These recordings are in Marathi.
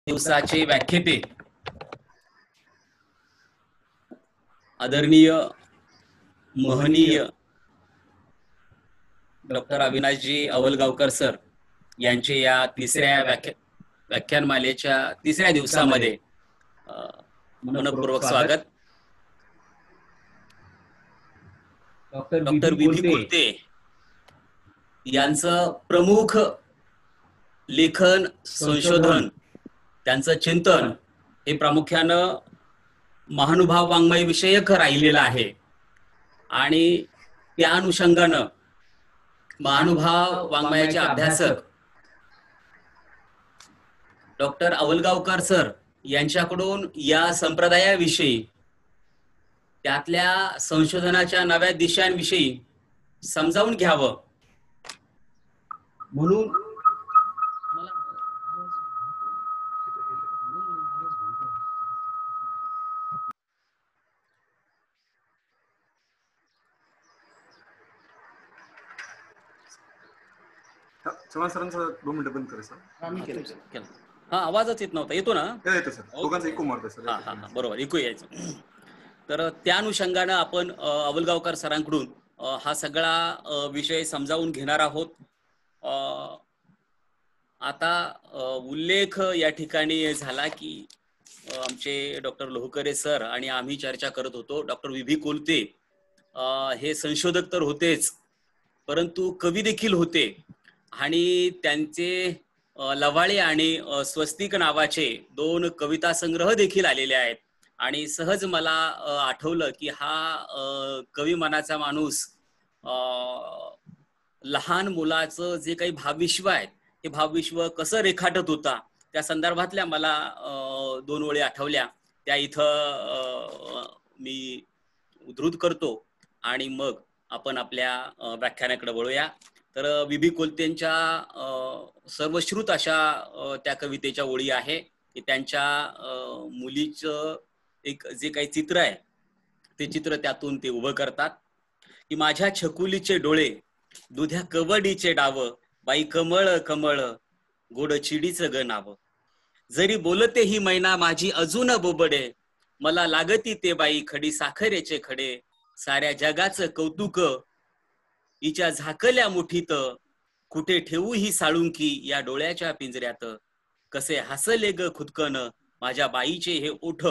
दिवसाचे व्याख्याते आदरणीय महनीय डॉक्टर अविनाशजी अवलगावकर सर यांचे या तिसऱ्या व्याख्यानमालेच्या तिसऱ्या दिवसामध्ये मनपूर्वक स्वागत। डॉक्टर विभी कोलते यांचं प्रमुख लेखन संशोधन त्यांचं चिंतन हे प्रामुख्यानं महानुभाव वाङ्मय विषयक राहिलेलं आहे आणि त्या अनुषंगानं महानुभाव वाङ्मयाचे अभ्यासक डॉक्टर अवलगावकर सर यांच्याकडून या संप्रदायाविषयी त्यातल्या संशोधनाच्या नव्या दिशांविषयी समजावून घ्यावं म्हणून चव्हाण सरांचा 2 मिनिटं बंद करा सर। हा आवाजच येत नव्हता, येतो ना? येतो सर, दोघांचा इको मारतोय सर। हा बरोबर, इको यायचं। तर त्या अनुषंगानं आपण अवलगावकर सरांकडून हा सगळा विषय समजावून घेणार आहोत। आता उल्लेख या ठिकाणी झाला की आमचे डॉक्टर लोहकरे सर आणि आम्ही चर्चा करत होतो। डॉक्टर विभी कोलते हे संशोधक तर होतेच, परंतु कवी देखील होते आणि त्यांचे लवाळे आणि स्वस्तिक नावाचे 2 कविता संग्रह देखील आलेले आहेत। आणि सहज मला आठवलं की हा कवी मनाचा माणूस लहान मुलाचं जे काही भावविश्व आहे हे भावविश्व कसं रेखाटत होता त्या संदर्भातल्या मला 2 ओळी आठवल्या, त्या इथं मी उद्धृत करतो आणि मग आपण आपल्या व्याख्यानाकडे वळूया। तर विभी कोलतेंच्या सर्वश्रुत अशा त्या कवितेच्या ओळी आहे की त्यांच्या मुलीचं एक जे काही चित्र आहे ते चित्र त्यातून ते उभं करतात की माझ्या छकुलीचे डोळे, दुध्या कवडीचे डाव, बाई कमळ कमळ, गोड चिडीचं ग नाव, जरी बोलते ही मैना माझी अजून बोबडे, मला लागती ते बाई खडी साखरेचे खडे, साऱ्या जगाचं कौतुक हिच्या झाकल्या मुठीत, कुठे ठेवू ही साळुंकी या डोळ्याच्या पिंजऱ्यात, कसे हसले ग खुदकन माझ्या बाईचे हे ओठ,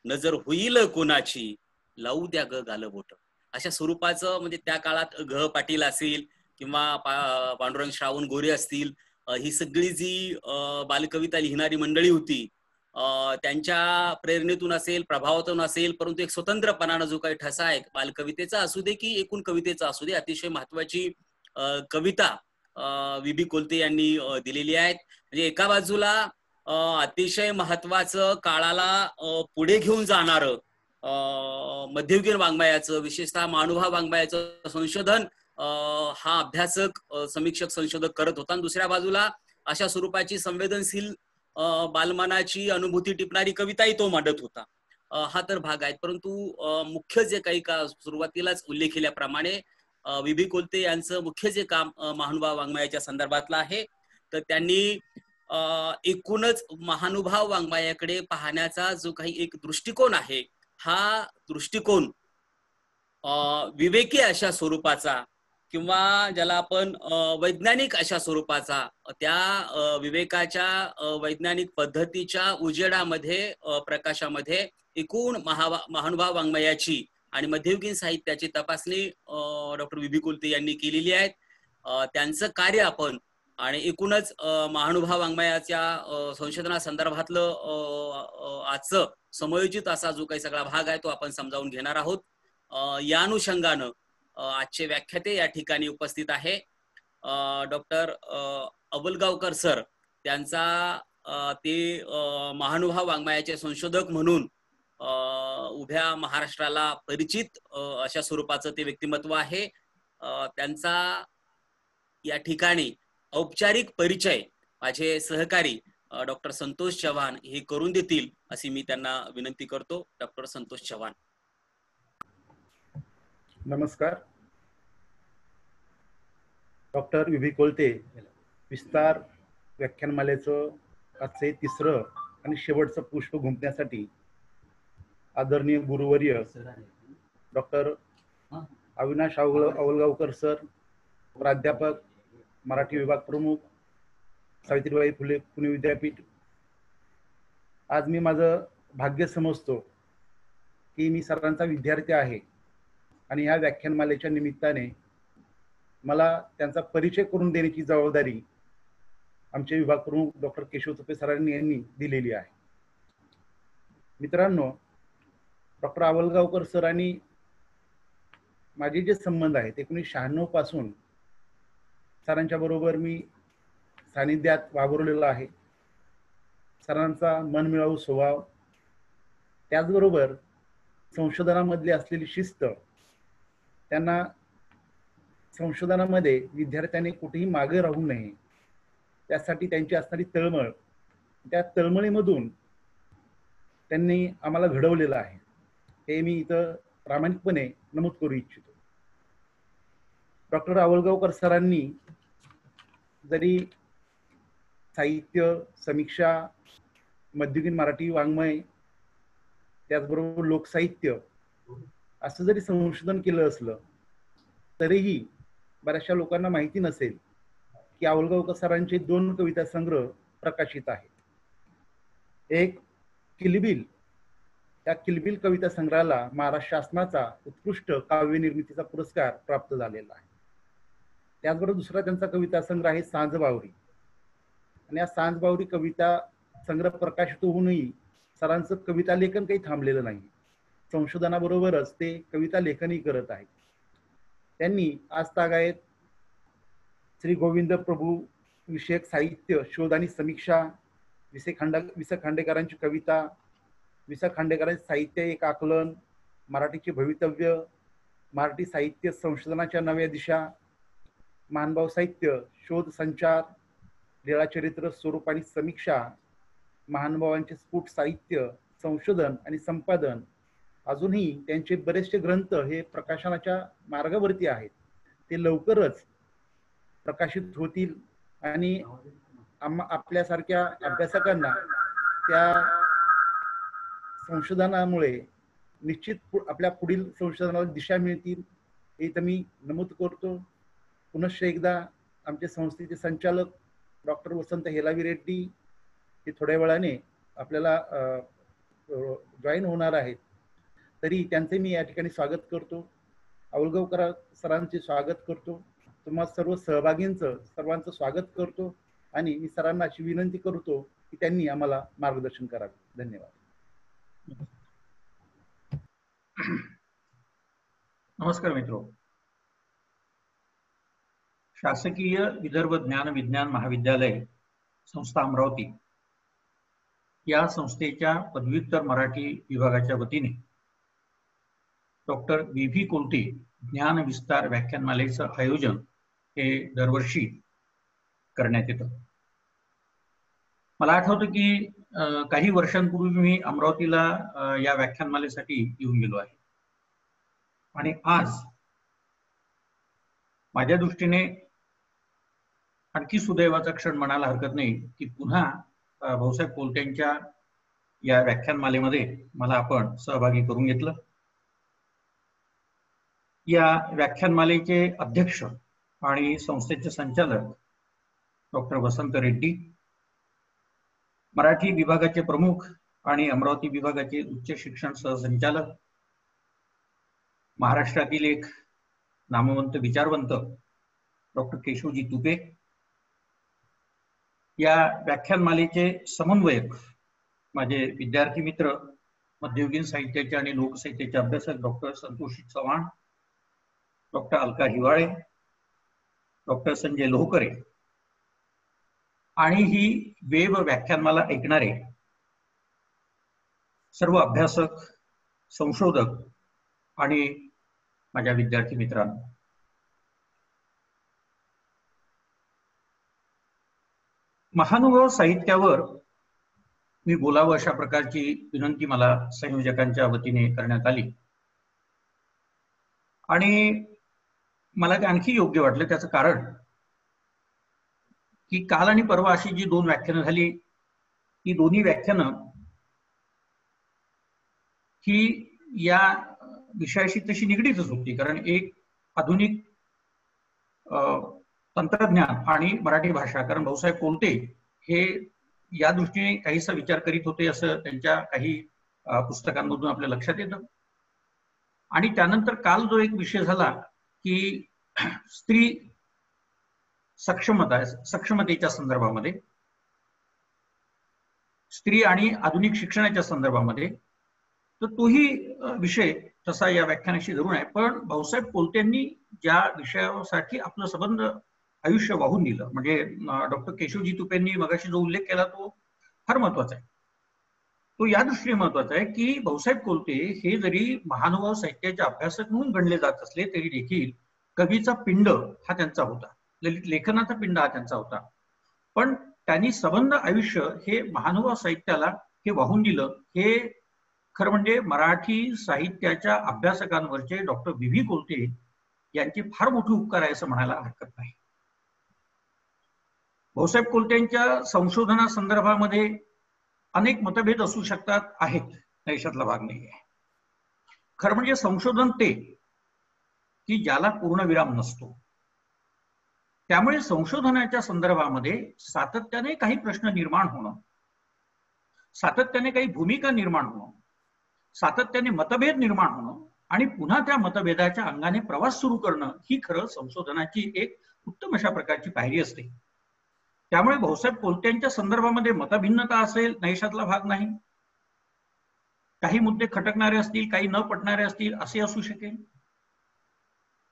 नजर होईल कोणाची लावू द्या ग गालबोट। अशा स्वरूपाचं म्हणजे त्या काळात घ पाटील असेल किंवा पांडुरंग श्रावण गोरे असतील, ही सगळी जी बालकविता लिहिणारी मंडळी होती त्यांच्या प्रेरणेतून असेल, प्रभावातून असेल, परंतु एक स्वतंत्रपणानं जो काही ठसा आहे बालकवितेचा असू दे की एकूण कवितेचा असू दे, अतिशय महत्वाची कविता विभी कोलते यांनी दिलेली आहेत। म्हणजे एका बाजूला अतिशय महत्वाचं काळाला पुढे घेऊन जाणारं मध्ययुगीन वाङ्मयाचं विशेषतः महानुभाव वाङ्मयाचं संशोधन हा अभ्यासक समीक्षक संशोधक करत होता, आणि दुसऱ्या बाजूला अशा स्वरूपाची संवेदनशील बालमनाची अनुभूती टिपणारी कविताही तो मांडत होता। हा तर भाग आहे, परंतु मुख्य जे काही का सुरुवातीलाच उल्लेख केल्याप्रमाणे विभी कोलते यांचं मुख्य जे काम महानुभाव वाङ्मयाच्या संदर्भातलं आहे, तर त्यांनी एकूणच महानुभाव वाङ्मयाकडे पाहण्याचा जो काही एक दृष्टिकोन आहे, हा दृष्टिकोन विवेकी अशा स्वरूपाचा किंवा ज्याला आपण वैज्ञानिक अशा स्वरूपाचा, त्या विवेकाच्या वैज्ञानिक पद्धतीच्या उजेडामध्ये प्रकाशामध्ये एकूण महानुभाव वाङ्मयाची आणि मध्ययुगीन साहित्याची तपासणी डॉक्टर विभी कोलते यांनी केलेली आहे। त्यांचं कार्य आपण आणि एकूणच महानुभाव वाङ्मयाच्या संशोधनासंदर्भातलं आजचं समयोचित असा जो काही सगळा भाग आहे तो आपण समजावून घेणार आहोत। या अनुषंगानं आजचे व्याख्याते या ठिकाणी उपस्थित आहे डॉक्टर अवलगावकर सर, त्यांचा ते महानुभाव वाङ्मयाचे संशोधक म्हणून उभ्या महाराष्ट्राला परिचित अशा स्वरूपाचं ते व्यक्तिमत्व आहे। त्यांचा या ठिकाणी औपचारिक परिचय माझे सहकारी डॉक्टर संतोष चव्हाण हे करून देतील अशी मी त्यांना विनंती करतो। डॉक्टर संतोष चव्हाण। नमस्कार। डॉक्टर विभी कोलते विस्तार व्याख्यानमालेचं आजचे 3रं आणि शेवटचं पुष्प गुंफण्यासाठी आदरणीय गुरुवर्य डॉक्टर अविनाश आवलगावकर सर, प्राध्यापक, मराठी विभाग प्रमुख, सावित्रीबाई फुले पुणे विद्यापीठ. आज मी माझं भाग्य समजतो की मी सरांचा विद्यार्थी आहे आणि ह्या व्याख्यानमालेच्या निमित्ताने मला त्यांचा परिचय करून देण्याची जबाबदारी आमचे विभाग प्रमुख डॉक्टर केशव तुपे सरांनी यांनी दिलेली आहे. मित्रांनो, डॉक्टर आवलगावकर सर आणि माझे जे संबंध आहेत 1996 पासून सरांच्या बरोबर मी सानिध्यात वावरलेलो आहे. सरांचा मनमिळावू स्वभाव, त्याचबरोबर संशोधनामधली असलेली शिस्त, त्यांना संशोधनामध्ये विद्यार्थ्यांनी कुठेही मागे राहू नये त्यासाठी त्यांची असणारी तळमळ, त्या तळमळीमधून त्यांनी आम्हाला घडवलेलं आहे हे मी इथं प्रामाणिकपणे नमूद करू इच्छितो. डॉक्टर आवलगावकर सरांनी जरी साहित्य, समीक्षा, मध्ययुगीन मराठी वाङ्मय, त्याचबरोबर लोकसाहित्य असं जरी संशोधन केलं असलं तरीही बऱ्याचशा लोकांना माहिती नसेल की आवलगावकर सरांचे 2 कविता संग्रह प्रकाशित आहेत. एक किलबिल, त्या किलबिल कविता संग्रहाला महाराष्ट्र शासनाचा उत्कृष्ट काव्य निर्मितीचा पुरस्कार प्राप्त झालेला आहे. त्याचबरोबर दुसरा त्यांचा कविता संग्रह आहे सांजबावरी, आणि या सांजबावरी कविता संग्रह प्रकाशित होऊनही सरांचं कविता लेखन काही थांबलेलं नाही. संशोधनाबरोबरच ते कविता लेखनही करत आहेत. त्यांनी आजतागायत श्री गोविंद प्रभू विषयक साहित्य शोध आणि समीक्षा, विस खांडेकरांची कविता, विस खांडेकरांचे साहित्य एक आकलन, मराठीचे भवितव्य, मराठी साहित्य संशोधनाच्या नव्या दिशा, महानुभाव साहित्य शोध संचार, लीळाचरित्र स्वरूप आणि समीक्षा, महानुभावांचे स्फुट साहित्य संशोधन आणि संपादन, अजूनही त्यांचे बरेचसे ग्रंथ हे प्रकाशनाच्या मार्गावरती आहेत. ते लवकरच प्रकाशित होतील आणि आपल्यासारख्या अभ्यासकांना त्या संशोधनामुळे निश्चित आपल्या पुढील संशोधनाला दिशा मिळतील हे तर मी नमूद करतो. पुनश्च एकदा आमच्या संस्थेचे संचालक डॉक्टर वसंत हेलावी रेड्डी हे थोड्या वेळाने आपल्याला जॉईन होणार आहेत, तरी त्यांचे मी या ठिकाणी स्वागत करतो. आवलगावकर सरांचे स्वागत करतो. तुम्हा सर्व सहभागींचं सर्वांचं स्वागत करतो आणि मी सरांना अशी विनंती करतो की त्यांनी आम्हाला मार्गदर्शन करावे. धन्यवाद. नमस्कार मित्रो. शासकीय विदर्भ ज्ञान विज्ञान महाविद्यालय संस्था अमरावती या संस्थेच्या पदव्युत्तर मराठी विभागाच्या वतीने डॉक्टर बी कोलटे ज्ञान विस्तार व्याख्यानमालेचं आयोजन हे दरवर्षी करण्यात येतं. मला आठवतं की काही वर्षांपूर्वी मी अमरावतीला या व्याख्यानमालेसाठी येऊन गेलो आहे आणि आज माझ्या दृष्टीने आणखी सुदैवाचा क्षण म्हणायला हरकत नाही की पुन्हा भाऊसाहेब कोलटेंच्या या व्याख्यानमालेमध्ये मला आपण सहभागी करून घेतलं. या व्याख्यानमालेचे अध्यक्ष आणि संस्थेचे संचालक डॉक्टर वसंत रेड्डी, मराठी विभागाचे प्रमुख आणि अमरावती विभागाचे उच्च शिक्षण सहसंचालक, महाराष्ट्रातील एक नामवंत विचारवंत डॉक्टर केशवजी तुपे, या व्याख्यानमालेचे समन्वयक माझे विद्यार्थी मित्र मध्ययुगीन साहित्याचे आणि लोकसाहित्याचे अभ्यासक डॉक्टर संतोषी चव्हाण, डॉक्टर अलका हिवाळे, डॉक्टर संजय लोहकरे आणि ही वेब व्याख्यानमाला ऐकणारे सर्व अभ्यासक, संशोधक आणि माझ्या विद्यार्थी मित्रांनो, महानुभाव साहित्यावर मी बोलावं अशा प्रकारची विनंती मला संयोजकांच्या वतीने करण्यात आली आणि मला ते आणखी योग्य वाटलं. त्याचं कारण की काल आणि परवा अशी जी 2 व्याख्यानं झाली ही दोन्ही व्याख्यानं ही या विषयाशी तशी निगडीतच होती, कारण एक आधुनिक तंत्रज्ञान आणि मराठी भाषा, कारण भाऊसाहेब कोलते हे या दृष्टीने काहीसा विचार करीत होते असं त्यांच्या काही पुस्तकांमधून आपल्या लक्षात येतं. आणि त्यानंतर काल जो एक विषय झाला की स्त्री सक्षमतेच्या संदर्भामध्ये, स्त्री आणि आधुनिक शिक्षणाच्या संदर्भामध्ये, तर तोही विषय तसा या व्याख्यानाशी धरून आहे. पण भाऊसाहेब कोलतेंनी ज्या विषयासाठी आपलं संबंध आयुष्य वाहून दिलं, म्हणजे डॉक्टर केशवजी तुपेंनी मगाशी जो उल्लेख केला तो फार महत्वाचा आहे. तो या दृष्टीने महत्वाचा आहे की भाऊसाहेब कोलते हे जरी महानुभाव साहित्याचे अभ्यासक म्हणून गणले जात असले तरी देखील कवीचा पिंड हा त्यांचा होता, ललित लेखनाचा पिंड हा त्यांचा होता. पण त्यांनी सबंध आयुष्य हे महानुभाव साहित्याला हे वाहून दिलं. हे खरं म्हणजे मराठी साहित्याच्या अभ्यासकांवरचे डॉक्टर बी कोलते यांचे फार मोठे उपकार आहे असं म्हणायला हरकत नाही. भाऊसाहेब कोलतेंच्या संशोधनासंदर्भामध्ये अनेक मतभेद असू शकतात, आहेत, याच्यातला भाग नाही आहे. खरं म्हणजे संशोधन ते की ज्याला पूर्णविराम नसतो. त्यामुळे संशोधनाच्या संदर्भामध्ये सातत्याने काही प्रश्न निर्माण होणं, सातत्याने काही भूमिका निर्माण होणं, सातत्याने मतभेद निर्माण होणं आणि पुन्हा त्या मतभेदाच्या अंगाने प्रवास सुरू करणं ही खरं संशोधनाची एक उत्तम अशा प्रकारची पायरी असते. त्यामुळे भाऊसाहेब कोलत्यांच्या संदर्भामध्ये मतभिन्नता असेल, नैशातला भाग नाही. काही मुद्दे खटकणारे असतील, काही न पटणारे असतील, असे असू शकेल.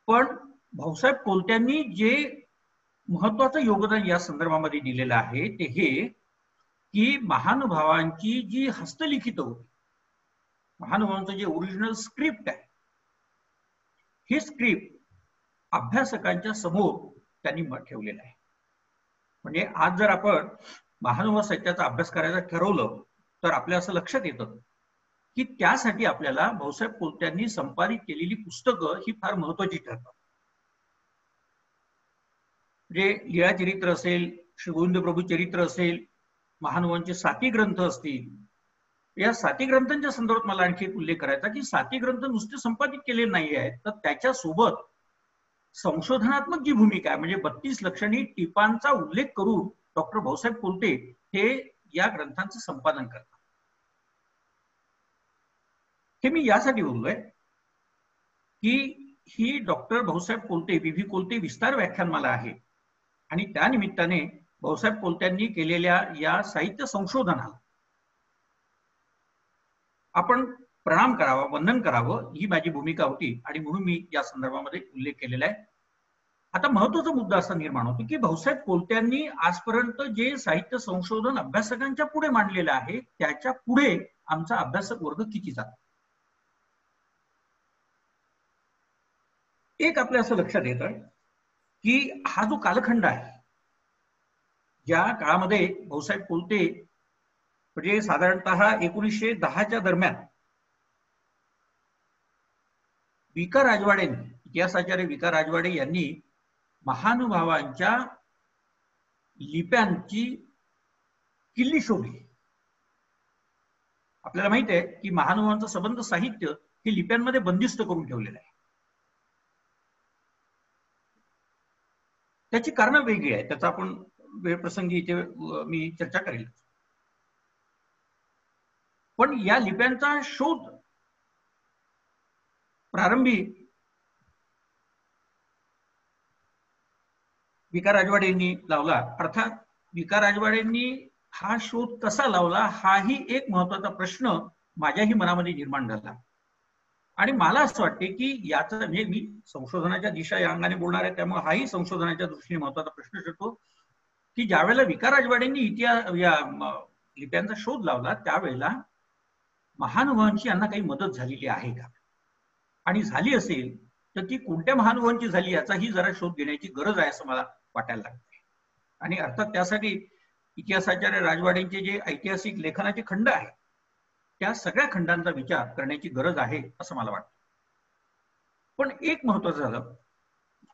पण भाऊसाहेब कोलत्यांनी जे महत्वाचं योगदान या संदर्भामध्ये दिलेलं आहे ते हे की महानुभावांची जी हस्तलिखित होती, महानुभावांचं जे ओरिजिनल स्क्रिप्ट आहे, हे स्क्रिप्ट अभ्यासकांच्या समोर त्यांनी ठेवलेलं आहे. म्हणजे आज जर आपण महानुभाव साहित्याचा अभ्यास करायचा ठरवलं तर आपल्या असं लक्षात येतं की त्यासाठी आपल्याला भाऊसाहेब कोलत्यांनी संपादित केलेली पुस्तकं ही फार महत्वाची ठरतात. म्हणजे लीळा चरित्र असेल, श्री गोविंद प्रभू चरित्र असेल, महानुभावांचे 7 ग्रंथ असतील, या 7 ग्रंथांच्या संदर्भात मला आणखी एक उल्लेख करायचा की 7 ग्रंथ नुसते संपादित केले नाही आहेत, तर त्याच्यासोबत संशोधनात्मक जी भूमिका आहे, म्हणजे 32 लक्षणी टिपांचा उल्लेख करून डॉक्टर भाऊसाहेब कोलते हे या ग्रंथांचं संपादन करतात. हे मी यासाठी बोललोय की ही डॉक्टर भाऊसाहेब कोलते, बी कोलते विस्तार व्याख्यानमाला आहे आणि त्या निमित्ताने भाऊसाहेब कोलत्यांनी केलेल्या या साहित्य संशोधनाला आपण प्रणाम करावा, वंदन करावं, ही माझी भूमिका होती आणि म्हणून मी या संदर्भामध्ये उल्लेख केलेला आहे. आता महत्वाचा मुद्दा असा निर्माण होतो की भाऊसाहेब कोलत्यांनी आजपर्यंत जे साहित्य संशोधन अभ्यासकांच्या पुढे मांडलेलं आहे त्याच्या पुढे आमचा अभ्यासक वर्ग किती जातो. एक आपल्या असं लक्षात येतं की हा जो कालखंड आहे, ज्या काळामध्ये भाऊसाहेब कोलते म्हणजे साधारणतः 1910च्या दरम्यान विका राजवाडेंनी, इतिहासाचार्य विका राजवाडे यांनी महानुभावांच्या लिप्यांची किल्ली शोधली. आपल्याला माहित आहे की महानुभावांचं सबंध साहित्य हे लिप्यांमध्ये बंदिस्त करून ठेवलेलं आहे. त्याची कारणं वेगळी आहेत, त्याचा आपण वेळप्रसंगी इथे मी चर्चा करेल. पण या लिप्यांचा शोध प्रारंभी विका राजवाडेंनी लावला. अर्थात विका राजवाडेंनी हा शोध कसा लावला हाही एक महत्वाचा प्रश्न माझ्याही मनामध्ये निर्माण झाला. आणि मला असं वाटते की याचा म्हणजे मी संशोधनाच्या दिशा या अंगाने बोलणार आहे, त्यामुळे हाही संशोधनाच्या दृष्टीने महत्वाचा प्रश्न ठरतो की ज्यावेळेला विका राजवाडेंनी या लिप्यांचा शोध लावला त्यावेळेला महानुभावांची यांना काही मदत झालेली आहे का, आणि झाली असेल तर ती कोणत्या महानुभावांची झाली याचाही जरा शोध घेण्याची गरज आहे असं मला वाटायला लागते. आणि अर्थात त्यासाठी इतिहासाचार्य राजवाडेंचे जे ऐतिहासिक लेखनाचे खंड आहेत त्या सगळ्या खंडांचा विचार करण्याची गरज आहे असं मला वाटतं. पण एक महत्वाचं झालं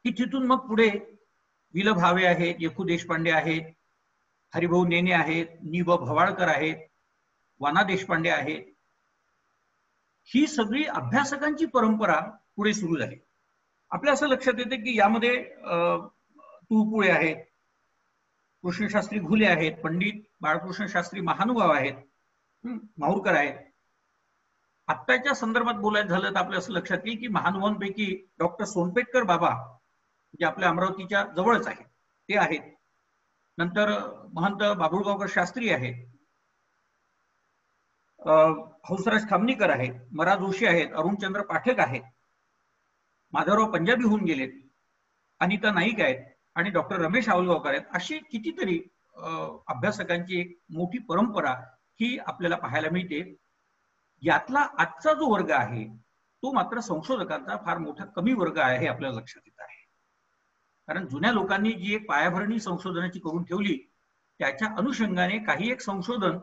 की तिथून मग पुढे वि. ल. भावे आहेत, येखू देशपांडे आहेत, हरिभाऊ नेने आहेत, नि.ब. भवाळकर आहेत, वाना देशपांडे आहेत. ही सगळी अभ्यासकांची परंपरा पुढे सुरू झाली. आपल्या असं लक्षात येते की यामध्ये तुळपुळे आहेत, कृष्णशास्त्री घुले आहेत, पंडित बाळकृष्ण शास्त्री महानुभाव आहेत, माहूरकर आहेत. आत्ताच्या संदर्भात बोलायचं झालं तर आपल्या असं लक्षात येईल की महानुभावांपैकी डॉक्टर सोनपेटकर बाबा जे आपल्या अमरावतीच्या जवळच आहेत ते आहेत. नंतर महंत बाबुळगावकर शास्त्री आहेत, हंसराज खामनीकर आहेत, मरा जोशी आहेत, अरुणचंद्र पाठक आहेत, माधवराव पंजाबी होऊन गेलेत, अनिता नाईक आहेत आणि डॉक्टर रमेश आवलगावकर आहेत. अशी कितीतरी अभ्यासकांची एक मोठी परंपरा ही आपल्याला पाहायला मिळते. यातला आजचा जो वर्ग आहे तो मात्र संशोधकांचा फार मोठा कमी वर्ग आहे हे आपल्याला लक्षात येत आहे. कारण जुन्या लोकांनी जी एक पायाभरणी संशोधनाची करून ठेवली त्याच्या अनुषंगाने काही एक संशोधन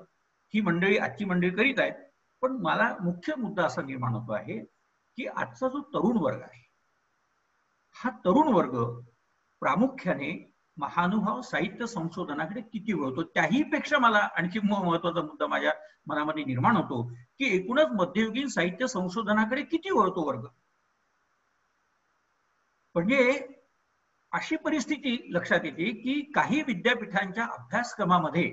ही मंडळी आजची मंडळी करीत आहेत. पण मला मुख्य मुद्दा असा निर्माण होतो आहे की आजचा जो तरुण वर्ग आहे हा तरुण वर्ग प्रामुख्याने महानुभाव साहित्य संशोधनाकडे किती वळतो. त्याही पेक्षा मला आणखी महत्वाचा मुद्दा माझ्या मनामध्ये निर्माण होतो की एकूणच मध्ययुगीन साहित्य संशोधनाकडे किती वळतो वर्ग. म्हणजे अशी परिस्थिती लक्षात येते की काही विद्यापीठांच्या अभ्यासक्रमामध्ये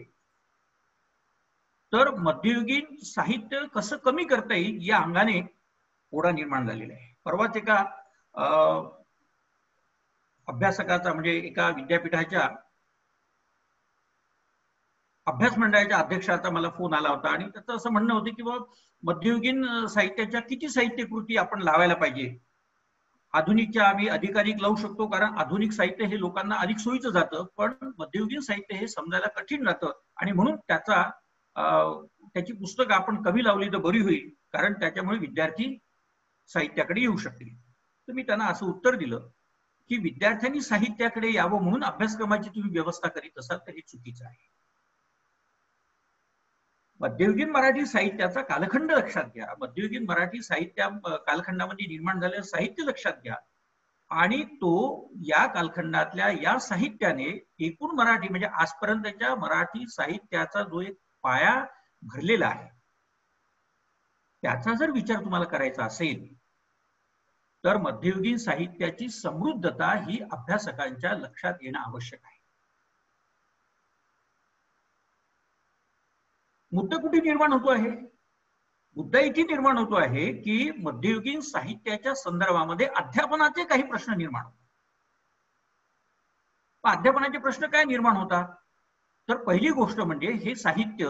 तर मध्ययुगीन साहित्य कसं कमी करता येईल या अंगाने ओढा निर्माण झालेला आहे. परवाच एका अभ्यासकाचा म्हणजे एका विद्यापीठाच्या अभ्यास मंडळाच्या अध्यक्षाचा मला फोन आला होता आणि त्याचं असं म्हणणं होतं की बाबा मध्ययुगीन साहित्याच्या किती साहित्यकृती आपण लावायला पाहिजे. आधुनिकच्या आम्ही अधिकाधिक लावू शकतो कारण आधुनिक साहित्य हे लोकांना अधिक सोयीचं जातं, पण मध्ययुगीन साहित्य हे समजायला कठीण जातं आणि म्हणून त्याची पुस्तकं आपण कमी लावली तर बरी होईल कारण त्याच्यामुळे विद्यार्थी साहित्याकडे येऊ शकतील. तर मी त्यांना असं उत्तर दिलं की विद्यार्थ्यांनी साहित्याकडे यावं म्हणून अभ्यासक्रमाची तुम्ही व्यवस्था करीत असाल तर हे चुकीचं आहे. मध्ययुगीन मराठी साहित्याचा कालखंड लक्षात घ्या, मध्ययुगीन मराठी साहित्य कालखंडामध्ये निर्माण झालेलं साहित्य लक्षात घ्या आणि तो या कालखंडातल्या या साहित्याने एकूण मराठी म्हणजे आजपर्यंतच्या मराठी साहित्याचा जो एक पाया भरलेला आहे त्याचा जर विचार तुम्हाला करायचा असेल तर मध्ययुगीन साहित्याची समृद्धता ही अभ्यासकांच्या लक्षात येणं आवश्यक आहे. मुद्दा कुठे निर्माण होतो आहे? मुद्दा इथे निर्माण होतो आहे की मध्ययुगीन साहित्याच्या संदर्भामध्ये अध्यापनाचे काही प्रश्न निर्माण होतात. अध्यापनाचे प्रश्न काय निर्माण होतात तर पहिली गोष्ट म्हणजे हे साहित्य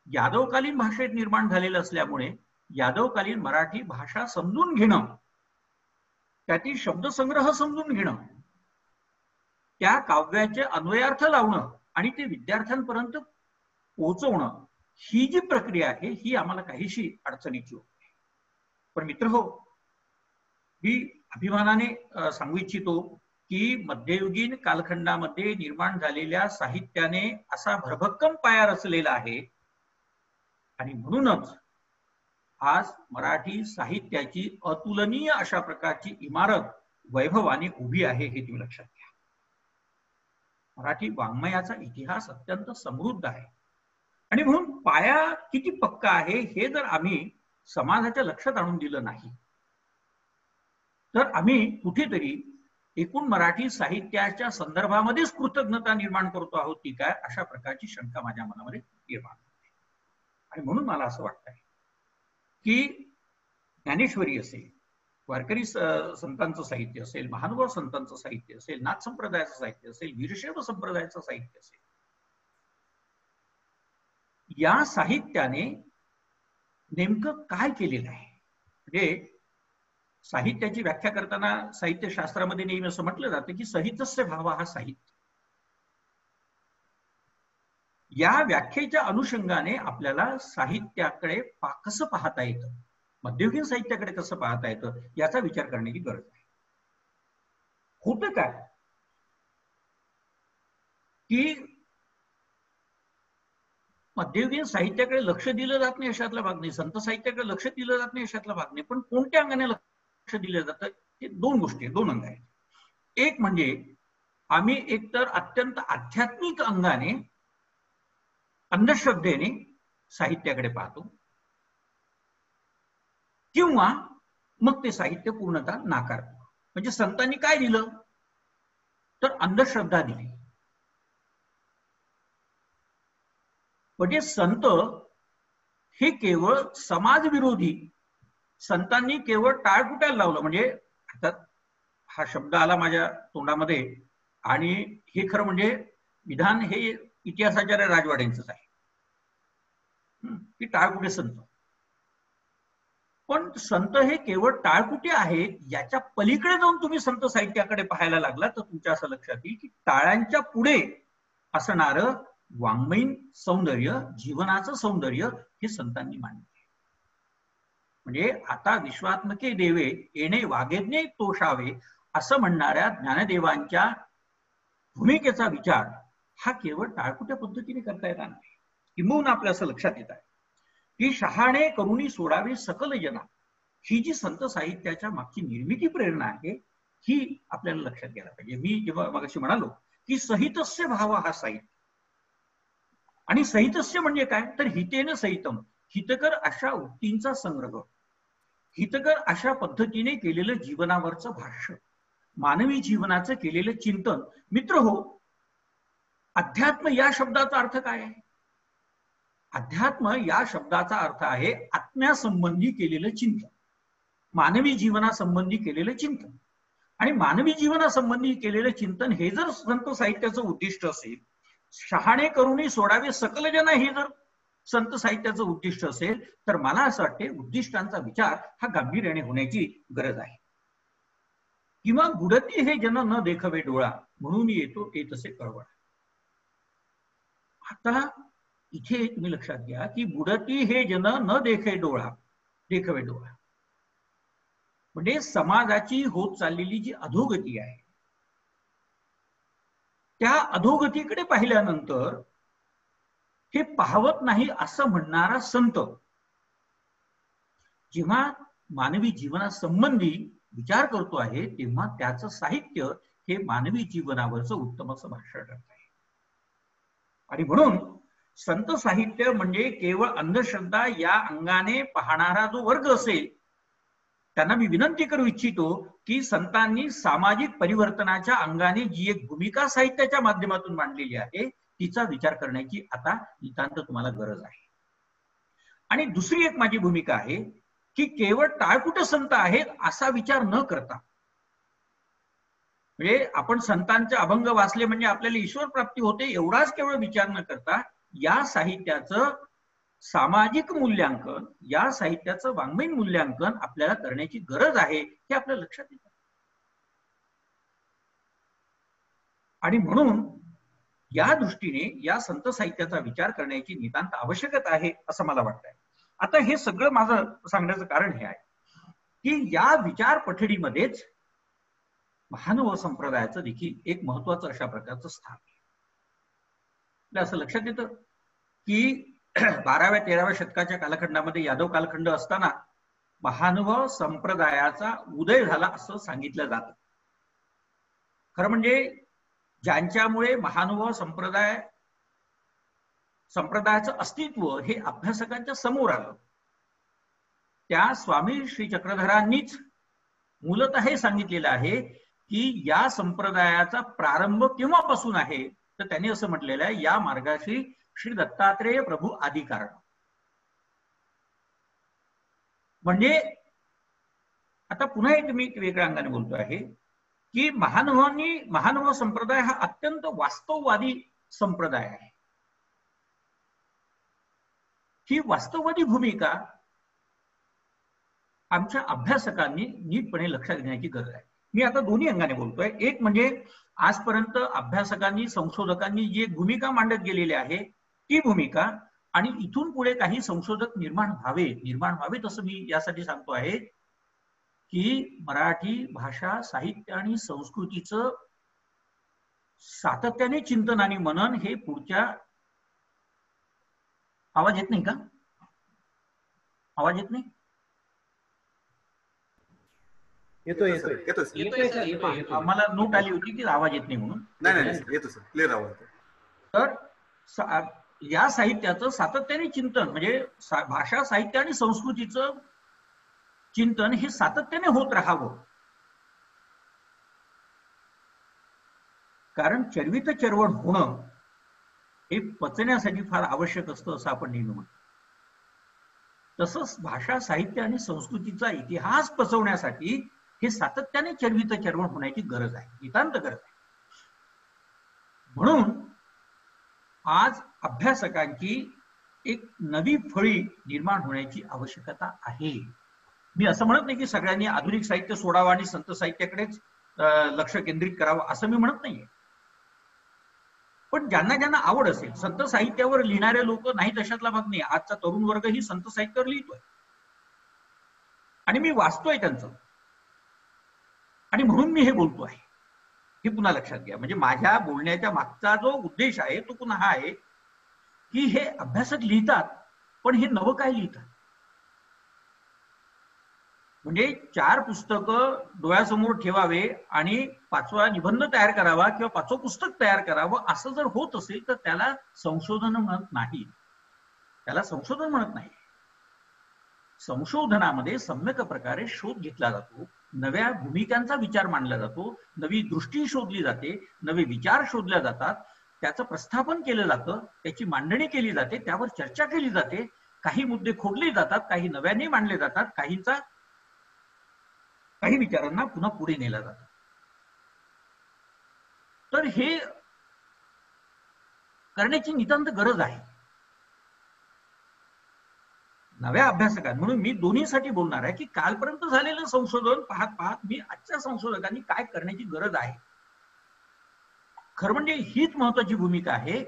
यादवकालीन भाषेत निर्माण झालेलं असल्यामुळे यादवकालीन मराठी भाषा समजून घेणं, त्यातील शब्दसंग्रह समजून घेणं, त्या काव्याचे अन्वयार्थ लावणं आणि ते विद्यार्थ्यांपर्यंत पोहोचवणं ही जी प्रक्रिया आहे ही आम्हाला काहीशी अडचणीची होती. पण मित्रहो, मी अभिमानाने सांगू इच्छितो की मध्ययुगीन कालखंडामध्ये निर्माण झालेल्या साहित्याने असा भरभक्कम पाया रचलेला आहे आणि म्हणूनच आज मराठी साहित्याची अतुलनीय अशा प्रकारची इमारत वैभवाने उभी आहे हे तुम्ही लक्षात घ्या. मराठी वाङ्मयाचा इतिहास अत्यंत समृद्ध आहे आणि म्हणून पाया किती पक्का आहे हे जर आम्ही समाजाच्या लक्षात आणून दिलं नाही तर आम्ही कुठेतरी एकूण मराठी साहित्याच्या संदर्भामध्येच कृतज्ञता निर्माण करतो आहोत की काय अशा प्रकारची शंका माझ्या मनामध्ये निर्माण होते. आणि म्हणून मला असं वाटतंय की ज्ञानेश्वरी असेल, वारकरी संतांचं साहित्य असेल, महानुभाव संतांचं साहित्य असेल, नाथ संप्रदायाचं साहित्य असेल, वीरशैव संप्रदायाचं साहित्य असेल, या साहित्याने नेमकं काय केलेलं आहे. म्हणजे साहित्याची व्याख्या करताना साहित्यशास्त्रामध्ये नेहमी असं म्हटलं जातं की सहितस्य भावा हा साहित्य. या व्याख्येच्या अनुषंगाने आपल्याला साहित्याकडे कसं पाहता येतं, मध्ययुगीन साहित्याकडे कसं पाहता येतं याचा विचार करण्याची गरज आहे. होतं काय की मध्ययुगीन साहित्याकडे लक्ष दिलं जात नाही अशातला भाग नाही, संत साहित्याकडे लक्ष दिलं जात नाही अशातला भाग नाही. पण कोणत्या अंगाने लक्ष दिलं जातं हे दोन गोष्टी, दोन अंग आहेत. एक म्हणजे आम्ही एकतर अत्यंत आध्यात्मिक अंगाने अंधश्रद्धेने साहित्याकडे पाहतो, किंवा मग ते साहित्य पूर्णतः नाकारतो. म्हणजे संतांनी काय दिलं तर अंधश्रद्धा दिली. म्हणजे संत हे केवळ समाजविरोधी, संतांनी केवळ टाळकुटायला लावलं. म्हणजे आता हा शब्द आला माझ्या तोंडामध्ये आणि हे खरं म्हणजे विधान हे इतिहासाचार्य राजवाड्यांचंच आहे की टाळकुटे संत. पण संत हे केवळ टाळकुटे आहेत याच्या पलीकडे जाऊन तुम्ही संत साहित्याकडे पाहायला लागला तर तुमच्या असं लक्षात येईल की टाळ्यांच्या पुढे असणारं वाङ्मयीन सौंदर्य, जीवनाचं सौंदर्य हे संतांनी मांडले. म्हणजे आता विश्वात्मके देवे येणे वागेज्ञे तोषावे असं म्हणणाऱ्या ज्ञानदेवांच्या भूमिकेचा विचार हा केवळ टाळकुट्या पद्धतीने करता येणार नाही. किंबहुना आपल्या असं लक्षात येत आहे की शहाणे करुणी सोडावे सकल जना, ही जी संत साहित्याच्या मागची निर्मिती प्रेरणा आहे ही आपल्याला लक्षात घ्यायला पाहिजे. मी जेव्हा मगाशी म्हणालो की सहितस्य भाव हा साहित्य, आणि सहितस्य म्हणजे काय तर हितेन सहितम, हितकर अशा उक्तींचा संग्रह, हितकर अशा पद्धतीने केलेलं जीवनावरचं भाष्य, मानवी जीवनाचं केलेलं चिंतन. मित्र हो, अध्यात्म या शब्दाचा अर्थ काय आहे? अध्यात्म या शब्दाचा अर्थ आहे आत्म्यासंबंधी केलेलं चिंतन, मानवी जीवनासंबंधी केलेलं चिंतन. आणि मानवी जीवनासंबंधी केलेलं चिंतन हे जर संत साहित्याचं उद्दिष्ट असेल, शहाणे करुणी सोडावे सकल जन हे जर संत साहित्याचं उद्दिष्ट असेल, तर मला असं वाटते उद्दिष्टांचा विचार हा गांभीर्याने होण्याची गरज आहे. किंवा बुडती हे जन न देखवे डोळा, म्हणून येतो येतसे कळवळा. आता इथे तुम्ही लक्षात घ्या की बुडती हे जन न देखवे डोळा, म्हणजे समाजाची होत चाललेली जी अधोगती आहे त्या अधोगतीकडे पाहिल्यानंतर हे पाहवत नाही असं म्हणणारा संत जेव्हा मानवी जीवनासंबंधी विचार करतो आहे तेव्हा त्याचं साहित्य हे मानवी जीवनावरचं उत्तम असं भाष्य ठरत आहे. आणि म्हणून संत साहित्य म्हणजे केवळ अंधश्रद्धा या अंगाने पाहणारा जो वर्ग असेल त्यांना मी विनंती करू इच्छितो की संतांनी सामाजिक परिवर्तनाच्या अंगाने जी एक भूमिका साहित्याच्या माध्यमातून मांडलेली आहे तिचा विचार करण्याची आता नितांत तुम्हाला गरज आहे. आणि दुसरी एक माझी भूमिका आहे की केवळ टाळकुटे संत आहेत असा विचार न करता, म्हणजे आपण संतांचे अभंग वाचले म्हणजे आपल्याला ईश्वर प्राप्ती होते एवढाच केवळ विचार न करता या साहित्याचं सामाजिक मूल्यांकन, या साहित्याचं वाङ्मयीन मूल्यांकन आपल्याला करण्याची गरज आहे हे आपल्या लक्षात येतं. आणि म्हणून या दृष्टीने या संत साहित्याचा विचार करण्याची नितांत आवश्यकता आहे असं मला वाटतंय. आता हे सगळं माझं सांगण्याचं कारण हे आहे की या विचार पठडीमध्येच महानुभाव संप्रदायाचं देखील एक महत्वाचं अशा प्रकारचं स्थान आहे. असं लक्षात येतं की 12व्या-13व्या शतकाच्या कालखंडामध्ये यादव कालखंड असताना महानुभाव संप्रदायाचा उदय झाला असं सांगितलं जातं. खरं म्हणजे ज्यांच्यामुळे महानुभाव संप्रदायाचं अस्तित्व हे अभ्यासकांच्या समोर आलं त्या स्वामी श्री चक्रधरांनीच मूलतः हे सांगितलेलं आहे की या संप्रदायाचा प्रारंभ केव्हापासून आहे तर त्यांनी असं म्हटलेलं आहे या मार्गाशी श्री दत्तात्रेय प्रभू आदि कारण. म्हणजे आता पुन्हा एक मी वेगळ्या अंगाने बोलतो आहे की महानुभाव संप्रदाय हा अत्यंत वास्तववादी संप्रदाय आहे. ही वास्तववादी भूमिका आमच्या अभ्यासकांनी नीटपणे लक्षात घेण्याची गरज आहे. मी आता दोन्ही अंगाने बोलतोय. एक म्हणजे आजपर्यंत अभ्यासकांनी संशोधकांनी जी एक भूमिका मांडत गेलेली आहे ती भूमिका, आणि इथून पुढे काही संशोधक निर्माण व्हावेत असं मी यासाठी सांगतो आहे की मराठी भाषा साहित्य आणि संस्कृतीचं सातत्याने चिंतन आणि मनन हे पुढच्या. आवाज येत नाही का? आवाज येत नाही? येतोय. आम्हाला नोट आली होती की आवाज येत नाही म्हणून. नाही येतो सर, क्लिअर आवाज. तर या साहित्याचं सातत्याने चिंतन, म्हणजे भाषा साहित्य आणि संस्कृतीचं चिंतन हे सातत्याने होत राहावं. कारण चर्वित चरवण होणं हे पचण्यासाठी फार आवश्यक असतं असं आपण नेहमी म्हणतो. तसंच भाषा साहित्य आणि संस्कृतीचा इतिहास पचवण्यासाठी हे सातत्याने चर्वित चरवण होण्याची गरज आहे, नितांत गरज आहे. म्हणून आज अभ्यासकांची एक नवी फळी निर्माण होण्याची आवश्यकता आहे. मी असं म्हणत नाही की सगळ्यांनी आधुनिक साहित्य सोडावं आणि संत साहित्याकडेच लक्ष केंद्रित करावं असं मी म्हणत नाहीये. पण ज्यांना ज्यांना आवड असेल, संत साहित्यावर लिहिणारे लोक नाही तशातला भाग नाही. आजचा तरुण वर्ग ही संत साहित्यावर लिहितोय आणि मी वाचतोय त्यांचं, आणि म्हणून मी हे बोलतोय. हे पुन्हा लक्षात घ्या. म्हणजे माझ्या बोलण्याच्या मागचा जो उद्देश आहे तो पुन्हा हा आहे की हे अभ्यासक लिहितात, पण हे नवं काय लिहितात. म्हणजे 4 पुस्तकं डोळ्यासमोर ठेवावे आणि 5वा निबंध तयार करावा किंवा 5वं पुस्तक तयार करावं असं जर होत असेल तर त्याला संशोधन म्हणत नाही. त्याला संशोधन म्हणत नाही. संशोधनामध्ये सम्यक प्रकारे शोध घेतला जातो, नव्या भूमिकांचा विचार मांडला जातो, नवी दृष्टी शोधली जाते, नवे विचार शोधले जातात, त्याचं प्रस्थापन केलं जातं, त्याची मांडणी केली जाते, त्यावर चर्चा केली जाते, काही मुद्दे खोडले जातात, काही नव्याने मांडले जातात, काही विचारांना पुन्हा पुढे नेला जातं. तर हे करण्याची नितांत गरज आहे नव्या अभ्यासकांना. म्हणून मी दोन्हीसाठी बोलणार आहे की कालपर्यंत झालेलं संशोधन पाहत पाहत मी आजच्या संशोधकांनी काय करण्याची गरज आहे. खरं म्हणजे हीच महत्वाची भूमिका आहे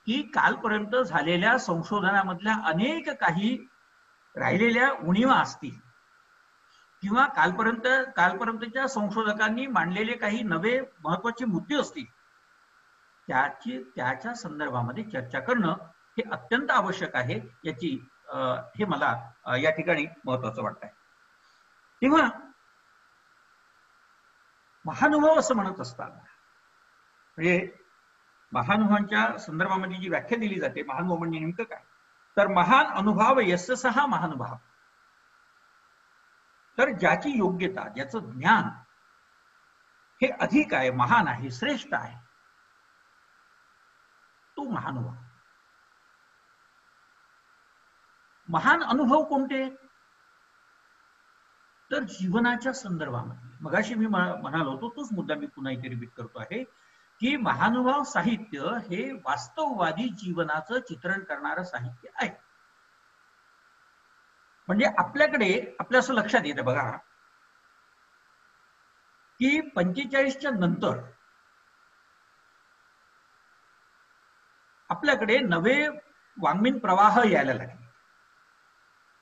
की कालपर्यंत झालेल्या संशोधनामधल्या अनेक काही राहिलेल्या उणिवा असतील किंवा कालपर्यंतच्या संशोधकांनी मांडलेले काही नवे महत्वाचे मुद्दे असतील, त्याच्या संदर्भामध्ये चर्चा करणं हे अत्यंत आवश्यक आहे. हे मला या ठिकाणी महत्वाचं वाटतंय. तेव्हा महानुभाव असं म्हणत असताना, म्हणजे महानुभावांच्या संदर्भामध्ये जी व्याख्या दिली जाते, महानुभाव म्हणजे नेमकं काय, तर महान अनुभव यशसहा महानुभाव. तर ज्याची योग्यता, ज्याचं ज्ञान हे अधिक आहे, महान आहे, श्रेष्ठ आहे, तो महानुभाव. महान अनुभव कोणते, तर जीवनाच्या संदर्भामध्ये. मगाशी मी म्हणालो होतो तोच मुद्दा मी पुन्हा इथे रिपीट करतो आहे की महानुभाव साहित्य हे वास्तववादी जीवनाचं चित्रण करणारं साहित्य आहे. म्हणजे आपल्या असं लक्षात येतं बघा की 45च्या नंतर आपल्याकडे नवे वाङ्मयीन प्रवाह यायला लागले.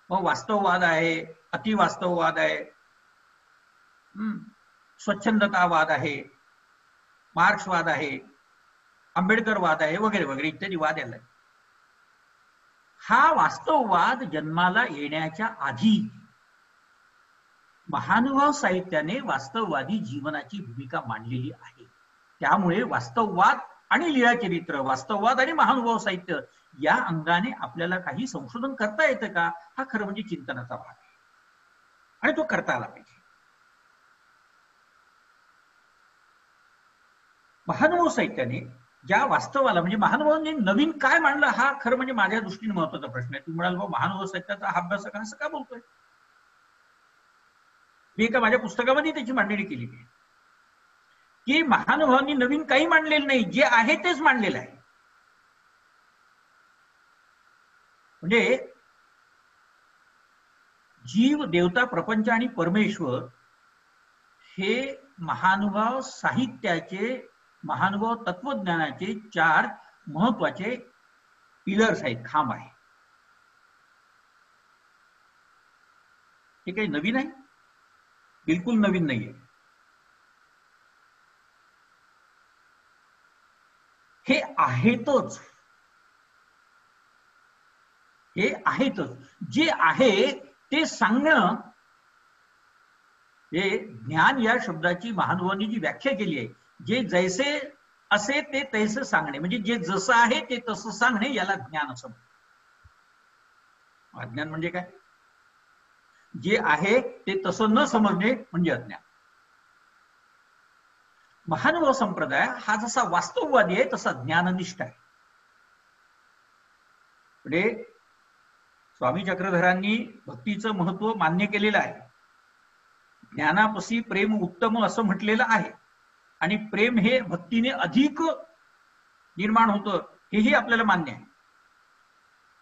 मग वास्तववाद आहे, अतिवास्तववाद आहे, स्वच्छंदतावाद आहे, मार्क्सवाद आहे, आंबेडकरवाद आहे, वगैरे वगैरे इत्यादी वाद यायला लागले. हा वास्तववाद जन्माला येण्याच्या आधी महानुभाव साहित्याने वास्तववादी जीवनाची भूमिका मांडलेली आहे. त्यामुळे वास्तववाद आणि लीळाचरित्र, वास्तववाद आणि महानुभाव साहित्य या अंगाने आपल्याला काही संशोधन करता येतं का, हा खरं म्हणजे चिंतनाचा भाग आहे आणि तो करता आला पाहिजे. महानुभाव साहित्याने ज्या वास्तवाला, म्हणजे महानुभावांनी नवीन काय मांडलं, हा खरं म्हणजे माझ्या दृष्टीने महत्वाचा प्रश्न आहे. तुम्ही म्हणाल बाबा महानुभाव साहित्याचा हा अभ्यासक असं का बोलतोय. मी एका माझ्या पुस्तकामध्ये त्याची मांडणी केली आहे की महानुभावांनी नवीन काही मांडलेलं नाही, जे आहे तेच मांडलेलं आहे. म्हणजे जीव, देवता, प्रपंच आणि परमेश्वर हे महानुभाव साहित्याचे, महानुभाव तत्वज्ञानाचे 4 महत्वाचे पिलर्स आहेत, खांब आहे. हे काही नवीन आहे, बिलकुल नवीन नाहीये. हे आहेतच, हे आहेतच. जे आहे ते सांगणं, हे ज्ञान या शब्दाची महानुभावांनी जी व्याख्या केली आहे, जे जैसे असे ते तैसे सांगणे, म्हणजे जे जसं आहे ते तसं सांगणे याला ज्ञान असं म्हणतात. अज्ञान म्हणजे काय? जे आहे ते तसं न समजणे म्हणजे अज्ञान. महानुभाव संप्रदाय हा जसा वास्तववादी आहे तसा ज्ञाननिष्ठ आहे. म्हणजे स्वामी चक्रधरांनी भक्तीचं महत्व मान्य केलेलं आहे. ज्ञानापसी प्रेम उत्तम असं म्हटलेलं आहे, आणि प्रेम हे भक्तीने अधिक निर्माण होतं हेही आपल्याला मान्य आहे.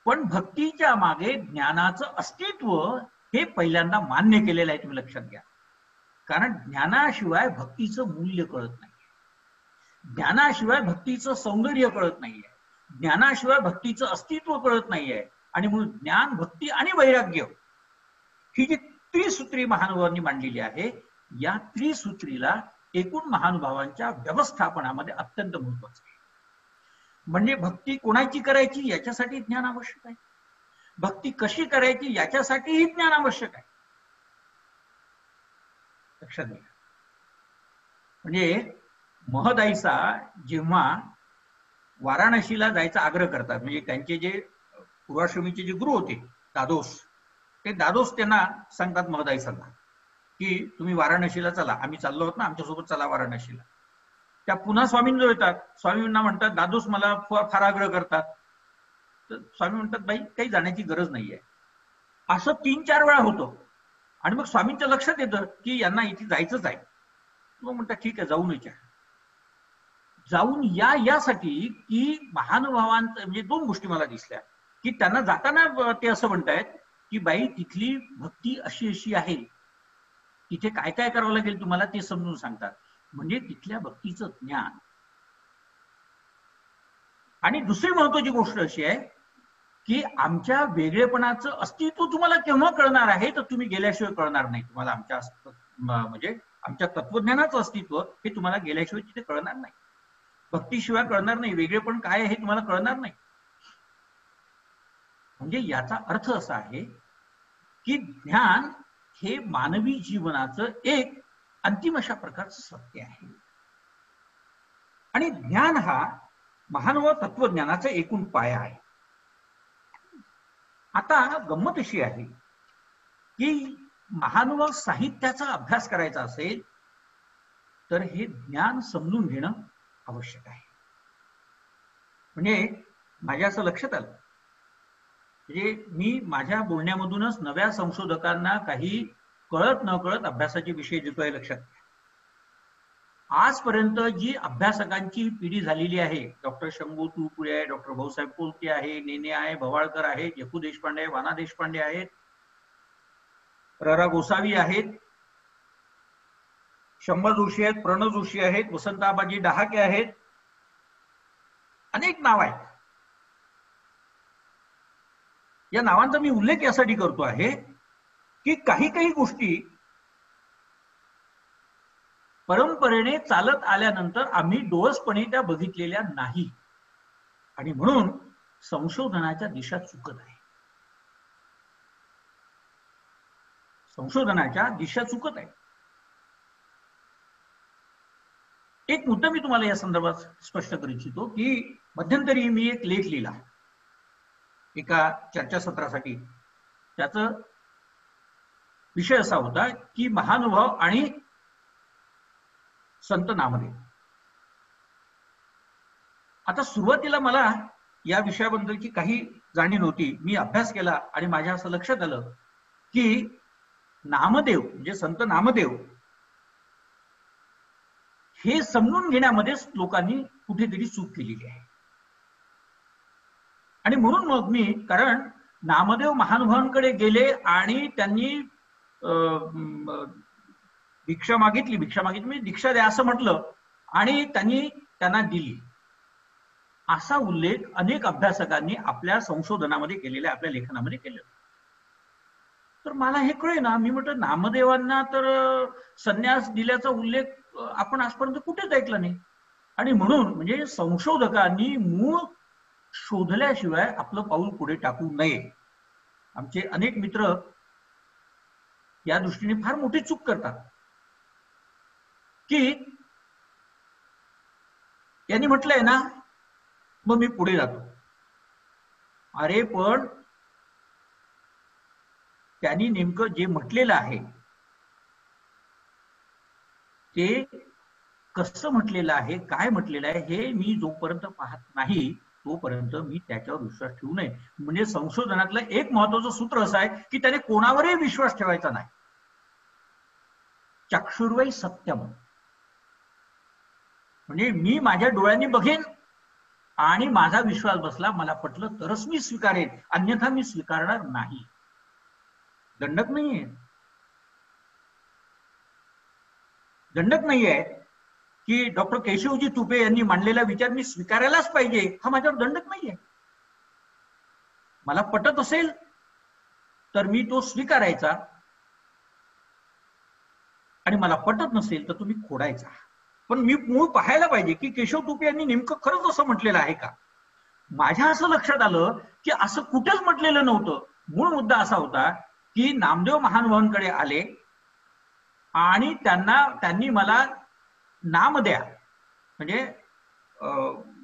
पण भक्तीच्या मागे ज्ञानाचं अस्तित्व हे पहिल्यांदा मान्य केलेलं आहे, तुम्ही लक्षात घ्या. कारण ज्ञानाशिवाय भक्तीचं मूल्य कळत नाही, ज्ञानाशिवाय भक्तीचं सौंदर्य कळत नाहीये, ज्ञानाशिवाय भक्तीचं अस्तित्व कळत नाहीये. आणि म्हणून ज्ञान, भक्ती आणि वैराग्य ही जी त्रिसूत्री महानुभावांनी मांडलेली आहे, या त्रिसूत्रीला एकूण महानुभावांच्या व्यवस्थापनामध्ये अत्यंत महत्वाचं आहे. म्हणजे भक्ती कोणाची करायची याच्यासाठी ज्ञान आवश्यक आहे, भक्ती कशी करायची याच्यासाठीही ज्ञान आवश्यक आहे. लक्षात घ्या. म्हणजे महदाईसा जेव्हा वाराणसीला जायचा आग्रह करतात, म्हणजे त्यांचे जे पूर्वाश्रमीचे जे गुरु होते दादोस, ते दादोस त्यांना सांगतात महदाईसांना की तुम्ही वाराणसीला चला, आम्ही चाललो आहोत ना, आमच्यासोबत चला वाराणसीला. त्या पुन्हा स्वामींजवळ येतात, स्वामींना म्हणतात दादोस मला फार आग्रह करतात. तर स्वामी म्हणतात बाई काही जाण्याची गरज नाहीये. असं 3-4 वेळा होतं, आणि मग स्वामींच्या लक्षात येतं की यांना इथे जायचंच आहे. मग म्हणतात ठीक आहे जाऊन विचार, जाऊन या, यासाठी की महानुभावांचं म्हणजे 2 गोष्टी मला दिसल्या की त्यांना जाताना ते असं म्हणतायत की बाई तिथली भक्ती अशी अशी आहे, तिथे काय काय करावं लागेल तुम्हाला ते समजून सांगतात. म्हणजे तिथल्या भक्तीचं ज्ञान. आणि दुसरी महत्वाची गोष्ट अशी आहे की आमच्या वेगळेपणाचं अस्तित्व तुम्हाला केव्हा कळणार आहे, तर तुम्ही गेल्याशिवाय कळणार नाही. तुम्हाला आमच्या म्हणजे आमच्या तत्वज्ञानाचं अस्तित्व हे तुम्हाला गेल्याशिवाय तिथे कळणार नाही, भक्तीशिवाय कळणार नाही, वेगळेपण काय आहे हे तुम्हाला कळणार नाही. म्हणजे याचा अर्थ असा आहे की ज्ञान हे मानवी जीवनाचं एक अंतिम अशा प्रकारचं सत्य आहे, आणि ज्ञान हा महानुभाव तत्वज्ञानाचा एकूण पाया आहे. आता गंमत अशी आहे की महानुभाव साहित्याचा अभ्यास करायचा असेल तर हे ज्ञान समजून घेणं आवश्यक आहे. म्हणजे माझ्या असं लक्षात आलं, म्हणजे मी माझ्या बोलण्यामधूनच नव्या संशोधकांना काही कळत न कळत अभ्यासाचे विषय देतोय. लक्षात घ्या, आजपर्यंत जी अभ्यासकांची पिढी झालेली आहे, डॉक्टर शंभू तुळपुळे आहे, डॉक्टर भाऊसाहेब कोलते आहे, नेने आहे, भवाळकर आहे, जकू देशपांडे आहे, वाना देशपांडे आहेत, र गोसावी आहेत, शंभा जोशी आहेत, प्रणव जोशी आहेत, वसंताबाजी डहाके आहेत, अनेक नाव आहेत. या नावांचा मी उल्लेख यासाठी करतो आहे की काही काही गोष्टी परंपरेने चालत आल्यानंतर आम्ही डोळसपणे त्या बघितलेल्या नाही, आणि म्हणून संशोधनाच्या दिशा चुकत आहे. संशोधनाच्या दिशा चुकत आहे. एक मुद्दा मी तुम्हाला या संदर्भात स्पष्ट करू इच्छितो की मध्यंतरी मी एक लेख लिहिला एका चर्चासत्रासाठी. त्याचा विषय असा होता की महानुभाव आणि संत नामदेव. आता सुरुवातीला मला या विषयाबद्दलची काही जाणीव नव्हती. मी अभ्यास केला आणि माझ्या असं लक्षात आलं की नामदेव म्हणजे संत नामदेव हे समजून घेण्यामध्येच लोकांनी कुठेतरी चूक केलेली आहे. आणि म्हणून मग मी, कारण नामदेव महानुभावांकडे गेले आणि त्यांनी भिक्षा मागितली म्हणजे दीक्षा द्या असं म्हटलं, आणि त्यांनी त्यांना दिली, असा उल्लेख अनेक अभ्यासकांनी आपल्या संशोधनामध्ये केलेला, आपल्या लेखनामध्ये केलेला. तर मला हे कळेना. मी म्हटलं नामदेवांना तर संन्यास दिल्याचा उल्लेख आपण आजपर्यंत कुठेच ऐकला नाही, आणि म्हणून म्हणजे संशोधकांनी मूळ शोधल्याशिवाय आपलं पाऊल पुढे टाकू नये. आमचे अनेक मित्र या दृष्टीने फार मोठी चूक करतात की यांनी म्हटलंय ना, मग मी पुढे जातो. अरे पण त्यांनी नेमकं जे म्हटलेलं आहे ते कसं म्हटलेलं आहे, काय म्हटलेलं आहे, हे मी जोपर्यंत पाहत नाही तोपर्यंत मी त्याच्यावर विश्वास ठेवू नये. म्हणजे संशोधनातलं एक महत्वाचं सूत्र असं आहे की त्याने कोणावरही विश्वास ठेवायचा नाही. चक्षुर्वै सत्यम, म्हणजे मी माझ्या डोळ्यांनी बघेन आणि माझा विश्वास बसला, मला पटलं तरच मी स्वीकारेन, अन्यथा मी स्वीकारणार नाही. दंडक नाहीये, दंडक नाहीये की डॉक्टर केशवजी तुपे यांनी मांडलेला विचार मी स्वीकारायलाच पाहिजे, हा माझ्यावर दंडक नाहीये. मला पटत असेल तर मी तो स्वीकारायचा आणि मला पटत नसेल तर तुम्ही खोडायचा. पण मी मूळ पाहायला पाहिजे की केशव तुपे यांनी नेमकं खरंच असं म्हटलेलं आहे का. माझ्या असं लक्षात आलं की असं कुठेच म्हटलेलं नव्हतं. मूळ मुद्दा असा होता की नामदेव महानुभावांकडे आले आणि त्यांनी मला नाम द्या, म्हणजे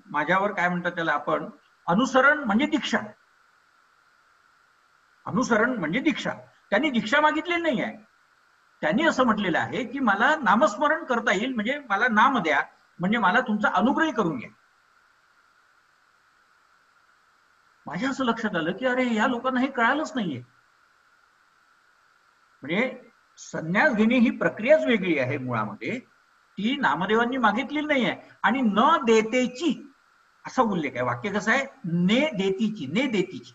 माझ्यावर काय म्हणतात त्याला आपण, अनुसरण म्हणजे दीक्षा, अनुसरण म्हणजे दीक्षा. त्यांनी दीक्षा मागितलेली नाही आहे. त्यांनी असं म्हटलेलं आहे की मला नामस्मरण करता येईल, म्हणजे मला नाम द्या, म्हणजे मला तुमचा अनुग्रह करून घ्या. माझ्या असं लक्षात आलं की अरे या लोकांना हे कळालंच नाहीये. म्हणजे संन्यास घेणे ही प्रक्रियाच वेगळी आहे मुळामध्ये, ती नामदेवांनी मागितलेली नाही आहे. आणि न देतेची असा उल्लेख आहे. वाक्य कसं आहे, ने देतीची, ने देतीची,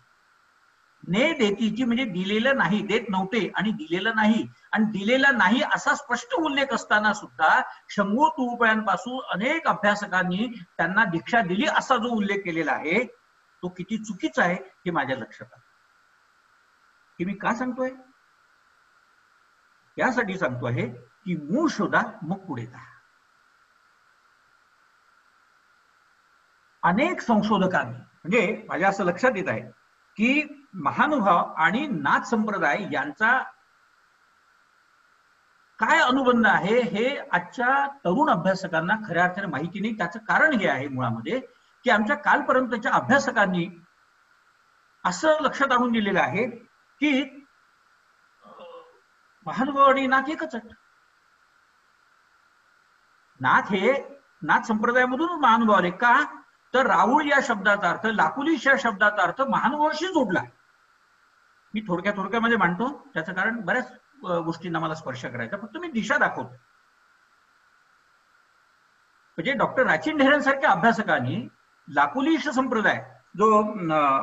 ने देतीची म्हणजे दिलेलं नाही, देत नव्हते आणि दिलेलं नाही, आणि दिलेला नाही असा स्पष्ट उल्लेख असताना सुद्धा शंभू तुपयांपासून अनेक अभ्यासकांनी त्यांना दीक्षा दिली असा जो उल्लेख केलेला आहे तो किती चुकीचा आहे हे माझ्या लक्षात आलं. हे मी का सांगतोय, यासाठी सांगतो आहे की मूळ शोधा मग पुढे जा. अनेक संशोधकांनी, म्हणजे माझ्या असं लक्षात येत आहे की महानुभाव आणि नाथ संप्रदाय यांचा काय अनुबंध आहे हे आजच्या तरुण अभ्यासकांना खऱ्या अर्थाने माहिती नाही. त्याचं कारण हे आहे मुळामध्ये की आमच्या कालपर्यंतच्या अभ्यासकांनी असं लक्षात आणून दिलेलं आहे की महानुभाव आणि नाथ एकच आहेत. नाथ हे नाथ संप्रदायामधून महानुभाव आले का, तर राऊळ या शब्दाचा अर्थ, लाकुलिश या शब्दाचा अर्थ महानुभावाशी जोडला. मी थोडक्यामध्ये मांडतो, त्याचं कारण बऱ्याच गोष्टींना मला स्पर्श करायचा, फक्त मी दिशा दाखवतो. म्हणजे डॉक्टर राचिन ढेरेंसारख्या अभ्यासकांनी लाकुलिश संप्रदाय, जो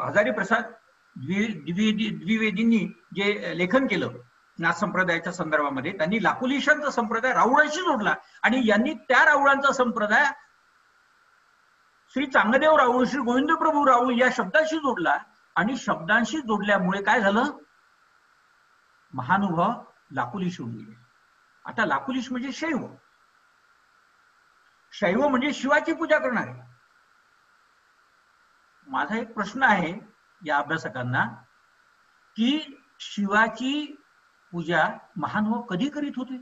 हजारी प्रसाद द्विवेदींनी जे लेखन केलं नाथ संप्रदायाच्या संदर्भामध्ये, त्यांनी लाकुलिशांचा संप्रदाय राऊळाशी जोडला आणि यांनी त्या राऊळांचा संप्रदाय श्री चांगदेव राऊळ, श्री गोविंद प्रभू राऊळ या शब्दाशी जोडला. आणि शब्दांशी जोडल्यामुळे काय झालं, महानुभाव लाकुलिश होऊन गेले. आता लाकुलिश म्हणजे शैव, शैव म्हणजे शिवाची पूजा करणारे. माझा एक प्रश्न आहे या अभ्यासकांना की शिवाची पूजा महानुभाव कधी करीत होते.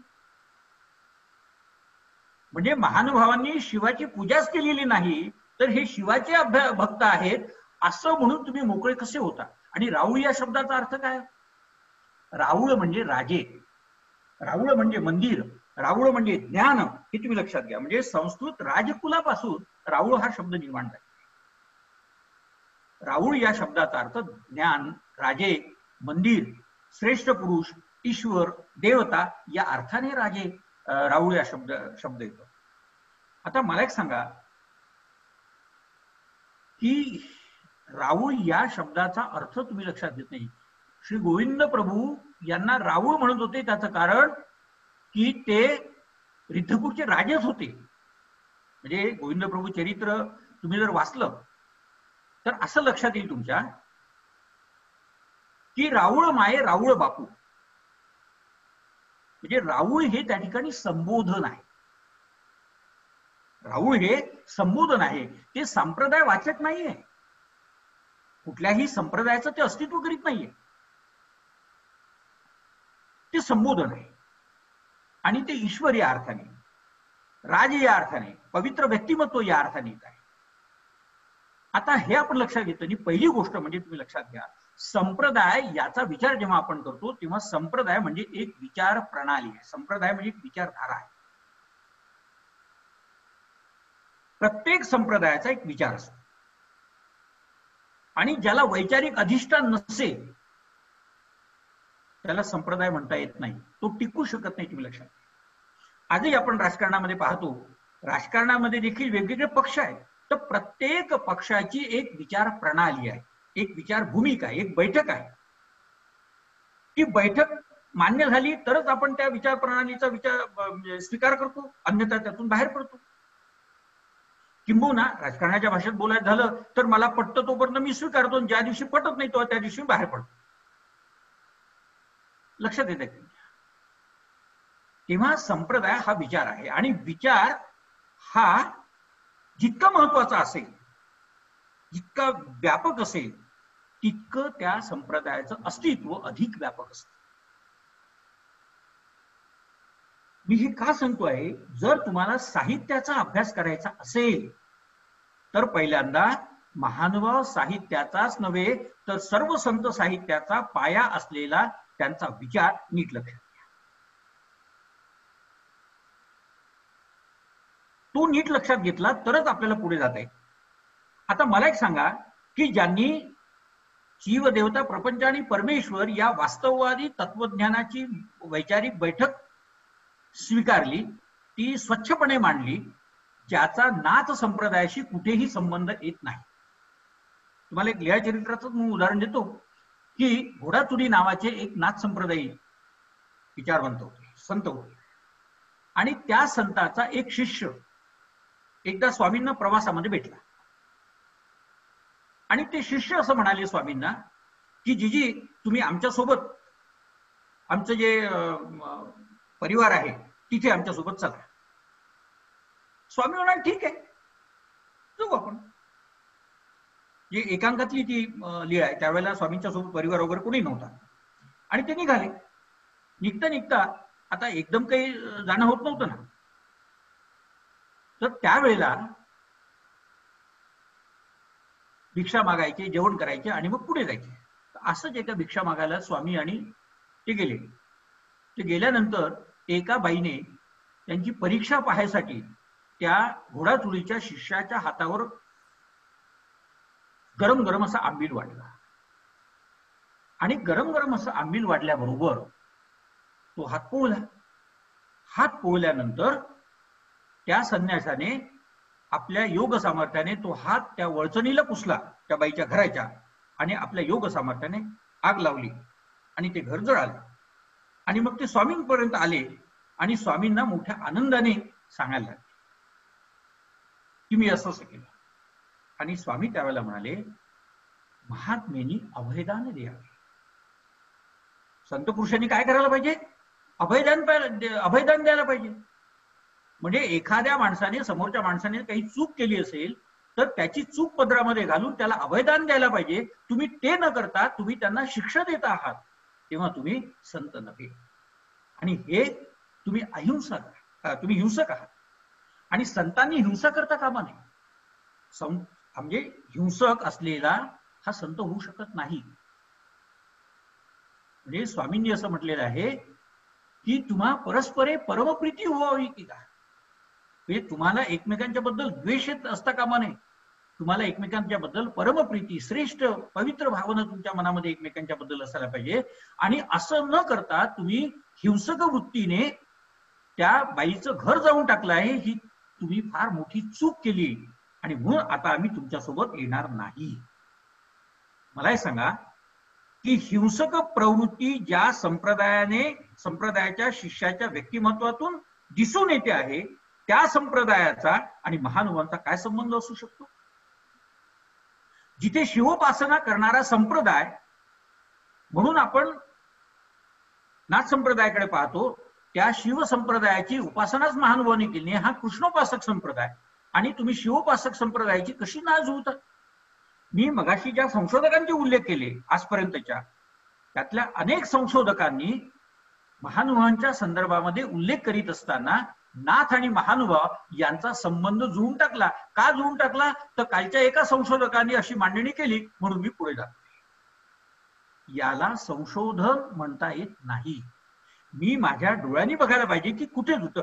म्हणजे महानुभावांनी शिवाची पूजाच केलेली नाही तर हे शिवाचे भक्त आहेत असं म्हणून तुम्ही मोकळे कसे होता. आणि राऊळ या शब्दाचा अर्थ काय, राऊळ म्हणजे राजे, राऊळ म्हणजे मंदिर, राऊळ म्हणजे ज्ञान, हे तुम्ही लक्षात घ्या. म्हणजे संस्कृत राजकुलापासून राऊळ हा शब्द निर्माण झाला. राऊळ या शब्दाचा अर्थ ज्ञान, राजे, मंदिर, श्रेष्ठ पुरुष, ईश्वर, देवता या अर्थाने राजे राऊळ या शब्द येतो. आता मला एक सांगा की राऊळ या शब्दाचा अर्थ तुम्ही लक्षात घेत नाही. श्री गोविंद प्रभू यांना राऊळ म्हणत होते, त्याचं कारण की ते रिद्धपूरचे राजेच होते. म्हणजे गोविंद प्रभू चरित्र तुम्ही जर वाचलं तर असं लक्षात येईल तुमच्या की राऊळ माये राऊळ बापू, म्हणजे राऊळ हे त्या ठिकाणी संबोधन आहे. राऊळ हे संबोधन आहे, ते संप्रदाय वाचक नाहीये, कुठल्याही संप्रदायाचं ते अस्तित्व करीत नाहीये, ते संबोधन आहे आणि ते ईश्वरी अर्थाने. राज या अर्थाने, पवित्र व्यक्तिमत्व या अर्थाने येत आहे. आता हे आपण लक्षात घेतो आणि पहिली गोष्ट म्हणजे तुम्ही लक्षात घ्या, संप्रदाय याचा विचार जेव्हा आपण करतो तेव्हा संप्रदाय म्हणजे एक विचार प्रणाली आहे. संप्रदाय म्हणजे एक विचारधारा आहे. प्रत्येक संप्रदायाचा एक विचार असतो आणि ज्याला वैचारिक अधिष्ठान नसेल त्याला संप्रदाय म्हणता येत नाही, तो टिकू शकत नाही. तुम्ही लक्षात घ्या. आजही आपण राजकारणामध्ये पाहतो, राजकारणामध्ये देखील वेगवेगळे पक्ष आहेत. तर प्रत्येक पक्षाची एक विचार प्रणाली आहे, एक विचार भूमिका आहे, एक बैठक आहे. ती बैठक मान्य झाली तरच आपण त्या विचार प्रणालीचा विचार स्वीकार करतो, अन्यथा त्यातून बाहेर पडतो. किंबहुना राजकारणाच्या भाषेत बोलायचं झालं तर मला पटतं तोपर्यंत मी स्वीकारतो, ज्या दिवशी पटत नाही तो त्या दिवशी बाहेर पडतो. लक्षात येते की तेव्हा संप्रदाय हा विचार आहे आणि विचार हा जितका महत्वाचा असेल, जितका व्यापक असेल, तितकं त्या संप्रदायाचं अस्तित्व अधिक व्यापक असतं. मी हे का सांगतोय, जर तुम्हाला साहित्याचा अभ्यास करायचा असेल तर पहिल्यांदा महानुभाव साहित्याचाच नव्हे तर सर्व संत साहित्याचा पाया असलेला त्यांचा विचार नीट लक्षात घ्या. तो नीट लक्षात घेतला तरच आपल्याला पुढे जाता येईल. आता मला एक सांगा की ज्यांनी जीव, देवता, प्रपंच आणि परमेश्वर या वास्तववादी तत्वज्ञानाची वैचारिक बैठक स्वीकारली, ती स्वच्छपणे मांडली, ज्याचा नाथ संप्रदायाशी कुठेही संबंध येत नाही. तुम्हाला एक लीळा चरित्राचं मी उदाहरण देतो की घोडाचुरी नावाचे एक नाथ संप्रदायी विचारवंत होते, संत होते. आणि त्या संताचा एक शिष्य एकदा स्वामींना प्रवासामध्ये भेटला आणि ते शिष्य असं म्हणाले स्वामींना की जीजी, तुम्ही आमच्यासोबत, आमचं जे परिवार आहे तिथे आमच्यासोबत चला. स्वामी म्हणाले ठीक आहे, जाऊ आपण. जे एकांकातली ती लीळा आहे, त्यावेळेला स्वामींच्या सोबत परिवार वगैरे कोणी नव्हता आणि ते निघाले. निघता निघता आता एकदम काही जाणं होत नव्हतं ना, तर त्यावेळेला भिक्षा मागायचे, जेवण करायचे आणि मग पुढे जायचे. असंच एका भिक्षा मागायला स्वामी आणि ते गेले. ते गेल्यानंतर एका बाईने त्यांची परीक्षा पाहायसाठी त्या घोडाचुरीच्या शिष्याच्या हातावर गरम गरम असा आंबील वाढला आणि गरम गरम असं आंबील वाढल्याबरोबर तो हात पोळला. हात पोळल्यानंतर त्या संन्यासाने आपल्या योग सामर्थ्याने तो हात त्या वळचणीला पुसला, त्या बाईच्या घराच्या, आणि आपल्या योग सामर्थ्याने आग लावली आणि ते घर जळालं. आणि मग ते स्वामींपर्यंत आले आणि स्वामींना मोठ्या आनंदाने सांगायला लागले की मी असं केलं. आणि स्वामी त्यावेळेला म्हणाले, महात्मेनी अभयदान द्यावे. संत पुरुषांनी काय करायला पाहिजे? अभयदान द्यायला पाहिजे. म्हणजे एखाद्या माणसाने, समोरच्या माणसाने काही चूक केली असेल तर त्याची चूक पदरामध्ये घालून त्याला अभयदान द्यायला पाहिजे. तुम्ही ते न करता तुम्ही त्यांना शिक्षा देत आहात, तेव्हा तुम्ही संत नव्हे. आणि हे तुम्ही तुम्ही हिंसक आहात. आणि संतांनी हिंसा करता कामा नये. म्हणजे हिंसक असलेला हा संत होऊ शकत नाही. म्हणजे स्वामींनी असं म्हटलेलं आहे की तुम्हा परस्परे परमप्रीती व्हावी की का. म्हणजे तुम्हाला एकमेकांच्या बद्दल द्वेष असता कामा नये. तुम्हाला एकमेकांच्या बद्दल परमप्रीती, श्रेष्ठ पवित्र भावना तुमच्या मनामध्ये एकमेकांच्या बद्दल असायला पाहिजे. आणि असं न करता तुम्ही हिंसक वृत्तीने त्या बाईचं घर जाऊन टाकलं आहे, ही तुम्ही फार मोठी चूक केली आणि म्हणून आता आम्ही तुमच्यासोबत येणार नाही. मला हे सांगा की हिंसक प्रवृत्ती ज्या संप्रदायाच्या शिष्याच्या व्यक्तिमत्वातून दिसून येते आहे, त्या संप्रदायाचा आणि महानुभावांचा काय संबंध असू शकतो? जिथे शिवोपासना करणारा संप्रदाय, म्हणून आपण नाथ संप्रदायाकडे पाहतो, त्या शिव संप्रदायाची उपासनाच महानुभावांनी केली. हा कृष्णोपासक संप्रदाय आणि तुम्ही शिवोपासक संप्रदायाची कशी नाळ जुळतात? मी मगाशी ज्या संशोधकांचे उल्लेख केले आजपर्यंतच्या, त्यातल्या अनेक संशोधकांनी महानुभावांच्या संदर्भामध्ये उल्लेख करीत असताना नाथ आणि महानुभाव यांचा संबंध जुळून टाकला. का जुळून टाकला? तर कालच्या एका संशोधकांनी अशी मांडणी केली म्हणून मी पुढे जातो. याला संशोधन म्हणता येत नाही. मी माझ्या डोळ्यांनी बघायला पाहिजे की कुठे जुळतं.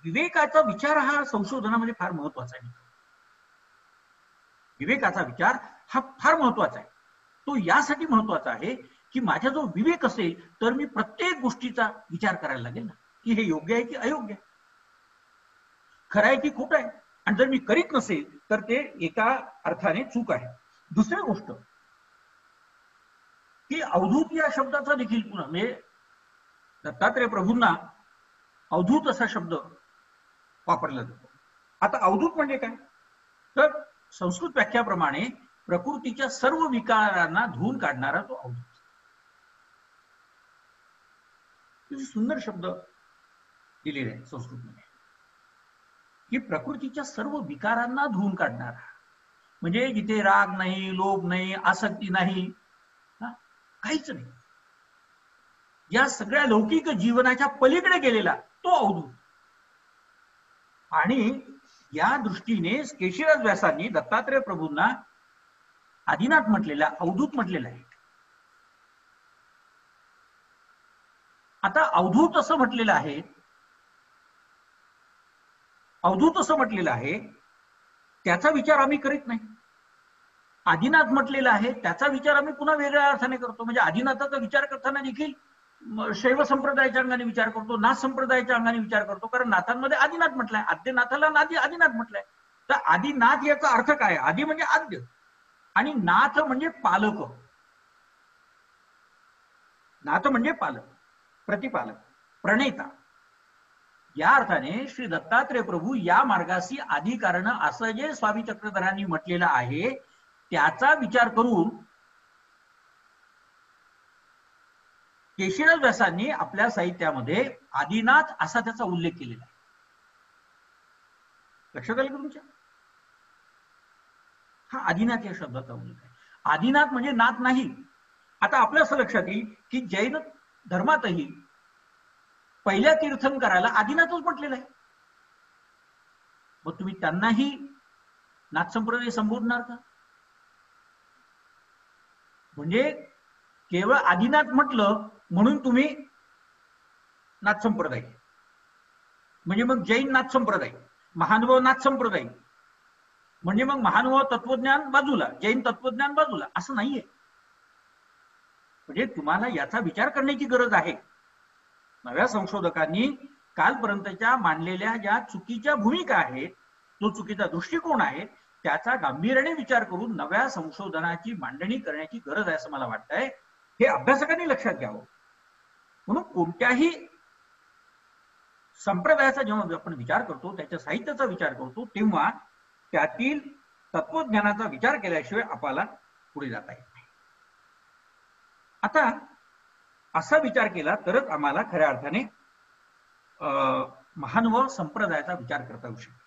विवेकाचा विचार हा संशोधनामध्ये फार महत्वाचा आहे. विवेकाचा विचार हा फार महत्वाचा आहे. तो यासाठी महत्वाचा आहे की माझा जो विवेक असेल तर मी प्रत्येक गोष्टीचा विचार करायला लागेल ना, की हे योग्य आहे की अयोग्य आहे, खरं आहे की खोटं आहे. आणि जर मी करीत नसेल तर ते एका अर्थाने चूक आहे. दुसरी गोष्ट की अवधूत या शब्दाचा देखील पुन्हा म्हणजे दत्तात्रय प्रभूंना अवधूत असा शब्द वापरला जातो. आता अवधूत म्हणजे काय? तर संस्कृत व्याख्याप्रमाणे प्रकृतीच्या सर्व विकारांना धुवून काढणारा तो अवधूत. सुंदर शब्द दिलेला आहे संस्कृतमध्ये की प्रकृतीच्या सर्व विकारांना धुवून काढणारा. म्हणजे जिथे राग नाही, लोभ नाही, आसक्ती नाही, काहीच नाही, या सगळ्या लौकिक जीवनाच्या पलीकडे गेलेला तो अवधूत. आणि या दृष्टीने केशिराज व्यासांनी दत्तात्रय प्रभूंना आदिनाथ म्हटलेला, अवधूत म्हटलेला आहे. आता अवधूत असं म्हटलेलं आहे, अवधूत असं म्हटलेलं आहे, त्याचा विचार आम्ही करीत नाही. आदिनाथ म्हटलेला आहे, त्याचा विचार आम्ही पुन्हा वेगळ्या अर्थाने करतो. म्हणजे आदिनाथाचा विचार करताना देखील शैव संप्रदायाच्या अंगाने विचार करतो, नाथ संप्रदायाच्या अंगाने विचार करतो, कारण नाथांमध्ये आदिनाथ म्हटलंय, आद्यनाथाला आदिनाथ म्हटलंय. तर आदिनाथ याचा अर्थ काय? आदि म्हणजे आद्य आणि नाथ म्हणजे पालक. नाथ म्हणजे पालक, प्रतिपालक, प्रणेता. या अर्थाने श्री दत्तात्रय प्रभू या मार्गाशी आदि कारण असं जे स्वामी चक्रधरांनी म्हटलेलं आहे त्याचा विचार करून केशिराज व्यासांनी आपल्या साहित्यामध्ये आदिनाथ असा त्याचा उल्लेख केलेला आहे. लक्षात आलं का तुमच्या? हा आदिनाथ या शब्दाचा उल्लेख आहे. आदिनाथ म्हणजे नाथ नाही. आता आपल्या असं लक्षात येईल की जैन धर्मातही पहिल्या तीर्थंकराला आदिनाथच म्हटलेलं आहे. मग तुम्ही त्यांनाही नाथ संप्रदाय संबोधणार का? म्हणजे केवळ आदिनाथ म्हटलं म्हणून तुम्ही नाथ संप्रदाय, म्हणजे मग जैन नाथ संप्रदाय, महानुभाव नाथ संप्रदाय, म्हणजे मग महानुभाव तत्वज्ञान बाजूला, जैन तत्वज्ञान बाजूला, असं नाहीये. म्हणजे तुम्हाला याचा विचार करण्याची गरज आहे. नव्या संशोधकांनी कालपर्यंतच्या मांडलेल्या ज्या चुकीच्या भूमिका आहेत, जो चुकीचा दृष्टिकोन आहे, त्याचा गांभीर्याने विचार करून नव्या संशोधनाची मांडणी करण्याची गरज आहे असं मला वाटतंय. हे अभ्यासकांनी लक्षात घ्यावं. म्हणून कोणत्याही संप्रदायाचा जेव्हा आपण विचार करतो, त्याच्या साहित्याचा विचार करतो, तेव्हा त्यातील तत्वज्ञानाचा विचार केल्याशिवाय आपल्याला पुढे जाता येत नाही. आता असा विचार केला तरच आम्हाला खऱ्या अर्थाने महानुभाव संप्रदायाचा विचार करता येऊ शकतो.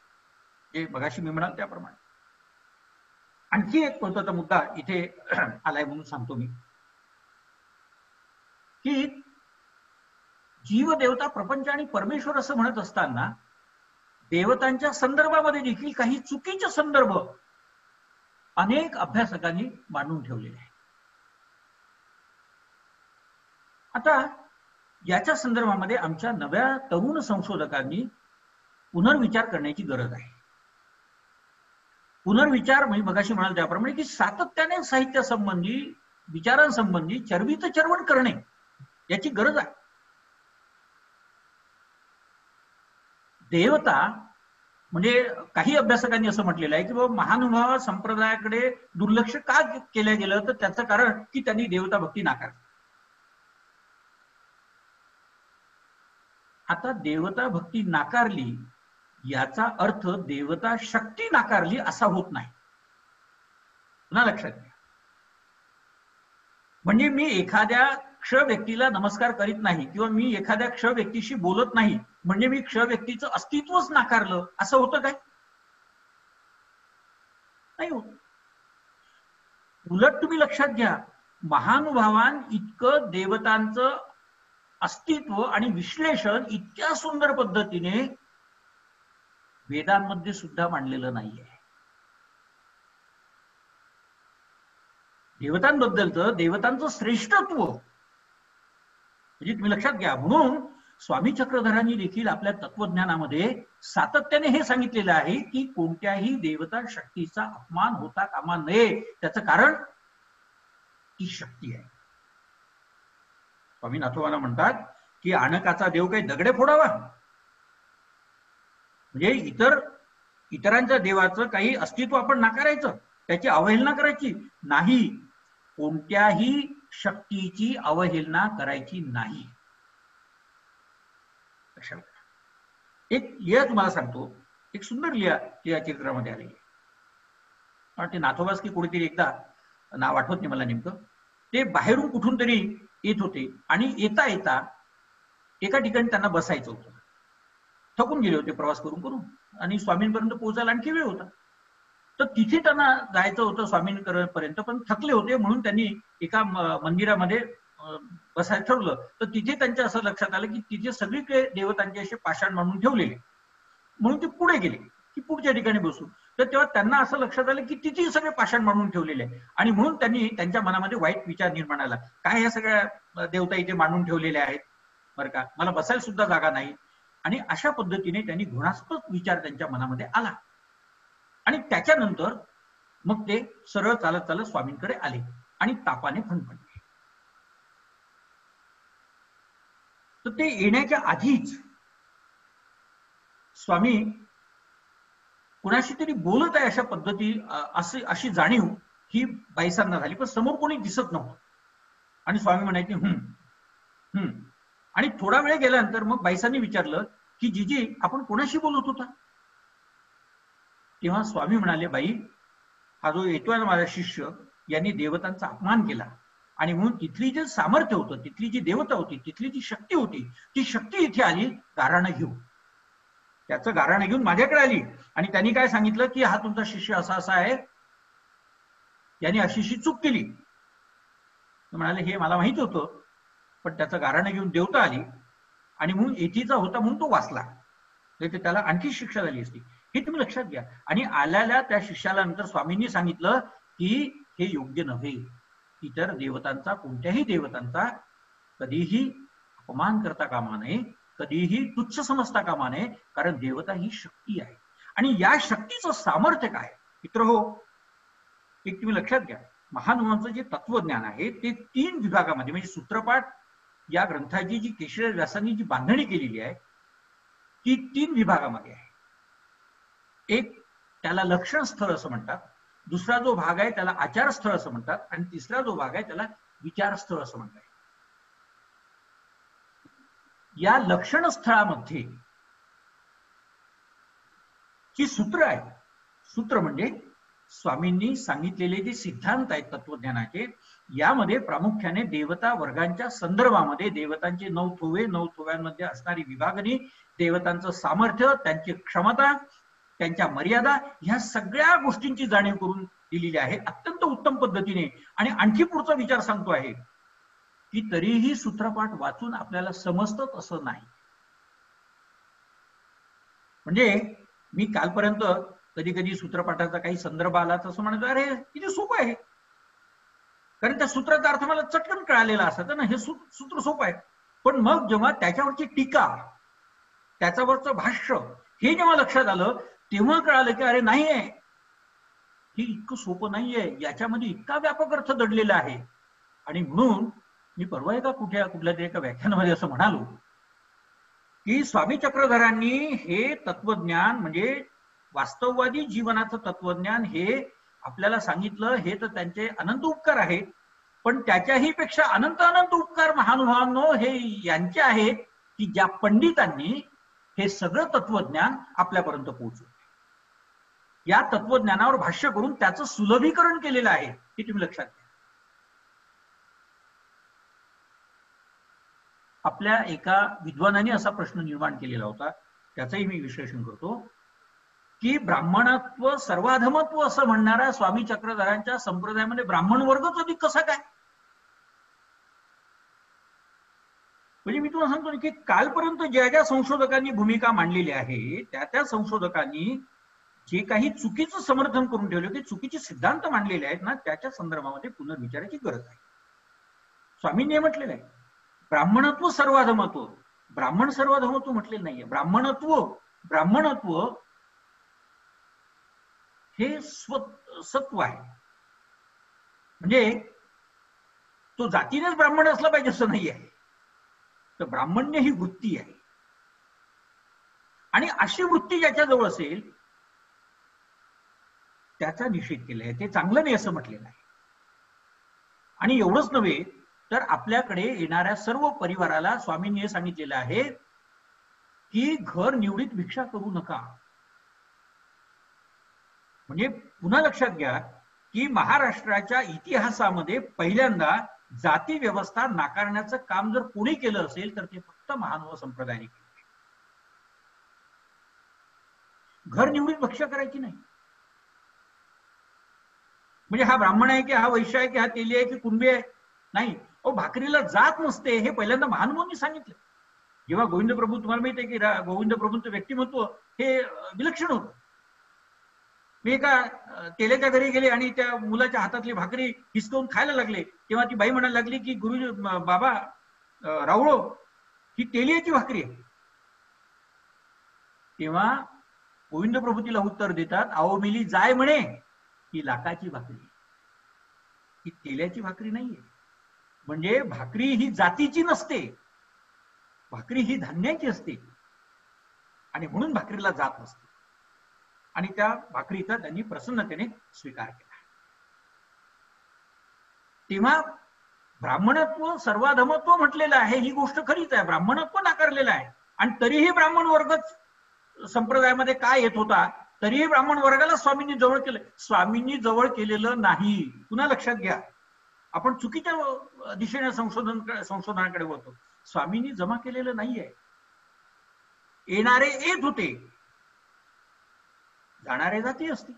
जे मगाशी मी म्हणाल त्याप्रमाणे आणखी एक महत्त्वाचा मुद्दा इथे आलाय म्हणून सांगतो मी, की जीव, देवता, प्रपंच आणि परमेश्वर असं म्हणत असताना देवतांच्या संदर्भामध्ये देखील काही चुकीचे संदर्भ अनेक अभ्यासकांनी मांडून ठेवलेले आहेत. आता याच्या संदर्भामध्ये आमच्या नव्या तरुण संशोधकांनी पुनर्विचार करण्याची गरज आहे. पुनर्विचार म्हणजे मगाशी म्हणाल त्याप्रमाणे की सातत्याने साहित्यासंबंधी, विचारांसंबंधी चरबीत चरवण करणे याची गरज आहे. देवता म्हणजे काही अभ्यासकांनी असं म्हटलेलं आहे की बाबा महानुभाव संप्रदायाकडे दुर्लक्ष का केलं गेलं, तर त्याचं कारण की त्यांनी देवता भक्ती नाकारली. आता देवता भक्ती नाकारली याचा अर्थ देवता शक्ती नाकारली असा होत नाही. पुन्हा लक्षात घ्या. म्हणजे मी एखाद्या क्ष व्यक्तीला नमस्कार करीत नाही किंवा मी एखाद्या क्ष व्यक्तीशी बोलत नाही म्हणजे मी क्ष व्यक्तीचं अस्तित्वच नाकारलं असं होतं काय? नाही होत. उलट तुम्ही लक्षात घ्या, महानुभावान इतकं देवतांचं अस्तित्व आणि विश्लेषण इतक्या सुंदर पद्धतीने वेदांमध्ये सुद्धा मांडलेलं नाहीये. देवतांबद्दलचं, देवतांचं श्रेष्ठत्व म्हणजे तुम्ही लक्षात घ्या. म्हणून स्वामी चक्रधरांनी देखील आपल्या तत्वज्ञानामध्ये सातत्याने हे सांगितलेलं आहे की कोणत्याही देवता शक्तीचा अपमान होता कामा नये. त्याचं कारण ती शक्ती आहे. स्वामी नाथोबांना म्हणतात की आणकाचा देव काही दगडे फोडावा, म्हणजे इतरांच्या देवाचं काही अस्तित्व आपण नाकारायचं, त्याची अवहेलना करायची नाही. कोणत्याही शक्तीची अवहेलना करायची नाही. एक लिहा तुम्हाला सांगतो, एक सुंदर लिहा या चित्रामध्ये आलेली आहे. ते नाथोबास की कोणीतरी, एकदा नाव आठवत नाही मला नेमकं, ते बाहेरून कुठून तरी येत होते आणि येता येता एका ठिकाणी त्यांना बसायचं होतं. थकून गेले होते प्रवास करून करून आणि स्वामींपर्यंत पोहोचायला आणखी वेळ होता. तर तिथे त्यांना जायचं होतं स्वामींपर्यंत, पण थकले होते म्हणून त्यांनी एका मंदिरामध्ये बसायला ठरवलं. तर तिथे त्यांच्या असं लक्षात आलं की तिथे सगळीकडे देवतांचे असे पाषाण मांडून ठेवलेले, म्हणून ते पुढे गेले की पुढच्या ठिकाणी बसू. तर तेव्हा त्यांना असं लक्षात आलं की तिथे सगळे पाषाण मांडून ठेवलेले आहे आणि म्हणून त्यांनी त्यांच्या मनामध्ये वाईट विचार निर्माण आला. काय ह्या सगळ्या देवता इथे मांडून ठेवलेल्या आहेत बरं का, मला बसायला सुद्धा जागा नाही. आणि अशा पद्धतीने त्यांनी घृणास्पद विचार त्यांच्या मनामध्ये आला आणि त्याच्यानंतर मग ते सरळ चालत चालत स्वामींकडे आले आणि तापाने फणफणले. तर ते येण्याच्या आधीच स्वामी कुणाशी तरी बोलत आहे अशा पद्धती अशी जाणीव ही बाईसांना झाली, पण समोर कोणी दिसत नव्हतं. आणि स्वामी म्हणायचे आणि थोडा वेळ गेल्यानंतर मग बाईसांनी विचारलं की जीजी आपण कोणाशी बोलत होता. तेव्हा स्वामी म्हणाले, बाई हा जो येतोय ना माझा शिष्य, यांनी देवतांचा अपमान केला आणि म्हणून तिथली जे सामर्थ्य होतं, तिथली जी देवता होती, तिथली जी शक्ती होती, ती शक्ती इथे आली गाराणं घेऊन. त्याचं गाराणं घेऊन माझ्याकडे आली आणि त्यांनी काय सांगितलं की हा तुमचा शिष्य असा असा आहे, यांनी अशी चूक केली. म्हणाले हे मला माहित होतं, पण त्याचं गाराणं घेऊन देवता आली आणि म्हणून एथीचा होता म्हणून तो वाचला, नाही त्याला आणखी शिक्षा झाली असती. हे तुम्ही लक्षात घ्या. आणि आल्याला त्या शिष्याला नंतर स्वामींनी सांगितलं की हे योग्य नव्हे, इतर देवतांचा, कोणत्याही देवतांचा कधीही अपमान करता कामा नये, कधीही तुच्छ समजता कामा नये, कारण देवता ही शक्ती आहे. आणि या शक्तीचं सामर्थ्य काय मित्र हो, एक तुम्ही लक्षात घ्या. महानुभावांचं जे तत्वज्ञान आहे ते 3 विभागामध्ये, म्हणजे सूत्रपाठ या ग्रंथाची जी केशरी व्यासांनी जी बांधणी केलेली आहे ती 3 विभागामध्ये आहे. एक त्याला लक्षण स्थळ असं म्हणतात, दुसरा जो भाग आहे त्याला आचार स्थळ असं म्हणतात आणि तिसरा जो भाग आहे त्याला विचार स्थळ असं म्हणतात. या लक्षण स्थळामध्ये जी सूत्र आहेत, सूत्र म्हणजे स्वामींनी सांगितलेले जे सिद्धांत आहेत तत्वज्ञानाचे, यामध्ये प्रामुख्याने देवता वर्गांच्या संदर्भामध्ये देवतांचे 9 थोवे, 9 थोव्यांमध्ये असणारी विभागणी, देवतांचं सामर्थ्य, त्यांची क्षमता, त्यांच्या मर्यादा, ह्या सगळ्या गोष्टींची जाणीव करून दिलेली आहे अत्यंत उत्तम पद्धतीने. आणि आणखी पुढचा विचार सांगतो आहे की तरीही सूत्रपाठ वाचून आपल्याला समजतच असं नाही. म्हणजे मी कालपर्यंत कधी कधी सूत्रपाठाचा काही संदर्भ आला तसं म्हणायचं अरे किती सोपं आहे, कारण त्या सूत्राचा अर्थ मला चटकन कळालेला असायचा ना, हे सूत्र सोपं आहे. पण मग जेव्हा त्याच्यावरची टीका, त्याच्यावरचं भाष्य हे जेव्हा लक्षात आलं तेव्हा कळालं की अरे नाही आहे, हे इतकं सोपं नाहीये, याच्यामध्ये इतका व्यापक अर्थ दडलेला आहे. आणि म्हणून मी परवा एका कुठल्या तरी एका व्याख्यानामध्ये असं म्हणालो की स्वामी चक्रधरांनी हे तत्वज्ञान, म्हणजे वास्तववादी जीवनाचं तत्वज्ञान हे आपल्याला सांगितलं. हे तर त्यांचे अनंत उपकार आहेत, पण त्याच्याही पेक्षा अनंत अनंत उपकार महानुभावांनो हे यांचे आहेत की ज्या पंडितांनी हे सगळं तत्वज्ञान आपल्यापर्यंत पोहोचवलं, या तत्वज्ञानावर भाष्य करून त्याचं सुलभीकरण केलेलं आहे. हे तुम्ही लक्षात घ्या. आपल्या एका विद्वानाने असा प्रश्न निर्माण केलेला होता, त्याचंही मी विश्लेषण करतो की ब्राह्मणत्व सर्वाधमत्व असं म्हणणाऱ्या स्वामी चक्रधरांच्या संप्रदायामध्ये ब्राह्मण वर्गच अधिक कसा काय. म्हणजे मी तुम्हाला सांगतो की कालपर्यंत ज्या ज्या संशोधकांनी भूमिका मांडलेली आहे त्या संशोधकांनी जे काही चुकीचं समर्थन करून ठेवले, ते चुकीचे सिद्धांत मांडलेले आहेत ना, त्याच्या संदर्भामध्ये पुनर्विचाराची गरज आहे. स्वामींनी म्हटलेलं आहे ब्राह्मणत्व सर्वाधमत्व. ब्राह्मण सर्वाधमत्व म्हटलेलं नाहीये. ब्राह्मणत्व हे सत्व आहे. म्हणजे तो जातीनेच ब्राह्मण असला पाहिजे असं नाही आहे. तर ब्राह्मण्य ही वृत्ती आहे आणि अशी वृत्ती ज्याच्याजवळ असेल त्याचा निषेध केलाय. ते चांगलं नाही असं म्हटलेलं आहे. आणि एवढंच नव्हे तर आपल्याकडे येणाऱ्या सर्व परिवाराला स्वामींनी हे सांगितलेलं आहे की घर निवडीत भिक्षा करू नका. म्हणजे पुन्हा लक्षात घ्या की महाराष्ट्राच्या इतिहासामध्ये पहिल्यांदा जाती व्यवस्था नाकारण्याचं काम जर कोणी केलं असेल तर ते फक्त महानुभाव संप्रदायाने केलं. घर निवडीत भिक्षा करायची नाही. म्हणजे हा ब्राह्मण आहे की हा वैश्य आहे की हा तेली आहे की कुणबी आहे, नाही. भाकरीला जात नसते हे पहिल्यांदा महानुभावांनी सांगितलं. जेव्हा गोविंद प्रभू, तुम्हाला माहिती आहे की गोविंद प्रभूंचं व्यक्तिमत्व हे विलक्षण होतं. मी एका तेल्याच्या घरी गेले आणि त्या मुलाच्या हातातली भाकरी हिसकवून खायला लागले, तेव्हा ती बाई म्हणायला लागली की गुरुजी, बाबा रावळो, ही तेलियाची भाकरी आहे. तेव्हा गोविंद प्रभू तिला उत्तर देतात, अहो मिली जाय म्हणे, ही लाकाची भाकरी, ही तेल्याची भाकरी नाहीये. म्हणजे भाकरी ही जातीची नसते, भाकरी ही धान्याची असते आणि म्हणून भाकरीला जात नसते. आणि त्या भाकरीचा त्यांनी प्रसन्नतेने स्वीकार केला. तेव्हा ब्राह्मणत्व सर्वाधमत्व म्हटलेलं आहे, ही गोष्ट खरीच आहे. ब्राह्मणत्व नाकारलेलं आहे आणि तरीही ब्राह्मण वर्गच संप्रदायामध्ये काय येत होता, तरीही ब्राह्मण वर्गाला स्वामींनी जवळ केलं. स्वामींनी जवळ केलेलं नाही. पुन्हा लक्षात घ्या, आपण चुकीच्या दिशेने संशोधनाकडे वळतो. स्वामींनी जमा केलेलं नाहीये. येणारे येत होते, जाणारे जाती असतील.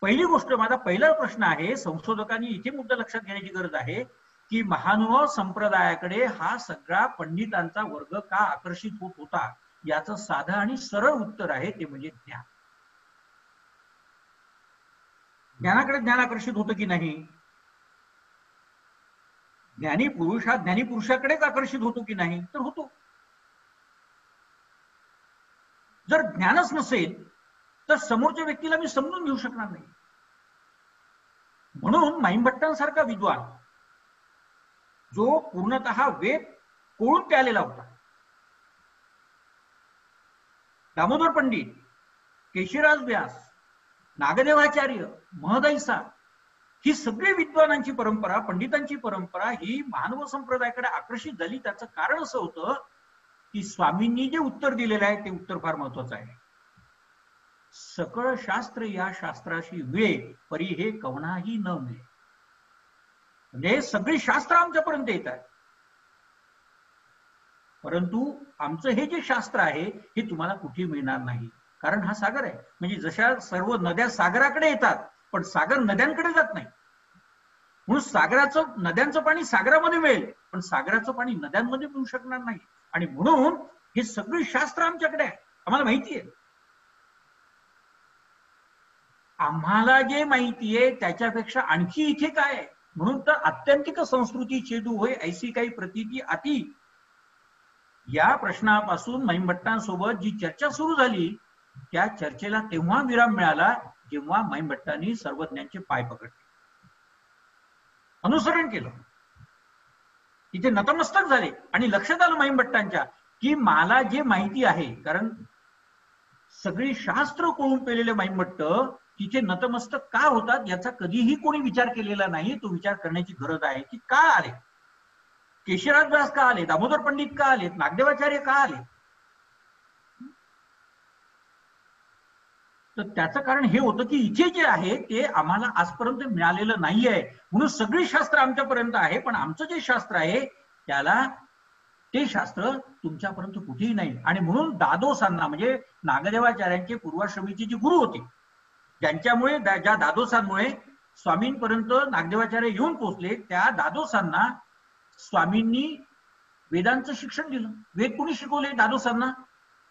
पहिली गोष्ट, माझा पहिला प्रश्न आहे, संशोधकांनी इथे मुद्दा लक्षात घेण्याची गरज आहे की महानुभाव संप्रदायाकडे हा सगळा पंडितांचा वर्ग का आकर्षित होत होता, याचं साधं आणि सरळ उत्तर आहे, ते म्हणजे ज्ञान. ज्ञानाकडे ज्ञान आकर्षित होतं की नाही? ज्ञानी पुरुष हा ज्ञानी पुरुषाकडेच आकर्षित होतो की नाही? तर होतो. जर ज्ञानच नसेल तर समोरच्या व्यक्तीला मी समजून घेऊ शकणार नाही. म्हणून माईंभट्टांसारखा विद्वान, जो पूर्णतः वेद कोळून प्यालेला होता, दामोदर पंडित, केशीराज व्यास, नागदेवाचार्य, महदैसा, ही सगळी विद्वानांची परंपरा, पंडितांची परंपरा ही महानुभाव संप्रदायाकडे आकर्षित झाली. त्याचं कारण असं होतं की स्वामींनी जे उत्तर दिलेलं आहे ते उत्तर फार महत्वाचं आहे. सकळ शास्त्र या शास्त्राशी विळे, परी हे कवनाही न मिळे. म्हणजे सगळी शास्त्र आमच्यापर्यंत येत आहेत, परंतु आमचं हे जे शास्त्र आहे हे तुम्हाला कुठे मिळणार नाही, कारण हा सागर आहे. म्हणजे जशा सर्व नद्या सागराकडे येतात पण सागर नद्यांकडे जात नाही. म्हणून नद्यांचं पाणी सागरामध्ये मिळेल पण सागराचं पाणी नद्यांमध्ये मिळू शकणार नाही. आणि म्हणून हे सगळी शास्त्र आमच्याकडे आहे, आम्हाला माहिती आहे. आम्हाला जे माहिती आहे त्याच्यापेक्षा आणखी इथे काय आहे. म्हणून तर आत्यंतिक संस्कृती चेदू होय ऐसी काही प्रतीती अति, या प्रश्नापासून माईंभट्टांसोबत जी चर्चा सुरू झाली त्या चर्चेला तेव्हा विराम मिळाला जेव्हा माईंभट्टांनी सर्वज्ञांचे पाय पकडले, अनुसरण केलं, तिथे नतमस्तक झाले आणि लक्षात आलं माईंभट्टांच्या की मला जे माहिती आहे, कारण सगळी शास्त्र कोळून पेलेले माईंभट्ट तिथे नतमस्तक का होतात याचा कधीही कोणी विचार केलेला नाही. तो विचार करण्याची गरज आहे की का आले, केशीराज व्यास का आले, दामोदर पंडित का आलेत, नागदेवाचार्य का आले. तर त्याचं कारण हे होतं की इथे जे आहे ते आम्हाला आजपर्यंत मिळालेलं नाहीये. म्हणून सगळी शास्त्र आमच्यापर्यंत आहे पण आमचं जे शास्त्र आहे त्याला, ते शास्त्र तुमच्यापर्यंत कुठेही नाही. आणि म्हणून दादोसांना, म्हणजे नागदेवाचार्यांचे पूर्वाश्रमीचे जे गुरु होते, ज्यांच्यामुळे, ज्या दादोसांमुळे स्वामींपर्यंत नागदेवाचार्य येऊन पोहोचले, त्या दादोसांना स्वामींनी वेदांचं शिक्षण दिलं. वेद कोणी शिकवले? दादोसांना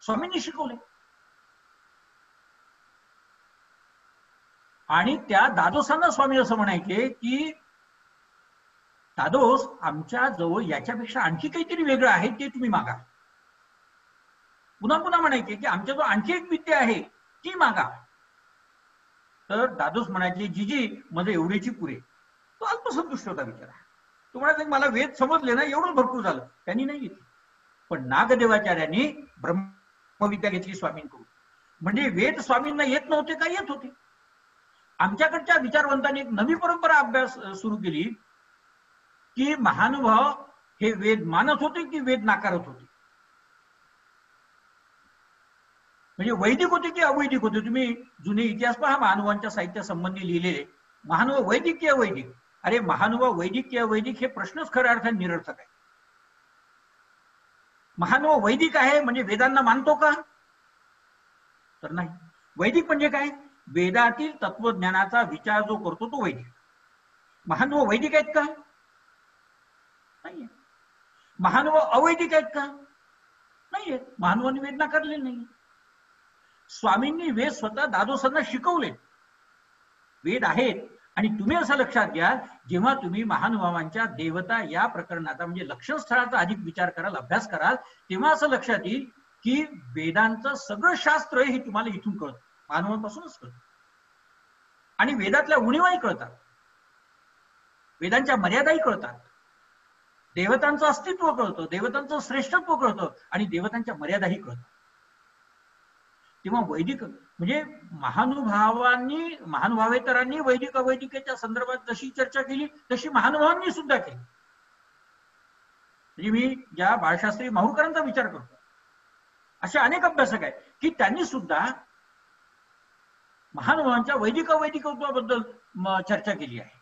स्वामींनी शिकवले. आणि त्या दादोसांना स्वामी असं म्हणायचे की दादोस, आमच्या जवळ याच्यापेक्षा आणखी काहीतरी वेगळं आहे, ते तुम्ही मागा. पुन्हा पुन्हा म्हणायचे की आमच्याजवळ आणखी एक विद्या आहे, ती मागा. तर दादोस म्हणायचे, जीजी माझं एवढीची पुरे. तो अल्पसंतुष्ट होता बिचारा. तो म्हणायचा मला वेद समजले ना, एवढंच भरपूर झालं. त्यांनी नाही घेतली. पण नागदेवाचार्यांनी ब्रह्मविद्या घेतली स्वामींकडून. म्हणजे वेद स्वामींना येत नव्हते का? येत होते. आमच्याकडच्या विचारवंतांनी एक नवी परंपरा अभ्यास सुरू केली की महानुभाव हे वेद मानत होते की वेद नाकारत होते. म्हणजे वैदिक होते की अवैदिक होते. तुम्ही जुने इतिहास पहा, महानुभावांच्या साहित्य संबंधी लिहिलेले. महानुभाव वैदिक की अवैदिक? अरे महानुभाव वैदिक की अवैदिक हे प्रश्नच खऱ्या अर्थाने निरर्थक आहे. महानुभाव वैदिक आहे म्हणजे वेदांना मानतो का? तर नाही. वैदिक म्हणजे काय? वेदातील तत्वज्ञानाचा विचार जो करतो तो वैदिक. महानुभाव वैदिक आहेत का? नाहीये. महानुभाव अवैदिक आहेत का? नाहीये. महानुभावांनी वेद नाकारले नाही. स्वामींनी वेद स्वतः दादोसांना शिकवले. वेद आहेत. आणि तुम्ही असं लक्षात घ्या, जेव्हा तुम्ही महानुभावांच्या देवता या प्रकरणाचा म्हणजे लक्षण स्थळाचा अधिक विचार कराल, अभ्यास कराल, तेव्हा असं लक्षात येईल की वेदांचं सगळं शास्त्र हे तुम्हाला इथून कळतं, महानुभावांपासूनच कळतं. आणि वेदातल्या उणीवाही कळतात, वेदांच्या मर्यादाही कळतात, देवतांचं अस्तित्व कळतं, देवतांचं श्रेष्ठत्व कळतं आणि देवतांच्या मर्यादाही कळतात. तेव्हा वैदिक म्हणजे महानुभावेतरांनी वैदिक अवैदिकेच्या संदर्भात जशी चर्चा केली तशी महानुभावांनी सुद्धा केली. म्हणजे मी ज्या बाळशास्त्री माहूरकरांचा विचार करतो, असे अनेक अभ्यासक आहेत की त्यांनी सुद्धा महानुभावांच्या वैदिक अवैदिकत्वाबद्दल चर्चा केली आहे.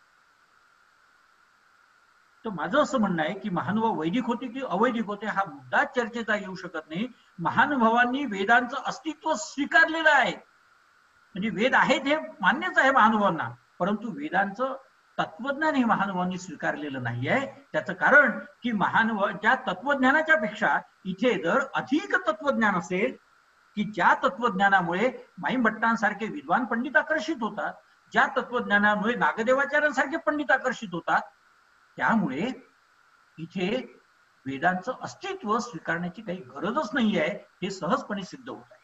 तर माझं असं म्हणणं आहे की महानुभाव वैदिक होते की अवैदिक होते हा मुद्दा चर्चेचा येऊ शकत नाही. महानुभावांनी वेदांचं अस्तित्व स्वीकारलेलं आहे. म्हणजे वेद आहेत हे मान्यच आहे महानुभावांना, परंतु वेदांचं तत्वज्ञान हे महानुभावांनी स्वीकारलेलं नाही आहे. त्याचं कारण की महानुभावांच्या तत्वज्ञानाच्या पेक्षा इथे जर अधिक तत्वज्ञान असेल की ज्या तत्वज्ञानामुळे माईभट्टांसारखे विद्वान पंडित आकर्षित होतात, ज्या तत्वज्ञानामुळे नागदेवाचार्यांसारखे पंडित आकर्षित होतात, त्यामुळे इथे वेदांचं अस्तित्व स्वीकारण्याची काही गरजच नाही आहे, हे सहजपणे सिद्ध होत आहे.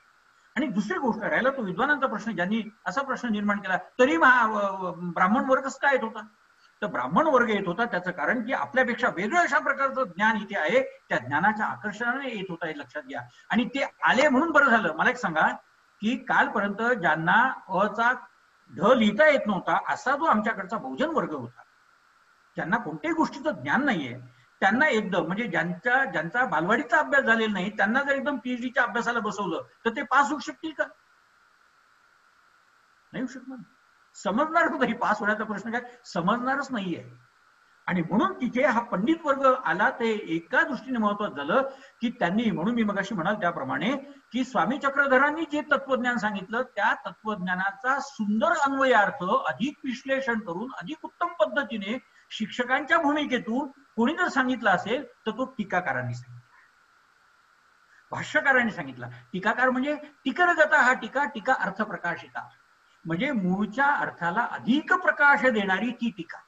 आणि दुसरी गोष्ट राहिला तो विद्वानांचा प्रश्न, ज्यांनी असा प्रश्न निर्माण केला तरी ब्राह्मण वर्गच का येत होता? तर ब्राह्मण वर्ग येत होता त्याचं कारण की आपल्यापेक्षा वेगळं अशा प्रकारचं ज्ञान इथे आहे, त्या ज्ञानाच्या आकर्षणाने येत होता हे लक्षात घ्या. आणि ते आले म्हणून बरं झालं. मला एक सांगा की कालपर्यंत ज्यांना अचा ढ लिहिता येत नव्हता असा जो आमच्याकडचा बहुजन वर्ग होता, ज्यांना कोणत्याही गोष्टीचं ज्ञान नाहीये, त्यांना एकदम म्हणजे ज्यांचा बालवाडीचा अभ्यास झालेला नाही त्यांना जर एकदम पीएचडीच्या अभ्यासाला बसवलं तर ते पास होऊ शकतील का? नाही होऊ शकणार. समजणार कुठे? पास होण्याचा प्रश्न काय? समजणारच नाहीये. आणि म्हणून तिथे हा पंडित वर्ग आला. ते एका दृष्टीने महत्वाचं झालं की त्यांनी, म्हणून मी मगाशी म्हणाल त्याप्रमाणे की स्वामी चक्रधरांनी जे तत्वज्ञान सांगितलं त्या तत्वज्ञानाचा सुंदर अन्वयार्थ अधिक विश्लेषण करून अधिक उत्तम पद्धतीने शिक्षकांच्या भूमिकेतून कोणी जर सांगितलं असेल तर तो टीकाकारांनी सांगितला, भाष्यकारांनी सांगितला. टीकाकार म्हणजे टीकरगता हा टीका, टीका अर्थ प्रकाशिका, म्हणजे मूळच्या अर्थाला अधिक प्रकाश देणारी ती टीका,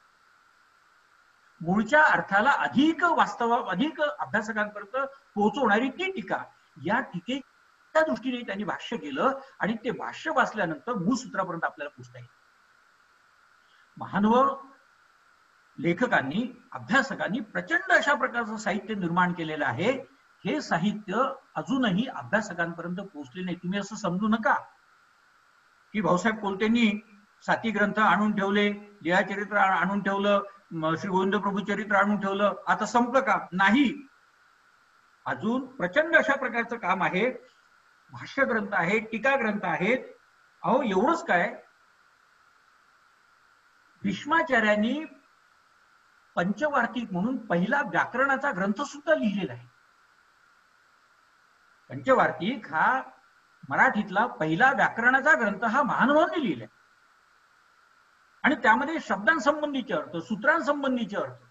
मूळच्या अर्थाला अधिक अधिक अभ्यासकांपर्यंत पोहोचवणारी ती टीका. या टीकेच्या दृष्टीने त्यांनी भाष्य केलं आणि ते भाष्य वाचल्यानंतर मूळ सूत्रापर्यंत आपल्याला पोहोचता येईल. महानुभाव लेखकांनी, अभ्यासकांनी प्रचंड अशा प्रकारचं साहित्य निर्माण केलेलं आहे. हे साहित्य अजूनही अभ्यासकांपर्यंत पोहोचले नाही. तुम्ही असं समजू नका की भाऊसाहेब कोलतेंनी 7 ग्रंथ आणून ठेवले, लीळाचरित्र आणून ठेवलं, श्री गोविंद प्रभू चरित्र आणून ठेवलं, आता संपलं का? नाही, अजून प्रचंड अशा प्रकारचं काम आहे. भाष्य ग्रंथ आहेत, टीका ग्रंथ आहेत. अहो एवढंच काय, भीष्माचार्यांनी पंचवार्तिक म्हणून पहिला व्याकरणाचा ग्रंथ सुद्धा लिहिलेला आहे. पंचवार्तिक हा मराठीतला पहिला व्याकरणाचा ग्रंथ हा महानुभावांनी लिहिलाय. आणि त्यामध्ये शब्दांसंबंधीचे अर्थ, सूत्रांसंबंधीचे अर्थ,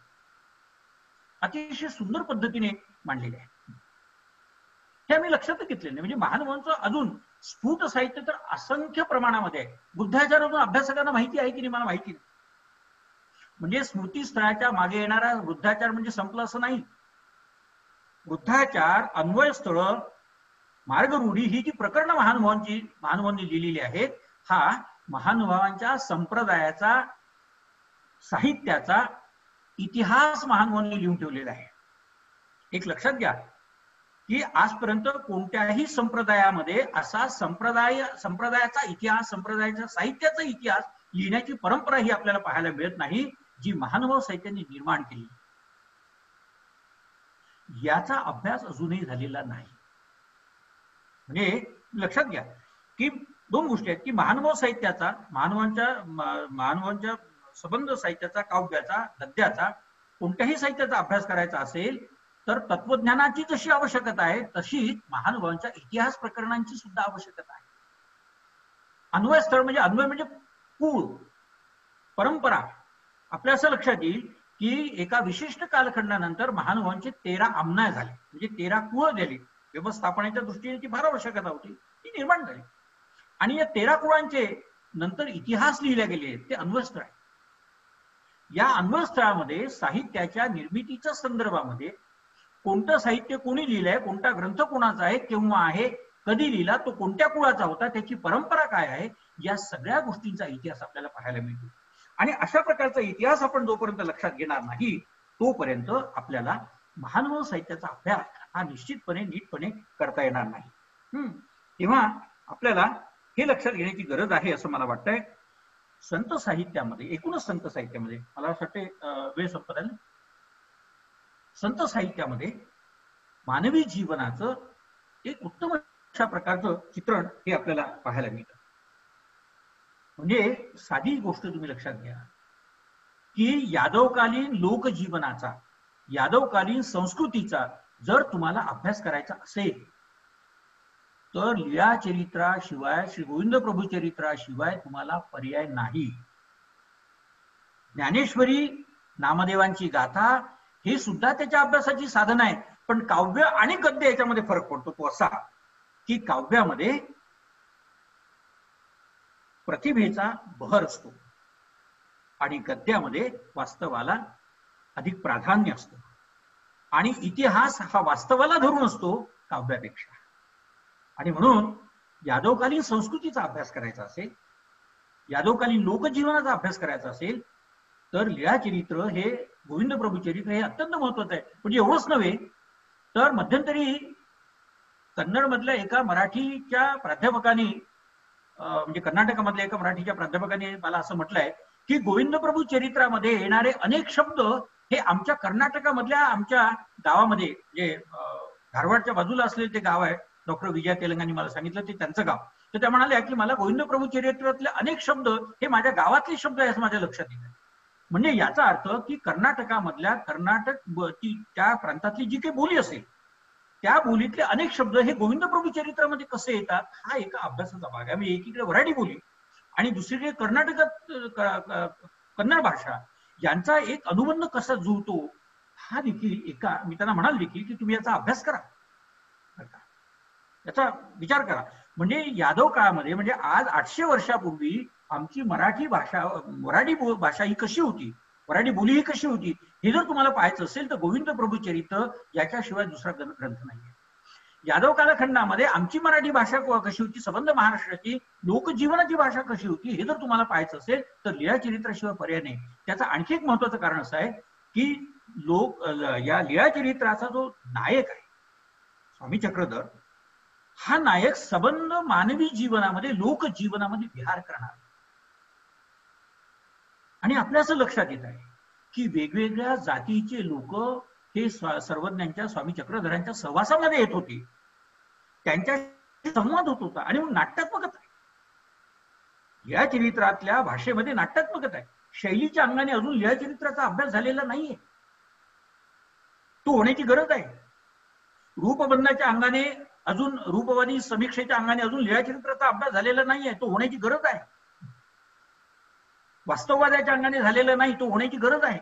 अतिशय सुंदर पद्धतीने मांडलेले आहे. हे आम्ही लक्षात घेतले नाही. म्हणजे महानुभावांचं अजून स्फुट साहित्य तर असंख्य प्रमाणामध्ये आहे. बुद्धाचारातून अभ्यासकांना माहिती आहे की नाही मला माहिती नाही. म्हणजे स्मृतीस्थळाच्या मागे येणारा वृद्धाचार म्हणजे संपलं असं नाही. वृद्धाचार, अन्वयस्थळ, मार्गरूढी ही जी प्रकरणं महानुभावांनी लिहिलेली आहेत, हा महानुभावांच्या संप्रदायाचा, साहित्याचा इतिहास महानुभावांनी लिहून ठेवलेला आहे. एक लक्षात घ्या की आजपर्यंत कोणत्याही संप्रदायामध्ये असा संप्रदायाचा इतिहास, संप्रदायाच्या साहित्याचा इतिहास लिहिण्याची परंपरा ही आपल्याला पाहायला मिळत नाही, जी महानुभाव साहित्याने निर्माण केली. याचा अभ्यास अजूनही झालेला नाही. म्हणजे लक्षात घ्या की दोन गोष्टी आहेत की महानुभाव साहित्याचा, महानुभावांच्या संबंध साहित्याचा, काव्याचा, गद्याचा, कोणत्याही साहित्याचा अभ्यास करायचा असेल तर तत्वज्ञानाची जशी आवश्यकता आहे तशीच महानुभावांच्या इतिहास प्रकरणांची सुद्धा आवश्यकता आहे. अन्वयस्थळ म्हणजे अन्वय म्हणजे कुळ, परंपरा. आपल्या असं लक्षात येईल की एका विशिष्ट कालखंडानंतर महानुभावांचे 13 आमना झाले, म्हणजे 13 कुळ झाले. व्यवस्थापनाच्या दृष्टीने ती फार आवश्यकता होती, ती निर्माण झाली. आणि या 13 कुळांचे नंतर इतिहास लिहिले गेले, ते अन्वयस्थळ आहे. या अन्वयस्थळामध्ये साहित्याच्या निर्मितीच्या संदर्भामध्ये कोणतं साहित्य कोणी लिहिलंय, कोणता ग्रंथ कोणाचा आहे, केव्हा आहे, कधी लिहिला, तो कोणत्या कुळाचा होता, त्याची परंपरा काय आहे, या सगळ्या गोष्टींचा इतिहास आपल्याला पाहायला मिळतो. आणि अशा प्रकारचा इतिहास आपण जोपर्यंत लक्षात घेणार नाही तोपर्यंत आपल्याला महानुभाव साहित्याचा अभ्यास हा निश्चितपणे नीटपणे करता येणार नाही. तेव्हा आपल्याला हे लक्षात घेण्याची गरज आहे असं मला वाटतंय. संत साहित्यामध्ये, एकूणच संत साहित्यामध्ये, मला असं वाटते वेळ संपत आली, संत साहित्यामध्ये मानवी जीवनाचं एक उत्तम अशा प्रकारचं चित्रण हे आपल्याला पाहायला मिळतं. म्हणजे साधी गोष्ट तुम्ही लक्षात घ्या की यादवकालीन लोकजीवनाचा, यादवकालीन संस्कृतीचा जर तुम्हाला अभ्यास करायचा असेल तर लीळा चरित्राशिवाय, श्री गोविंद प्रभू चरित्राशिवाय तुम्हाला पर्याय नाही. ज्ञानेश्वरी, नामदेवांची गाथा हे सुद्धा त्याच्या अभ्यासाची साधन आहे. पण काव्य आणि गद्य याच्यामध्ये फरक पडतो. तो असा की काव्यामध्ये प्रतिभेचा बहर असतो आणि गद्यामध्ये वास्तवाला अधिक प्राधान्य असतं. आणि इतिहास हा वास्तवाला धरून असतो काव्यापेक्षा. आणि म्हणून यादवकालीन संस्कृतीचा अभ्यास करायचा असेल, यादवकालीन लोकजीवनाचा अभ्यास करायचा असेल तर लीळाचरित्र हे, गोविंद प्रभू चरित्र हे अत्यंत महत्वाचं आहे. म्हणजे एवढंच नव्हे तर मध्यंतरी कन्नड मधल्या एका मराठीच्या प्राध्यापकाने, म्हणजे कर्नाटकामधल्या एका मराठीच्या प्राध्यापकाने मला असं म्हटलंय की गोविंद प्रभू चरित्रामध्ये येणारे अनेक शब्द हे आमच्या कर्नाटकामधल्या आमच्या गावामध्ये, जे धारवाडच्या बाजूला असलेले ते गाव आहे, डॉक्टर विजया तेलंगानी मला सांगितलं ते त्यांचं गाव, तर त्या म्हणाल्या की मला गोविंद प्रभू चरित्रातले अनेक शब्द हे माझ्या गावातले शब्द आहे असं माझ्या लक्षात येतं. म्हणजे याचा अर्थ की कर्नाटकामधल्या, त्या प्रांतातली जी काही बोली असेल त्या बोलीतले अनेक शब्द हे गोविंद प्रभू चरित्रामध्ये कसे येतात हा एका अभ्यासाचा भाग आहे. म्हणजे एकीकडे वऱ्हाडी बोली आणि दुसरीकडे कर्नाटकात कन्नड भाषा यांचा एक अनुबंध कसा जुळतो हा देखील एका, मी त्यांना म्हणाल देखील की तुम्ही याचा अभ्यास करा, याचा विचार करा. म्हणजे यादव काळामध्ये, म्हणजे आज 800 वर्षापूर्वी आमची मराठी भाषा, वऱ्हाडी भाषा ही कशी होती, वऱ्हाडी बोली ही कशी होती, हे जर तुम्हाला पाहायचं असेल तर गोविंद प्रभू चरित्र याच्याशिवाय दुसरा ग्रंथ नाहीये. यादव कालखंडामध्ये आमची मराठी भाषा कशी होती, संबंध महाराष्ट्राची लोकजीवनाची भाषा कशी होती, हे जर तुम्हाला पाहायचं असेल तर लीळाचरित्राशिवाय पर्याय नाही. त्याचं आणखी एक महत्वाचं कारण असं आहे की या लीळाचरित्राचा जो नायक आहे स्वामी चक्रधर, हा नायक संबंध मानवी जीवनामध्ये, लोकजीवनामध्ये विहार करणार. आणि आपल्या असं लक्षात येत आहे की वेगवेगळ्या जातीचे लोक हे सर्वज्ञांच्या स्वामी चक्रधरांच्या सहवासामध्ये येत होते, त्यांच्याशी संवाद होत होता. आणि मग नाट्यात्मकता आहे या चरित्रातल्या भाषेमध्ये, नाट्यात्मकता आहे. शैलीच्या अंगाने अजून या चरित्राचा अभ्यास झालेला नाहीये, तो होण्याची गरज आहे. रूपबंधाच्या अंगाने अजून, रूपवादी समीक्षेच्या अंगाने अजून लीळाचरित्राचा अभ्यास झालेला नाहीये, तो होण्याची गरज आहे. वास्तववादाच्या अंगाने झालेला नाही, तो होण्याची गरज आहे.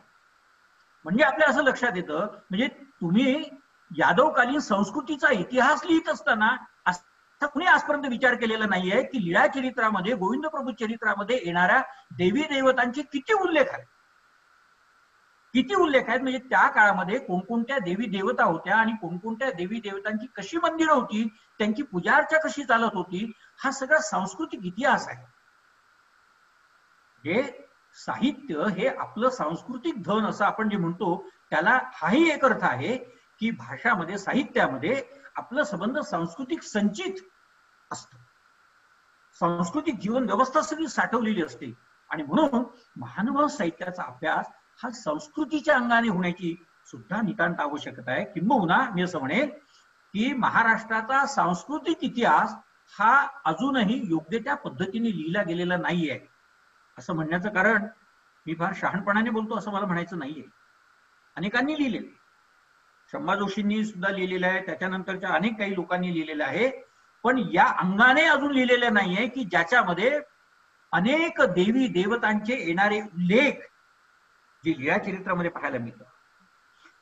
म्हणजे आपल्या असं लक्षात येतं, म्हणजे तुम्ही यादवकालीन संस्कृतीचा इतिहास लिहित असताना असं कुणी आजपर्यंत विचार केलेला नाहीये की लीळा चरित्रामध्ये, गोविंद प्रभू चरित्रामध्ये येणाऱ्या देवी देवतांचे किती उल्लेख आहेत, किती उल्लेख आहेत. म्हणजे त्या काळामध्ये कोणकोणत्या देवी देवता होत्या आणि कोणकोणत्या देवी देवतांची कशी मंदिरं होती, त्यांची पूजा अर्चा कशी चालत होती, हा सगळा सांस्कृतिक इतिहास आहे. हे साहित्य हे आपलं सांस्कृतिक धन असं आपण जे म्हणतो त्याला हाही एक अर्थ आहे की भाषामध्ये, साहित्यामध्ये आपलं संबंध सांस्कृतिक संचित असतं, सांस्कृतिक जीवन व्यवस्था सगळी साठवलेली असते. आणि म्हणून महानुभाव साहित्याचा अभ्यास हा संस्कृतीच्या अंगाने होण्याची सुद्धा नितांत आवश्यकता आहे. किंबहुना मी असं म्हणेन की महाराष्ट्राचा सांस्कृतिक इतिहास हा अजूनही योग्य त्या पद्धतीने लिहिला गेलेला नाहीये. असं म्हणण्याचं कारण मी फार शहाणपणाने बोलतो असं मला म्हणायचं नाहीये. अनेकांनी लिहिलेलं, शंभा जोशींनी सुद्धा लिहिलेलं आहे, त्याच्यानंतरच्या अनेक काही लोकांनी लिहिलेलं आहे, पण या अंगाने अजून लिहिलेलं नाहीये की ज्याच्यामध्ये अनेक देवी देवतांचे येणारे उल्लेख जे लीळा चरित्रामध्ये पाहायला मिळतं,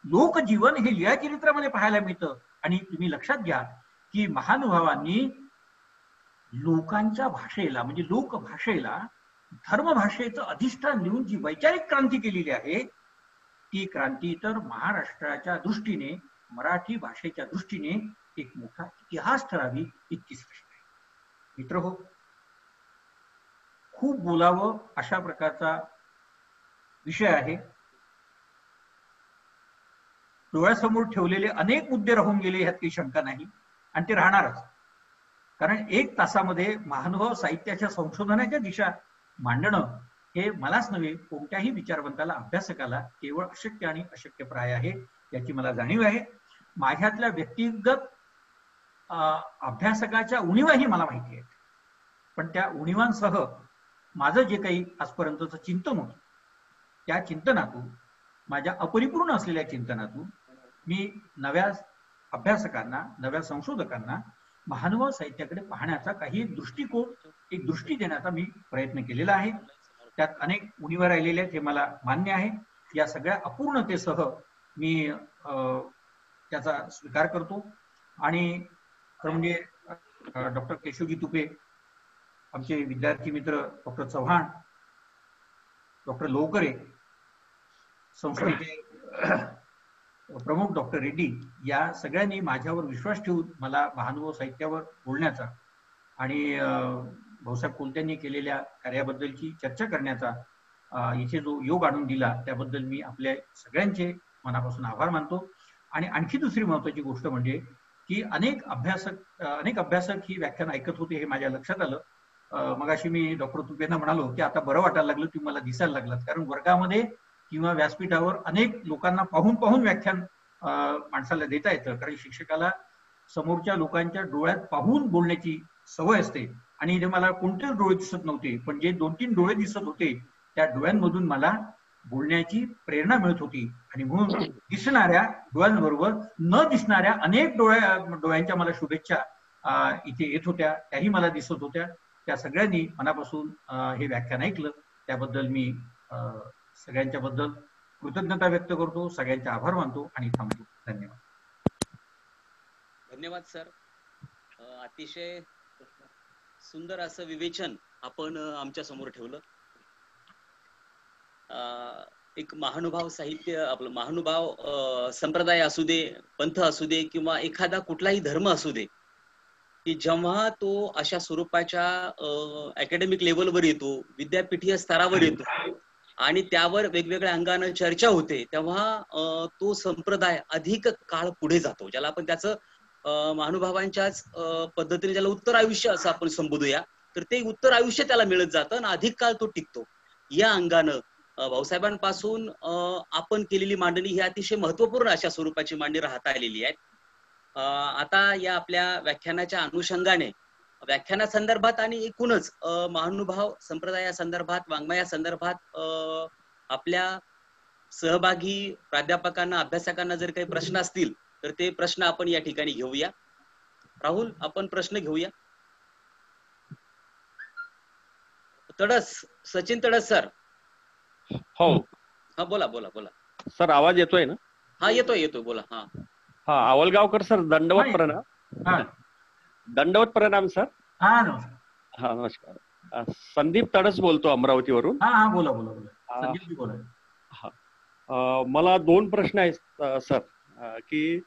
लोकजीवन हे लीळा चरित्रामध्ये पाहायला मिळतं. आणि तुम्ही लक्षात घ्या की महानुभावांनी लोकांच्या भाषेला, म्हणजे लोकभाषेला धर्मभाषेचं अधिष्ठान देऊन जी वैचारिक क्रांती केलेली आहे, ती क्रांती तर महाराष्ट्राच्या दृष्टीने, मराठी भाषेच्या दृष्टीने एक मोठा इतिहास ठरावी इतकी स्पष्ट आहे. मित्र हो, खूप बोलावं अशा प्रकारचा विषय आहे. डोळ्यासमोर ठेवलेले अनेक मुद्दे राहून गेले ह्यात काही शंका नाही, आणि ते राहणारच. कारण 1 तासामध्ये महानुभाव साहित्याच्या संशोधनाच्या दिशा मांडणं हे मलाच नव्हे, कोणत्याही विचारवंताला, अभ्यासकाला केवळ अशक्य आणि अशक्यप्राय आहे, याची मला जाणीव आहे. माझ्यातल्या व्यक्तिगत अभ्यासकाच्या उणीवाही मला माहिती आहेत, पण त्या उणीवांसह माझं जे काही आजपर्यंतचं चिंतन होतं, त्या चिंतनातून, माझ्या अपरिपूर्ण असलेल्या चिंतनातून मी नव्या अभ्यासकांना, नव्या संशोधकांना महानुभाव साहित्याकडे पाहण्याचा काही एक दृष्टिकोन, एक दृष्टी देण्याचा मी प्रयत्न केलेला आहे. त्यात अनेक उणीवा राहिलेल्या आहेत हे मला मान्य आहे. या सगळ्या अपूर्णतेसह मी त्याचा स्वीकार करतो. आणि खरं म्हणजे डॉक्टर केशवजी तुपे, आमचे विद्यार्थी मित्र डॉक्टर चव्हाण, डॉक्टर लोकरे, संस्थेचे प्रमुख डॉक्टर रेड्डी, या सगळ्यांनी माझ्यावर विश्वास ठेवून मला महानुभाव साहित्यावर बोलण्याचा आणि भाऊसाहेब कोलत्यांनी केलेल्या कार्याबद्दलची चर्चा करण्याचा इथे जो योग आणून दिला त्याबद्दल मी आपल्या सगळ्यांचे मनापासून आभार मानतो. आणि आणखी दुसरी महत्वाची गोष्ट म्हणजे की अनेक अभ्यासक ही व्याख्यान ऐकत होते हे माझ्या लक्षात आलं. मगाशी मी डॉक्टर तुपेंना म्हणालो की आता बरं वाटायला लागलं, तुम्ही मला दिसायला लागलात, कारण वर्गामध्ये किंवा व्यासपीठावर अनेक लोकांना पाहून पाहून व्याख्यान माणसाला देता येतं, कारण शिक्षकाला समोरच्या लोकांच्या डोळ्यात पाहून बोलण्याची सवय असते. आणि इथे मला कोणतेच डोळे दिसत नव्हते, पण जे 2-3 डोळे दिसत होते त्या डोळ्यांमधून मला बोलण्याची प्रेरणा मिळत होती. आणि म्हणून दिसणाऱ्या डोळ्यांबरोबर न दिसणाऱ्या अनेक डोळ्यांच्या मला शुभेच्छा इथे येत होत्या, त्याही मला दिसत होत्या. त्या सगळ्यांनी मनापासून हे व्याख्यान ऐकलं त्याबद्दल मी सगळ्यांच्या बद्दल कृतज्ञता व्यक्त करतो, सगळ्यांचे आभार मानतो आणि थांबतो. धन्यवाद. धन्यवाद सर. अतिशय सुंदर असं विवेचन आपण आमच्या समोर ठेवलं. एक महानुभाव साहित्य, आपलं महानुभाव संप्रदाय असू दे, पंथ असू दे, किंवा एखादा कुठलाही धर्म असू दे, की जेव्हा तो अशा स्वरूपाच्या अकॅडमिक लेवलवर येतो, विद्यापीठीय स्तरावर येतो आणि त्यावर वेगवेगळ्या अंगाने चर्चा होते, तेव्हा तो संप्रदाय अधिक काळ पुढे जातो, ज्याला आपण त्याचं महानुभावांच्याच पद्धतीने ज्याला उत्तर आयुष्य असं आपण संबोधूया, तर ते उत्तर आयुष्य त्याला मिळत जातं आणि अधिक काळ तो टिकतो. या अंगानं भाऊसाहेबांपासून आपण केलेली मांडणी ही अतिशय महत्वपूर्ण अशा स्वरूपाची मांडणी राहता आलेली आहे. आता या आपल्या व्याख्यानाच्या अनुषंगाने व्याख्यानासंदर्भात आणि एकूणच महानुभाव संप्रदायासंदर्भात, वाङ्मयासंदर्भात आपल्या सहभागी प्राध्यापकांना, अभ्यासकांना जर काही प्रश्न असतील तर ते प्रश्न आपण या ठिकाणी घेऊया. राहुल, आपण प्रश्न घेऊया. तडस, सचिन तडस सर. हो, हा, बोला बोला बोला. सर आवाज येतोय ना? हा येतोय येतोय, बोला. हा हा, आवलगावकर सर, दंडवत प्रणाम. दंडवत प्रणाम सर. हा नमस्कार. संदीप तडस बोलतो अमरावतीवरून. हा बोला बोला बोला, संदीपजी बोला. मला 2 प्रश्न आहेत सर, की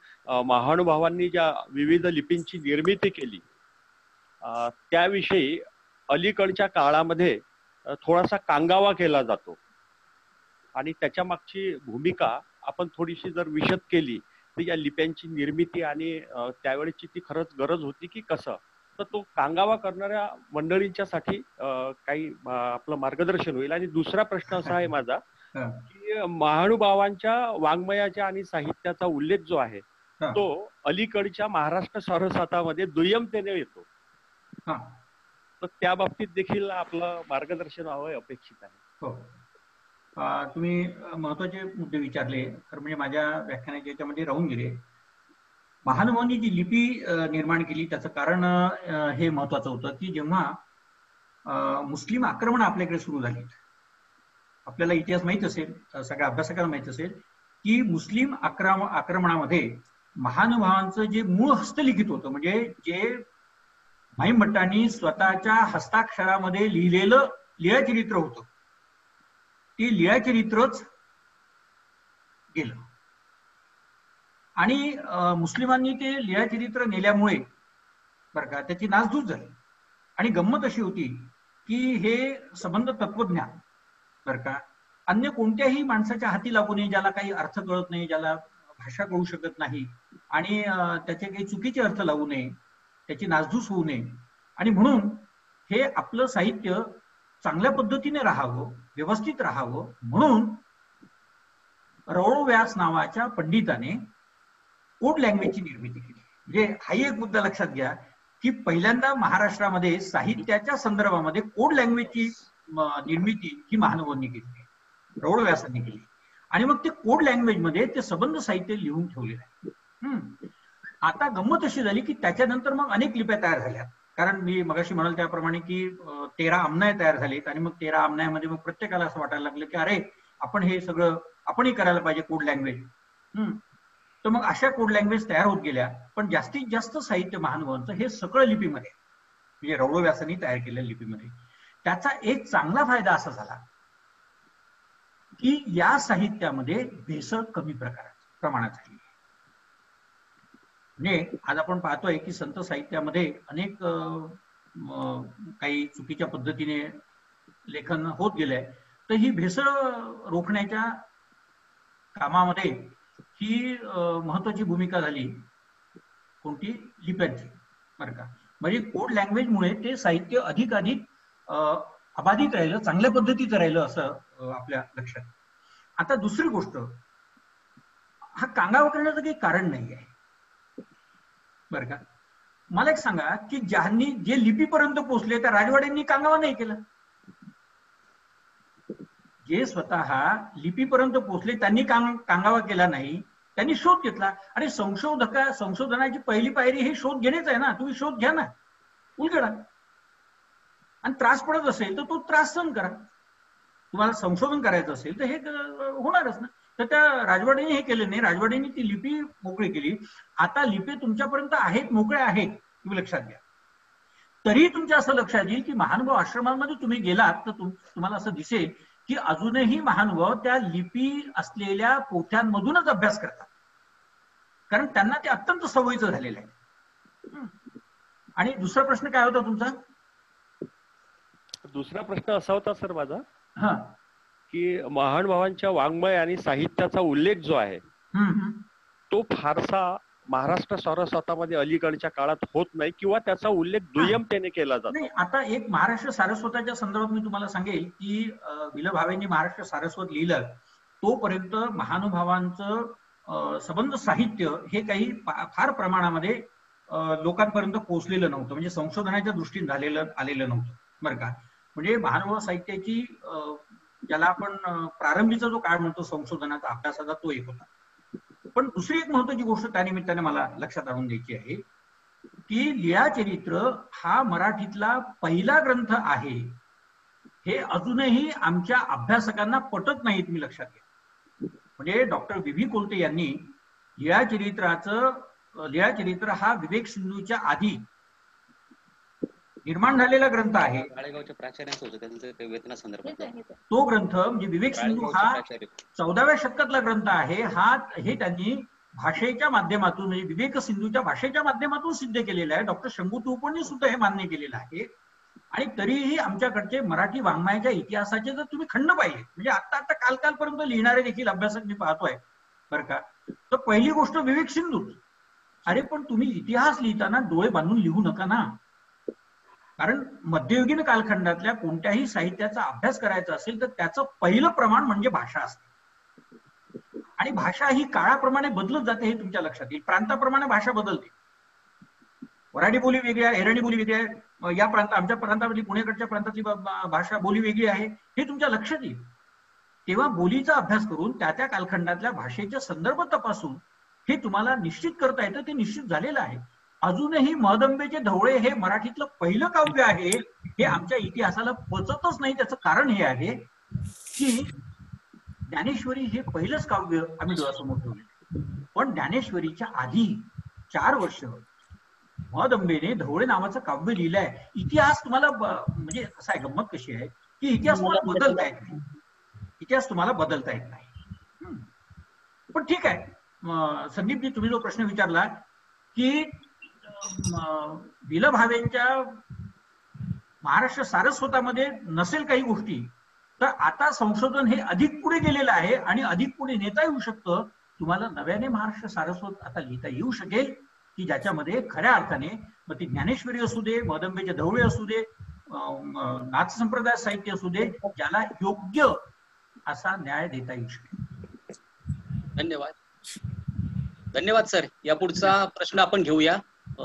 महानुभावांनी ज्या विविध लिपींची निर्मिती केली त्याविषयी अलीकडच्या काळामध्ये थोडासा कांगावा केला जातो आणि त्याच्या मागची भूमिका आपण थोडीशी जर विशद केली तर या लिप्यांची निर्मिती आणि त्यावेळेची ती खरंच गरज होती की कसं, तर तो कांगावा करणाऱ्या मंडळींच्यासाठी काही आपलं मार्गदर्शन होईल. आणि दुसरा प्रश्न असा आहे माझा की महानुभावांच्या वाङ्मयाच्या आणि साहित्याचा उल्लेख जो आहे तो अलीकडच्या महाराष्ट्र सरस्वतामध्ये दुय्यमतेने येतो, तर त्या बाबतीत देखील आपलं मार्गदर्शन व्हावं अपेक्षित आहे. हो, तुम्ही महत्वाचे मुद्दे विचारले. तर म्हणजे माझ्या व्याख्यानाच्या याच्यामध्ये राहून गेले. महानुभावांनी जी लिपी निर्माण केली त्याचं कारण हे महत्वाचं होतं की जेव्हा मुस्लिम आक्रमण आपल्याकडे सुरू झाली, आपल्याला इतिहास माहित असेल, सगळ्या अभ्यासकांना माहित असेल की मुस्लिम आक्रमणामध्ये महानुभावांचं जे मूळ हस्तलिखित होतं, म्हणजे जे माहीम भट्टांनी स्वतःच्या हस्ताक्षरामध्ये लिहिलेलं लीळाचरित्र होतं, ते लीळाचरित्रच गेलं. आणि मुस्लिमांनी ते लीळाचरित्र नेल्यामुळे बरं का त्याची नासधूस झाली. आणि गंमत अशी होती की हे संबंध तत्वज्ञान बरं का अन्य कोणत्याही माणसाच्या हाती लागू नये, ज्याला काही अर्थ कळत नाही, ज्याला भाषा कळू शकत नाही आणि त्याचे काही चुकीचे अर्थ लागू नये, त्याची नासधूस होऊ नये. आणि म्हणून हे आपलं साहित्य चांगल्या पद्धतीने राहावं, व्यवस्थित राहावं म्हणून रवळो व्यास नावाच्या पंडिताने कोड लँग्वेजची निर्मिती केली. म्हणजे हाही एक मुद्दा लक्षात घ्या की पहिल्यांदा महाराष्ट्रामध्ये साहित्याच्या संदर्भामध्ये कोड लँग्वेजची निर्मिती ही महानुभावांनी केली, रवळो व्यासांनी केली. आणि मग ते कोड लँग्वेज मध्ये ते सबंध साहित्य लिहून ठेवलेलं आहे. आता गंमत अशी झाली की त्याच्यानंतर मग अनेक लिप्या तयार झाल्या, कारण मी मगाशी म्हणाल त्याप्रमाणे की 13 आमनाय तयार झालेत आणि मग 13 आमनायामध्ये मग प्रत्येकाला असं वाटायला लागलं की अरे आपण हे सगळं आपणही करायला पाहिजे कोड लँग्वेज. तर मग अशा कोड लँग्वेज तयार होत गेल्या. पण जास्तीत जास्त साहित्य महानुभावांचं हे सगळं लिपीमध्ये, म्हणजे रवळो व्यासांनी तयार केलेल्या लिपीमध्ये. त्याचा एक चांगला फायदा असा झाला की या साहित्यामध्ये भेसळ कमी प्रमाणात झाली. म्हणजे आज आपण पाहतोय की संत साहित्यामध्ये अनेक काही चुकीच्या पद्धतीने लेखन होत गेलंय. तर ही भेसळ रोखण्याच्या कामामध्ये ही महत्वाची भूमिका झाली कोणती, लिप्यांची बरं का. म्हणजे कोड लँग्वेजमुळे ते साहित्य अधिकाधिक अबाधित राहिलं, चांगल्या पद्धतीचं राहिलं असं आपल्या लक्षात. आता दुसरी गोष्ट, हा कांगावा करण्याचं काही कारण नाही आहे बरं का. मला एक सांगा की ज्यांनी जे लिपीपर्यंत पोहोचले त्या राजवाड्यांनी कांगावा नाही केला. जे स्वतः लिपीपर्यंत पोहोचले त्यांनी कांगावा केला नाही, त्यांनी शोध घेतला. आणि संशोधनाची पहिली पायरी हे शोध घेणेच आहे ना. तुम्ही शोध घ्या ना, उलगडा. आणि त्रास पडत असेल तर तो त्रास सहन करा. तुम्हाला संशोधन करायचं असेल तर हे होणारच ना. तर त्या राजवाड्याने हे केलं नाही, राजवाड्याने ती लिपी मोकळी केली. आता लिपी तुमच्यापर्यंत आहेत, मोकळ्या आहेत, तुम्ही लक्षात घ्या. तरी तुमच्या असं लक्षात येईल की महानुभाव आश्रमांमध्ये तुम्ही गेलात तर तुम्हाला असं दिसेल की अजूनही महानुभाव त्या लिपी असलेल्या पोथ्यांमधूनच अभ्यास करतात, कारण त्यांना ते अत्यंत सवयीचं झालेलं आहे. आणि दुसरा प्रश्न काय होता तुमचा? दुसरा प्रश्न असा होता सर माझा की महानुभावांच्या वाङ्मय आणि साहित्याचा उल्लेख जो आहे तो फारसा महाराष्ट्र सारस्वतामध्ये अलीकडच्या काळात होत नाही किंवा त्याचा उल्लेख दुय्यमतेने केला जातो. आता एक महाराष्ट्र सारस्वताच्या संदर्भात मी तुम्हाला सांगेल की विल भावेंनी महाराष्ट्र सारस्वत लिहिलं तोपर्यंत महानुभावांचं सबंध साहित्य हे काही फार प्रमाणामध्ये लोकांपर्यंत पोहोचलेलं नव्हतं, म्हणजे संशोधनाच्या दृष्टीने आलेलं नव्हतं बरं का. म्हणजे महानुभाव साहित्याची ज्याला आपण प्रारंभीचा जो काळ म्हणतो संशोधनाचा अभ्यासाचा तो एक होता. पण दुसरी एक महत्वाची गोष्ट त्यानिमित्ताने मला लक्षात आणून द्यायची आहे की लीळाचरित्र हा मराठीतला पहिला ग्रंथ आहे हे अजूनही आमच्या अभ्यासकांना पटत नाही, तुम्ही लक्षात घ्या. म्हणजे डॉक्टर व्ही व्ही कोलते यांनी लीळाचरित्र हा विवेक सिंधूच्या आधी निर्माण झालेला ग्रंथ आहे. राळेगावच्या प्राचार्यांचं होतं त्यांचं वेतनासंदर्भात तो ग्रंथ म्हणजे विवेक सिंधू हा 14व्या शतकातला ग्रंथ आहे. हे त्यांनी भाषेच्या माध्यमातून म्हणजे विवेक सिंधूच्या भाषेच्या माध्यमातून सिद्ध केलेलं आहे. डॉक्टर शंभू तुपणी सुद्धा हे मान्य केलेलं आहे. आणि तरीही आमच्याकडचे मराठी वाङ्मयाच्या इतिहासाचे जर तुम्ही खंड पाहिले, म्हणजे आता कालपर्यंत लिहिणारे देखील अभ्यासक मी पाहतोय बरं का, तर पहिली गोष्ट विवेक सिंधू. अरे पण तुम्ही इतिहास लिहिताना डोळे बांधून लिहू नका ना, कारण मध्ययुगीन कालखंडातल्या कोणत्याही साहित्याचा अभ्यास करायचा असेल तर त्याचं पहिलं प्रमाण म्हणजे भाषा असते. आणि भाषा ही काळाप्रमाणे बदलत जाते हे तुमच्या लक्षात येईल. प्रांताप्रमाणे भाषा बदलते. वऱ्हाडी बोली वेगळी आहे, एरणी बोली वेगळी आहे, आमच्या प्रांतामधली पुणेकडच्या प्रांतातली भाषा बोली वेगळी आहे, हे तुमच्या लक्षात येईल. तेव्हा बोलीचा अभ्यास करून त्या कालखंडातल्या भाषेचे संदर्भ तपासून हे तुम्हाला निश्चित करता येतं. ते निश्चित झालेलं आहे. अजूनही महदंबेचे ढवळे हे मराठीतलं पहिलं काव्य आहे हे आमच्या इतिहासाला पचतच नाही. त्याचं कारण हे आहे की ज्ञानेश्वरी हे पहिलंच काव्य आम्ही डोळ्यासमोर ठेवले, पण ज्ञानेश्वरीच्या आधी 4 वर्ष महदंबेने ढवळे नावाचं काव्य लिहिलंय. इतिहास तुम्हाला म्हणजे असं आहे, गंमत कशी आहे की इतिहास तुम्हाला बदलता येत नाही. पण ठीक आहे, संदीपजी तुम्ही जो प्रश्न विचारला की वि. ल. भावेंच्या महाराष्ट्र सारस्वतामध्ये नसेल काही गोष्टी, तर आता संशोधन हे अधिक पुढे गेलेलं आहे आणि अधिक पुढे नेता येऊ शकतं. तुम्हाला नव्याने महाराष्ट्र सारस्वत आता लिहिता येऊ शकेल की ज्याच्यामध्ये खऱ्या अर्थाने मग ती ज्ञानेश्वरी असू दे, महदंबेचे ढवळे असू दे, नाथ संप्रदाय साहित्य असू दे, ज्याला योग्य असा न्याय देता येऊ शकेल. धन्यवाद सर. या पुढचा प्रश्न आपण घेऊया.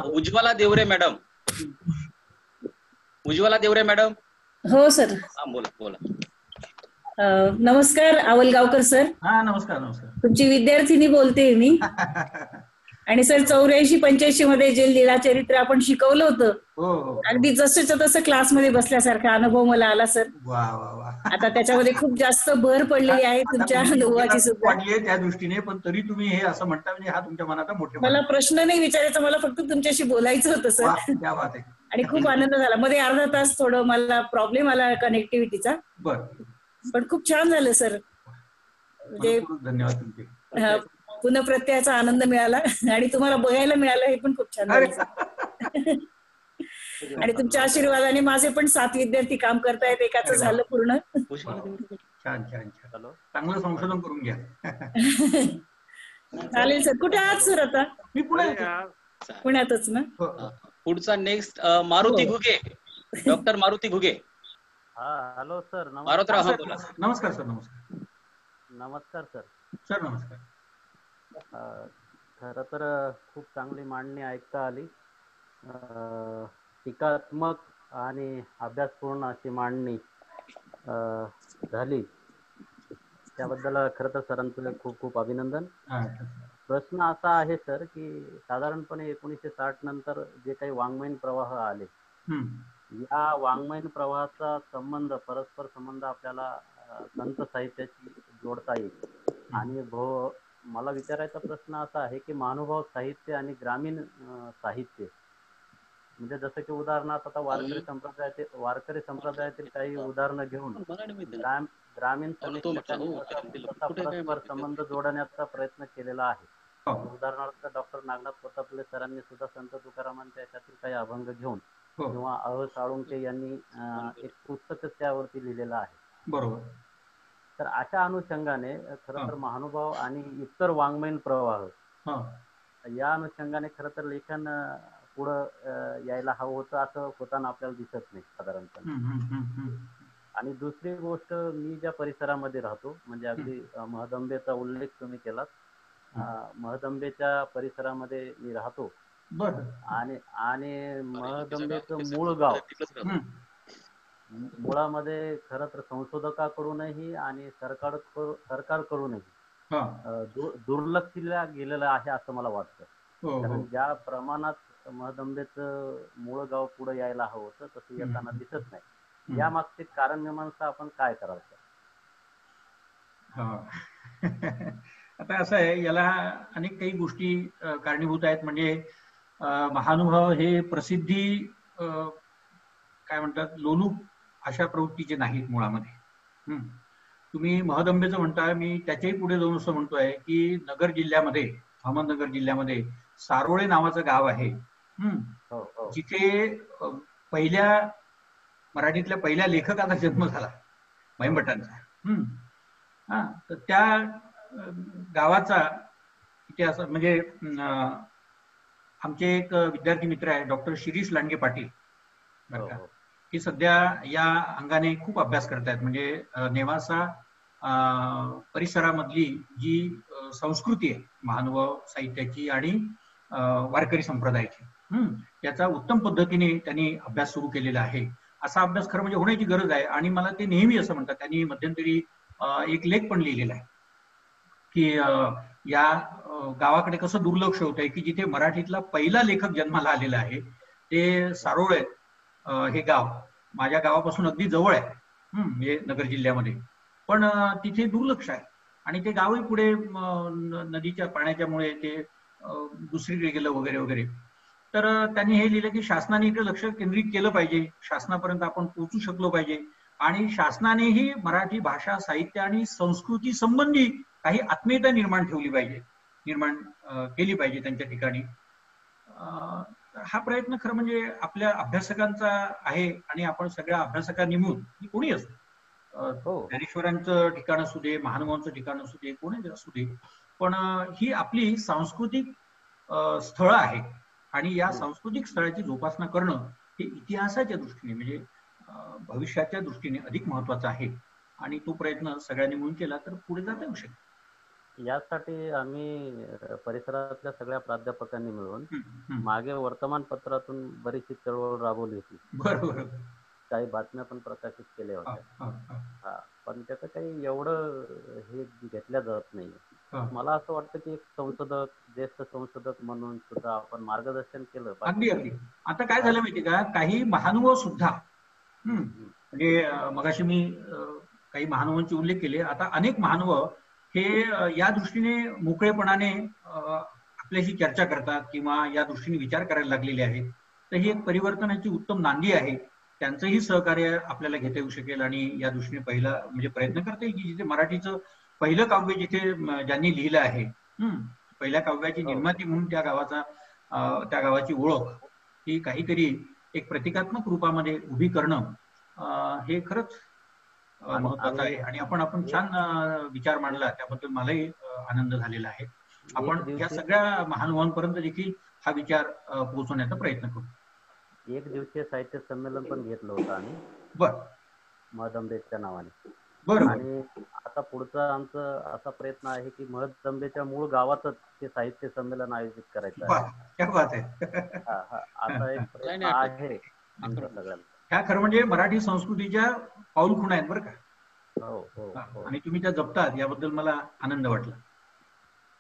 उज्ज्वला देवरे मॅडम. हो सर. हा बोला. नमस्कार आवलगावकर सर. हा नमस्कार. तुमची विद्यार्थिनी बोलते मी. आणि सर 84-85 मध्ये जे लीळाचरित्र आपण शिकवलं होतं, अगदी जसंच्या तसं क्लासमध्ये बसल्यासारखा अनुभव मला आला सर. आता त्याच्यामध्ये खूप जास्त भर पडलेली आहे तुमच्या अनुभवाची सुद्धा त्या दृष्टीने. पण तरी तुम्ही हे असं म्हणता म्हणजे हा तुमच्या मनात मोठे. मला प्रश्न नाही विचारायचा, मला फक्त तुमच्याशी बोलायचं होतं सर. आणि खूप आनंद झाला. मध्ये अर्धा तास थोडं मला प्रॉब्लेम आला कनेक्टिव्हिटीचा, पण खूप छान झालं सर. म्हणजे धन्यवाद तुमचे. पुनःप्रत्ययाचा आनंद मिळाला आणि तुम्हाला बघायला मिळालं हे पण खूप छान झालं. आणि तुमच्या आशीर्वादाने माझे पण 7 विद्यार्थी काम करतायत. एकाचं झालं पूर्ण. छान. चांगलं संशोधन करून घ्या. चालेल सर. कुठे आहात सर आता? मी पुण्यातच ना. पुढचा next Maruti Ghuge. Doctor Maruti Ghuge. Hello sir. नमस्कार सर. नमस्कार सर. नमस्कार. खरं तर खूप चांगली मांडणी ऐकता आली. टीकात्मक आणि अभ्यासपूर्ण अशी मांडणी झाली, त्याबद्दल खरं तर सरांचं खूप खूप अभिनंदन. प्रश्न असा आहे सर की साधारणपणे 1960 नंतर जे काही वाङ्मयीन प्रवाह आले, या वाङ्मयीन प्रवाहाचा परस्पर संबंध आपल्याला संत साहित्याशी जोडता येईल. आणि मला विचारायचा प्रश्न असा आहे की महानुभाव साहित्य आणि ग्रामीण साहित्य, म्हणजे जसं की उदाहरणार्थ आता वारकरी संप्रदायातील काही उदाहरणं घेऊन ग्रामीण परस्पर संबंध जोडण्याचा प्रयत्न केलेला आहे. उदाहरणार्थ डॉक्टर नागनाथ कोत्तापल्ले सरांनी सुद्धा संत तुकारामांच्या याच्यातील काही अभंग घेऊन किंवा अह साळुंके यांनी एक पुस्तक त्यावरती लिहिलेलं आहे. बरोबर. तर अशा अनुषंगाने खरं तर महानुभाव आणि इतर वाङ्मयीन प्रवाह या अनुषंगाने खरं तर लेखन पुढं यायला हवं होतं, असं होताना आपल्याला दिसत नाही साधारणपणे. आणि दुसरी गोष्ट, मी ज्या परिसरामध्ये राहतो म्हणजे अगदी महदंबेचा उल्लेख तुम्ही केलात, महदंबेच्या परिसरामध्ये मी राहतो. आणि महदंबेचं मूळ गाव मुळामध्ये खरं तर संशोधकाकडूनही आणि सरकारकडूनही दुर्लक्षिला गेलेलं आहे असं मला वाटतं. कारण ज्या प्रमाणात महदंबेचं मूळ गाव पुढे यायला हवं होतं तसं येताना दिसत नाही. या मागचे कारण मीमांसा आपण काय करावं? आता असं आहे, याला अनेक काही गोष्टी कारणीभूत आहेत. म्हणजे महानुभाव हे प्रसिद्धी काय म्हणतात लोलूप अशा प्रवृत्तीचे नाहीत मुळामध्ये. तुम्ही महदंबेचं म्हणता, मी त्याच्याही पुढे जाऊन असं म्हणतोय की नगर जिल्ह्यामध्ये, अहमदनगर जिल्ह्यामध्ये सारोळे नावाचं गाव आहे, जिथे मराठीतल्या पहिल्या लेखकाचा जन्म झाला, महिमभटांचा. तर त्या गावाचा इतिहास म्हणजे आमचे एक विद्यार्थी मित्र आहे डॉक्टर शिरीष लांडगे पाटील, की सध्या या अंगाने खूप अभ्यास करतायत. म्हणजे नेवासा परिसरामधली जी संस्कृती आहे महानुभाव साहित्याची आणि वारकरी संप्रदायाची, याचा उत्तम पद्धतीने त्यांनी अभ्यास सुरू केलेला आहे. असा अभ्यास खरं म्हणजे होण्याची गरज आहे. आणि मला ते नेहमी असं म्हणतात, त्यांनी मध्यंतरी एक लेख पण लिहिलेला आहे की या गावाकडे कसं दुर्लक्ष होत आहे, की जिथे मराठीतला पहिला लेखक जन्माला आलेला आहे ते सारोळे हे गाव माझ्या गावापासून अगदी जवळ आहे, म्हणजे नगर जिल्ह्यामध्ये, पण तिथे दुर्लक्ष आहे. आणि ते गावही पुढे नदीच्या पाण्याच्यामुळे ते दुसरीकडे गेलं वगैरे वगैरे. तर त्यांनी हे लिहिलं की शासनाने इकडे लक्ष केंद्रित केलं पाहिजे, शासनापर्यंत आपण पोहोचू शकलो पाहिजे, आणि शासनानेही मराठी भाषा साहित्य आणि संस्कृती संबंधी काही आत्मीयता निर्माण केली पाहिजे त्यांच्या ठिकाणी. हा प्रयत्न खरं म्हणजे आपल्या अभ्यासकांचा आहे. आणि आपण सगळ्या अभ्यासकांनी मिळून, कोणी असतो, ज्ञानेश्वरांचं ठिकाण असू दे, महानुभावांचं ठिकाण असू दे, कोणी असू दे, पण ही आपली सांस्कृतिक स्थळं आहेत. आणि या सांस्कृतिक स्थळाची जोपासना करणं हे इतिहासाच्या दृष्टीने म्हणजे भविष्याच्या दृष्टीने अधिक महत्वाचं आहे. आणि तो प्रयत्न सगळ्यांनी मिळून केला तर पुढे जाता येऊ शकेल. यासाठी आम्ही परिसरातल्या सगळ्या प्राध्यापकांनी मिळून मागे वर्तमानपत्रातून बरीचशी चळवळ राबवली होती. बरोबर. काही बातम्या पण प्रकाशित केल्या होत्या. पण त्याचं काही एवढं हे घेतल्या जात नाही. मला असं वाटतं की एक संशोधक, ज्येष्ठ संशोधक म्हणून सुद्धा आपण मार्गदर्शन केलं. अगदी अगदी. आता काय झालं माहिती का, काही महानुभाव सुद्धा म्हणजे मगाशी मी काही महानुभावांचे उल्लेख केले. आता अनेक महानुभाव हे या दृष्टीने मोकळेपणाने आपल्याशी चर्चा करतात किंवा या दृष्टीने विचार करायला लागलेले आहेत. तर ही एक परिवर्तनाची उत्तम नांदी आहे. त्यांचंही सहकार्य आपल्याला घेता येऊ शकेल आणि या दृष्टीने पहिला म्हणजे प्रयत्न करता येईल की जिथे मराठीचं पहिलं काव्य जिथे ज्यांनी लिहिलं आहे, पहिल्या काव्याची निर्माती म्हणून त्या गावाची ओळख ही काहीतरी एक प्रतिकात्मक रूपामध्ये उभी करणं हे खरंच महत्वाचं आहे. आणि आपण छान विचार मांडला, त्याबद्दल मलाही आनंद झालेला आहे. आपण या सगळ्या महानुभावांपर्यंत देखील हा विचार पोहोचवण्याचा प्रयत्न करू. एक दिवसीय साहित्य संमेलन पण घेतलं होतं आम्ही, महदंबेच्या नावाने. आणि आता पुढचा आमचा असा प्रयत्न आहे की महदंबेच्या मूळ गावातच हे साहित्य संमेलन आयोजित करायचं आहे. असा एक प्रयत्न आहे आमच्या सगळ्यांना. ह्या खरं म्हणजे मराठी संस्कृतीच्या पाऊलखुणा आहेत बरं का. आणि तुम्ही त्या जपतात याबद्दल मला आनंद वाटला.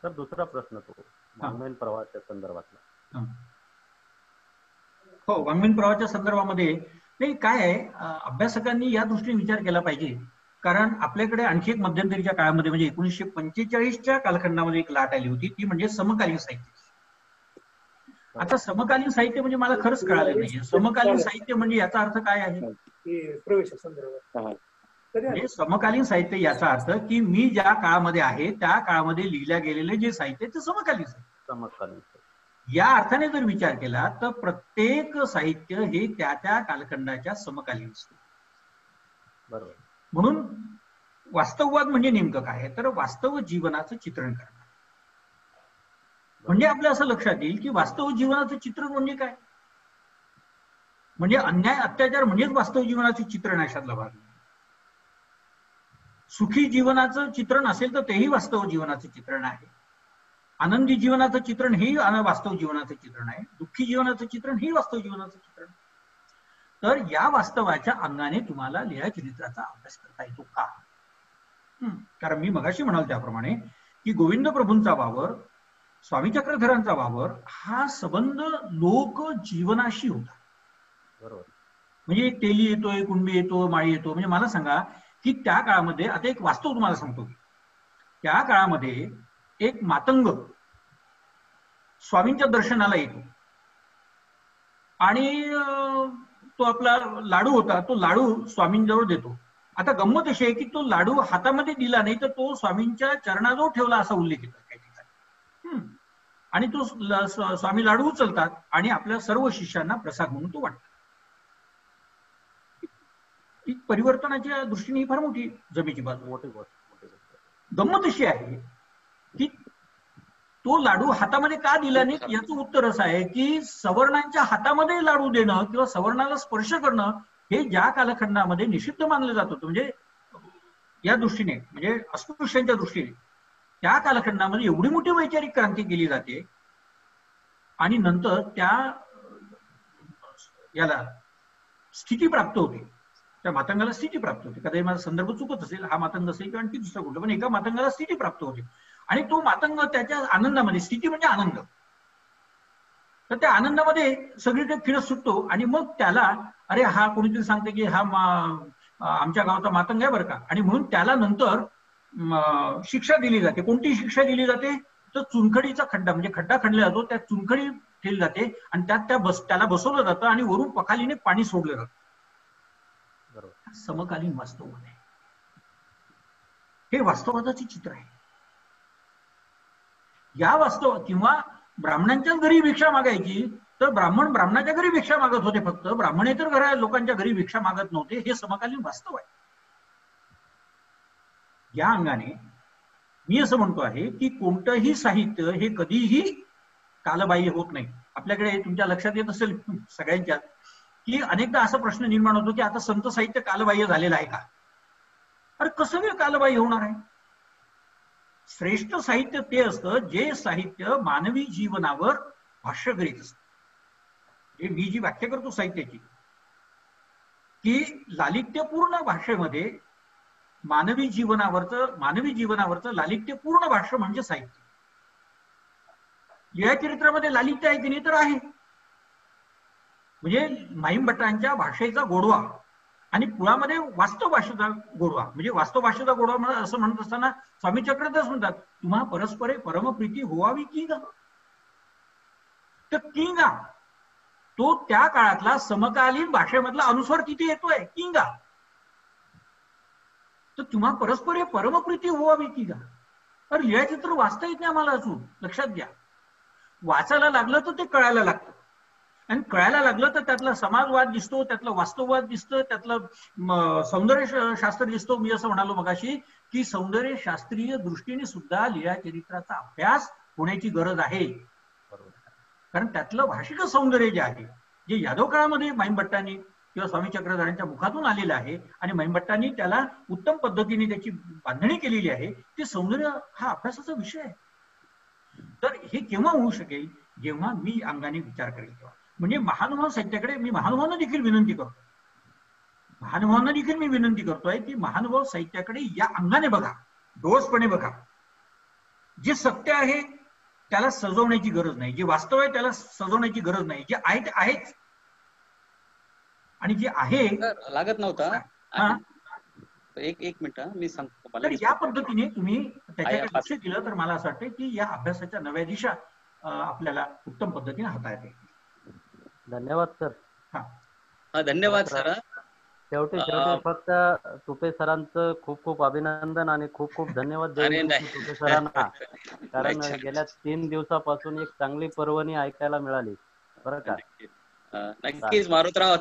तर दुसरा प्रश्न तो वाङ्मयीन प्रवाहाच्या संदर्भातला. हो, वाङ्मयीन प्रवाहाच्या संदर्भामध्ये नाही काय आहे, अभ्यासकांनी या दृष्टीने विचार केला पाहिजे. कारण आपल्याकडे आणखी एक मध्यंतरीच्या काळामध्ये म्हणजे 1945च्या कालखंडामध्ये एक लाट आली होती, ती म्हणजे समकालीन साहित्य. आता समकालीन साहित्य म्हणजे मला खरंच कळालं नाहीये. समकालीन साहित्य म्हणजे याचा अर्थ काय आहे? म्हणजे समकालीन साहित्य याचा अर्थ की मी ज्या काळामध्ये आहे त्या काळामध्ये लिहिल्या गेलेले जे साहित्य ते समकालीन साहित्य. या अर्थाने जर विचार केला तर प्रत्येक साहित्य हे त्या त्या कालखंडाच्या समकालीन असते. बरोबर. म्हणून वास्तववाद म्हणजे नेमकं काय आहे तर वास्तव जीवनाचं चित्रण करणं. म्हणजे आपल्या असं लक्षात येईल की वास्तव जीवनाचं चित्रण म्हणजे काय, म्हणजे अन्याय अत्याचार म्हणजेच वास्तव जीवनाचे चित्रण अशातला भाग. सुखी जीवनाचं चित्रण असेल तर तेही वास्तव जीवनाचं चित्रण आहे. आनंदी जीवनाचं चित्रण हेही वास्तव जीवनाचं चित्रण आहे. दुःखी जीवनाचं चित्रण हेही वास्तव जीवनाचं चित्रण. तर या वास्तवाच्या अंगाने तुम्हाला लीळाचरित्राचा अभ्यास करता येतो का? कारण मी मगाशी म्हणाल त्याप्रमाणे की गोविंद प्रभूंचा वावर, स्वामी चक्रधरांचा वावर हा संबंध लोक जीवनाशी होता. बरोबर. म्हणजे तेली येतोय, कुणबी येतो, माळी येतो. म्हणजे मला सांगा की त्या काळामध्ये आता एक वास्तव तुम्हाला सांगतो त्या काळामध्ये एक मातंग स्वामींच्या दर्शनाला येतो आणि तो आपला लाडू होता, तो लाडू स्वामींजवळ देतो. आता गंमत अशी आहे की तो लाडू हातामध्ये दिला नाही तर तो स्वामींच्या चरणाजवळ ठेवला असा उल्लेख येतो काही ठिकाणी. आणि तो स्वामी लाडू उचलतात आणि आपल्या सर्व शिष्यांना प्रसाद म्हणून तो वाटतात. ती परिवर्तनाच्या दृष्टीने ही फार मोठी जमेची बाजू. मोठी गंमत अशी आहे की तो लाडू हातामध्ये का दिला नाही याचं उत्तर असं आहे की सवर्णांच्या हातामध्ये लाडू देणं किंवा सवर्णाला स्पर्श करणं हे ज्या कालखंडामध्ये निषिद्ध मानलं जात होतं, म्हणजे या दृष्टीने म्हणजे अस्पृश्यांच्या दृष्टीने त्या कालखंडामध्ये एवढी मोठी वैचारिक क्रांती केली जाते आणि नंतर त्या याला स्थिती प्राप्त होते, त्या मातंगाला स्थिती प्राप्त होते. कदाचित माझा संदर्भ चुकत असेल, हा मातंग असेल किंवा आणखी दुसरा कुठला, पण एका मातंगाला स्थिती प्राप्त होते आणि तो मातंग त्याच्या आनंदामध्ये, स्थिती म्हणजे आनंद, तर त्या आनंदामध्ये सगळीकडे फिरत सुटतो आणि मग त्याला अरे हा कोणीतरी सांगते की हा आमच्या गावाचा मातंग आहे बरं का, आणि म्हणून त्याला नंतर शिक्षा दिली जाते. कोणती शिक्षा दिली जाते तर चुनखडीचा खड्डा, म्हणजे खड्डा खणला जातो, त्या चुनखडी ठेवली जाते आणि त्यात त्याला बसवलं जातं आणि वरून पखालीने पाणी सोडलं जातं. समकालीन वास्तववाद आहे हे, वास्तववादाचे चित्र आहे. या वास्तव किंवा ब्राह्मणांच्याच घरी भिक्षा मागायची तर ब्राह्मण ब्राह्मणाच्या घरी भिक्षा मागत होते, फक्त ब्राह्मणेतर घरा लोकांच्या घरी भिक्षा मागत नव्हते. हे समकालीन वास्तव आहे. या अंगाने मी असं म्हणतो आहे की कोणतंही साहित्य हे कधीही कालबाह्य होत नाही. आपल्याकडे तुमच्या लक्षात येत असेल सगळ्यांच्या की अनेकदा असा प्रश्न निर्माण होतो की आता संत साहित्य कालबाह्य झालेलं आहे का? अरे कसं काय कालबाह्य होणार आहे? श्रेष्ठ साहित्य ते असतं जे साहित्य मानवी जीवनावर भाष्य करीत असत. हे मी जी व्याख्या करतो साहित्याची की लालित्यपूर्ण भाषेमध्ये मानवी जीवनावरचं लालित्यपूर्ण भाष्य म्हणजे साहित्य. लीळाचरित्रामध्ये लालित्य आहे की नाही तर आहे, म्हणजे माईमभट्टांच्या भाषेचा गोडवा आणि पुळामध्ये वास्तव भाषेचा गोडवा, म्हणजे वास्तव भाषेचा गोडवा असं म्हणत असताना स्वामी चक्रधरच म्हणतात तुम्हा परस्परे परमप्रीती होवावी की गा. तर किंगा तो त्या काळातला समकालीन भाषेमधला अनुस्वार किती येतोय किंगा, तर तुम्हा परस्परे परमप्रीती होवावी की गा. अरे लीळाचित्र वाचता येत नाही आम्हाला अजून, लक्षात घ्या. वाचायला लागलं तर ते कळायला लागतं आणि कळायला लागलं तर त्यातला समाजवाद दिसतो, त्यातला वास्तववाद दिसतं, त्यातलं सौंदर्य शास्त्र दिसतो. मी असं म्हणालो मगाशी की सौंदर्य शास्त्रीय दृष्टीने सुद्धा लीळाचरित्राचा अभ्यास होण्याची गरज आहे. कारण त्यातलं भाषिक सौंदर्य जे आहे, जे यादव काळामध्ये माईमभट्टांनी किंवा स्वामी चक्रधरांच्या मुखातून आलेलं आहे आणि माईमभट्टांनी त्याला उत्तम पद्धतीने त्याची बांधणी केलेली आहे, ते सौंदर्य हा अभ्यासाचा विषय आहे. तर हे केव्हा होऊ शकेल जेव्हा मी अंगाने विचार करेल तेव्हा. म्हणजे महानुभाव साहित्याकडे मी महानुभावांना देखील विनंती करतोय की महानुभाव साहित्याकडे या अंगाने बघा, डोळसपणे बघा. जे सत्य आहे त्याला सजवण्याची गरज नाही, जे वास्तव आहे त्याला सजवण्याची गरज नाही, जे आहे ते आहेच. आणि जे आहे लागत नव्हता. एक मिनिट मी सांगतो. तर या पद्धतीने तुम्ही त्याच्याकडे लक्ष दिलं तर मला असं वाटतं की या अभ्यासाच्या नव्या दिशा आपल्याला उत्तम पद्धतीने हाताळता येतील. धन्यवाद सर. हा धन्यवाद सर. शेवटी फक्त तुपे सरांचं खूप खूप अभिनंदन आणि खूप खूप धन्यवाद तुपे सरांना, कारण गेल्या 3 दिवसापासून एक चांगली पर्वणी ऐकायला मिळाली बरं का. नक्कीच मारुतराव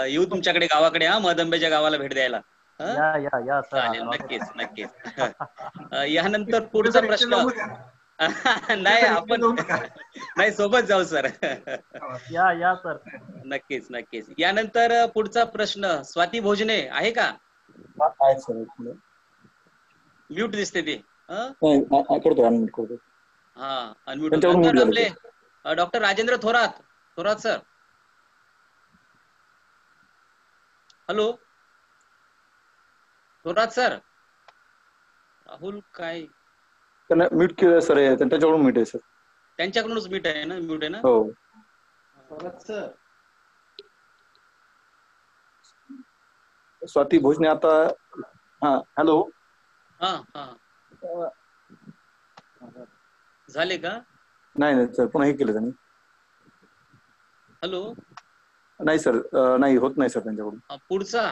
येऊ तुमच्याकडे गावाकडे, महदंबेच्या गावाला भेट द्यायला. या सर. नक्कीच. यानंतर पुढचा प्रश्न नाही आपण नाही सोबत जाऊ सर. या सर. नक्कीच. यानंतर पुढचा प्रश्न स्वाती भोजने आहे का? म्यूट दिसते ते. अनम्यूट. आपले doctor Rajendra Thorat sir. Hello Thorat sir. Rahul काय त्यांना म्यूट केलं सर, त्यांच्याकडून म्यूट आहे सर. त्यांच्याकडूनच म्यूट आहे ना? हो सर. स्वाती भोजने आता. हा हॅलो. झाले का? नाही नाही सर, पुन्हा हे केलं त्यांनी. हॅलो. नाही सर, नाही होत नाही सर त्यांच्याकडून. पुढचा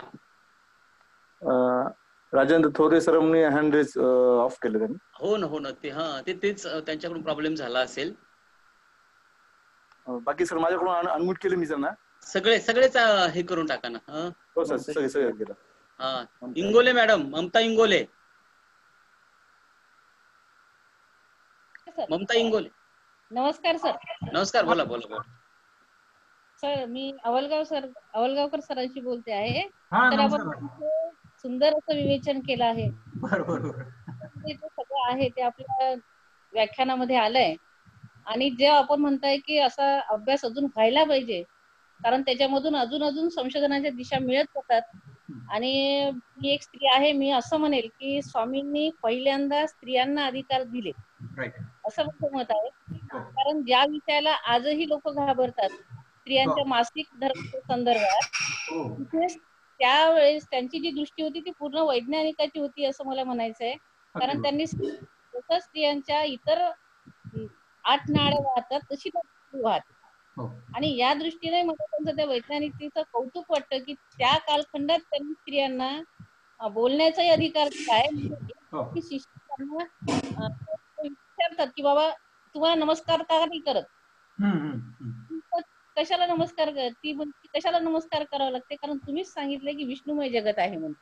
राजेंद्र थोरे सर म्हणून हँड रेज ऑफ केलं त्यांनी. हो ना, हो ना, ते तेच त्यांच्याकडून प्रॉब्लेम झाला असेल. बाकी सर माझ्याकडून अनम्यूट केले मी त्यांना. सगळेच हे करून टाका ना. हो सर, सगळे केलं. हा, इंगोले मॅडम, ममता इंगोले. ममता इंगोले. नमस्कार सर. नमस्कार, बोला बोला बोला. सर मी अवलगावकर सरांशी बोलते आहे. तर आपण सुंदर असं विवेचन केलं आहे. जे सगळं आहे ते आपल्या व्याख्यानामध्ये आलंय. आणि जे आपण म्हणताय की असा अभ्यास अजून व्हायला पाहिजे, कारण त्याच्यामधून अजून संशोधनाच्या दिशा मिळत जातात. आणि मी एक स्त्री आहे, मी असं म्हणेल की स्वामींनी पहिल्यांदा स्त्रियांना अधिकार दिले, असं माझं मत आहे. कारण ज्या विषयाला आजही लोक घाबरतात, स्त्रियांच्या मासिक धर्माच्या संदर्भात, त्यावेळेस त्यांची जी दृष्टी होती ती पूर्ण वैज्ञानिकाची होती असं मला म्हणायचं आहे. कारण त्यांनी स्त्रियांच्या इतर 8 नाड्या वाहतात तशी वाहते. आणि या दृष्टीने मला त्यांचं त्या वैज्ञानिकतेचं कौतुक वाटतं की त्या कालखंडात त्यांनी स्त्रियांना बोलण्याचाही अधिकार दिला आहे. शिष्यांना विचारतात की बाबा तुम्हाला नमस्कार का नाही करत, कशाला नमस्कार ती म्हणते कशाला नमस्कार करावा लागते, कारण तुम्हीच सांगितलं की विष्णुमय जगत आहे म्हणून.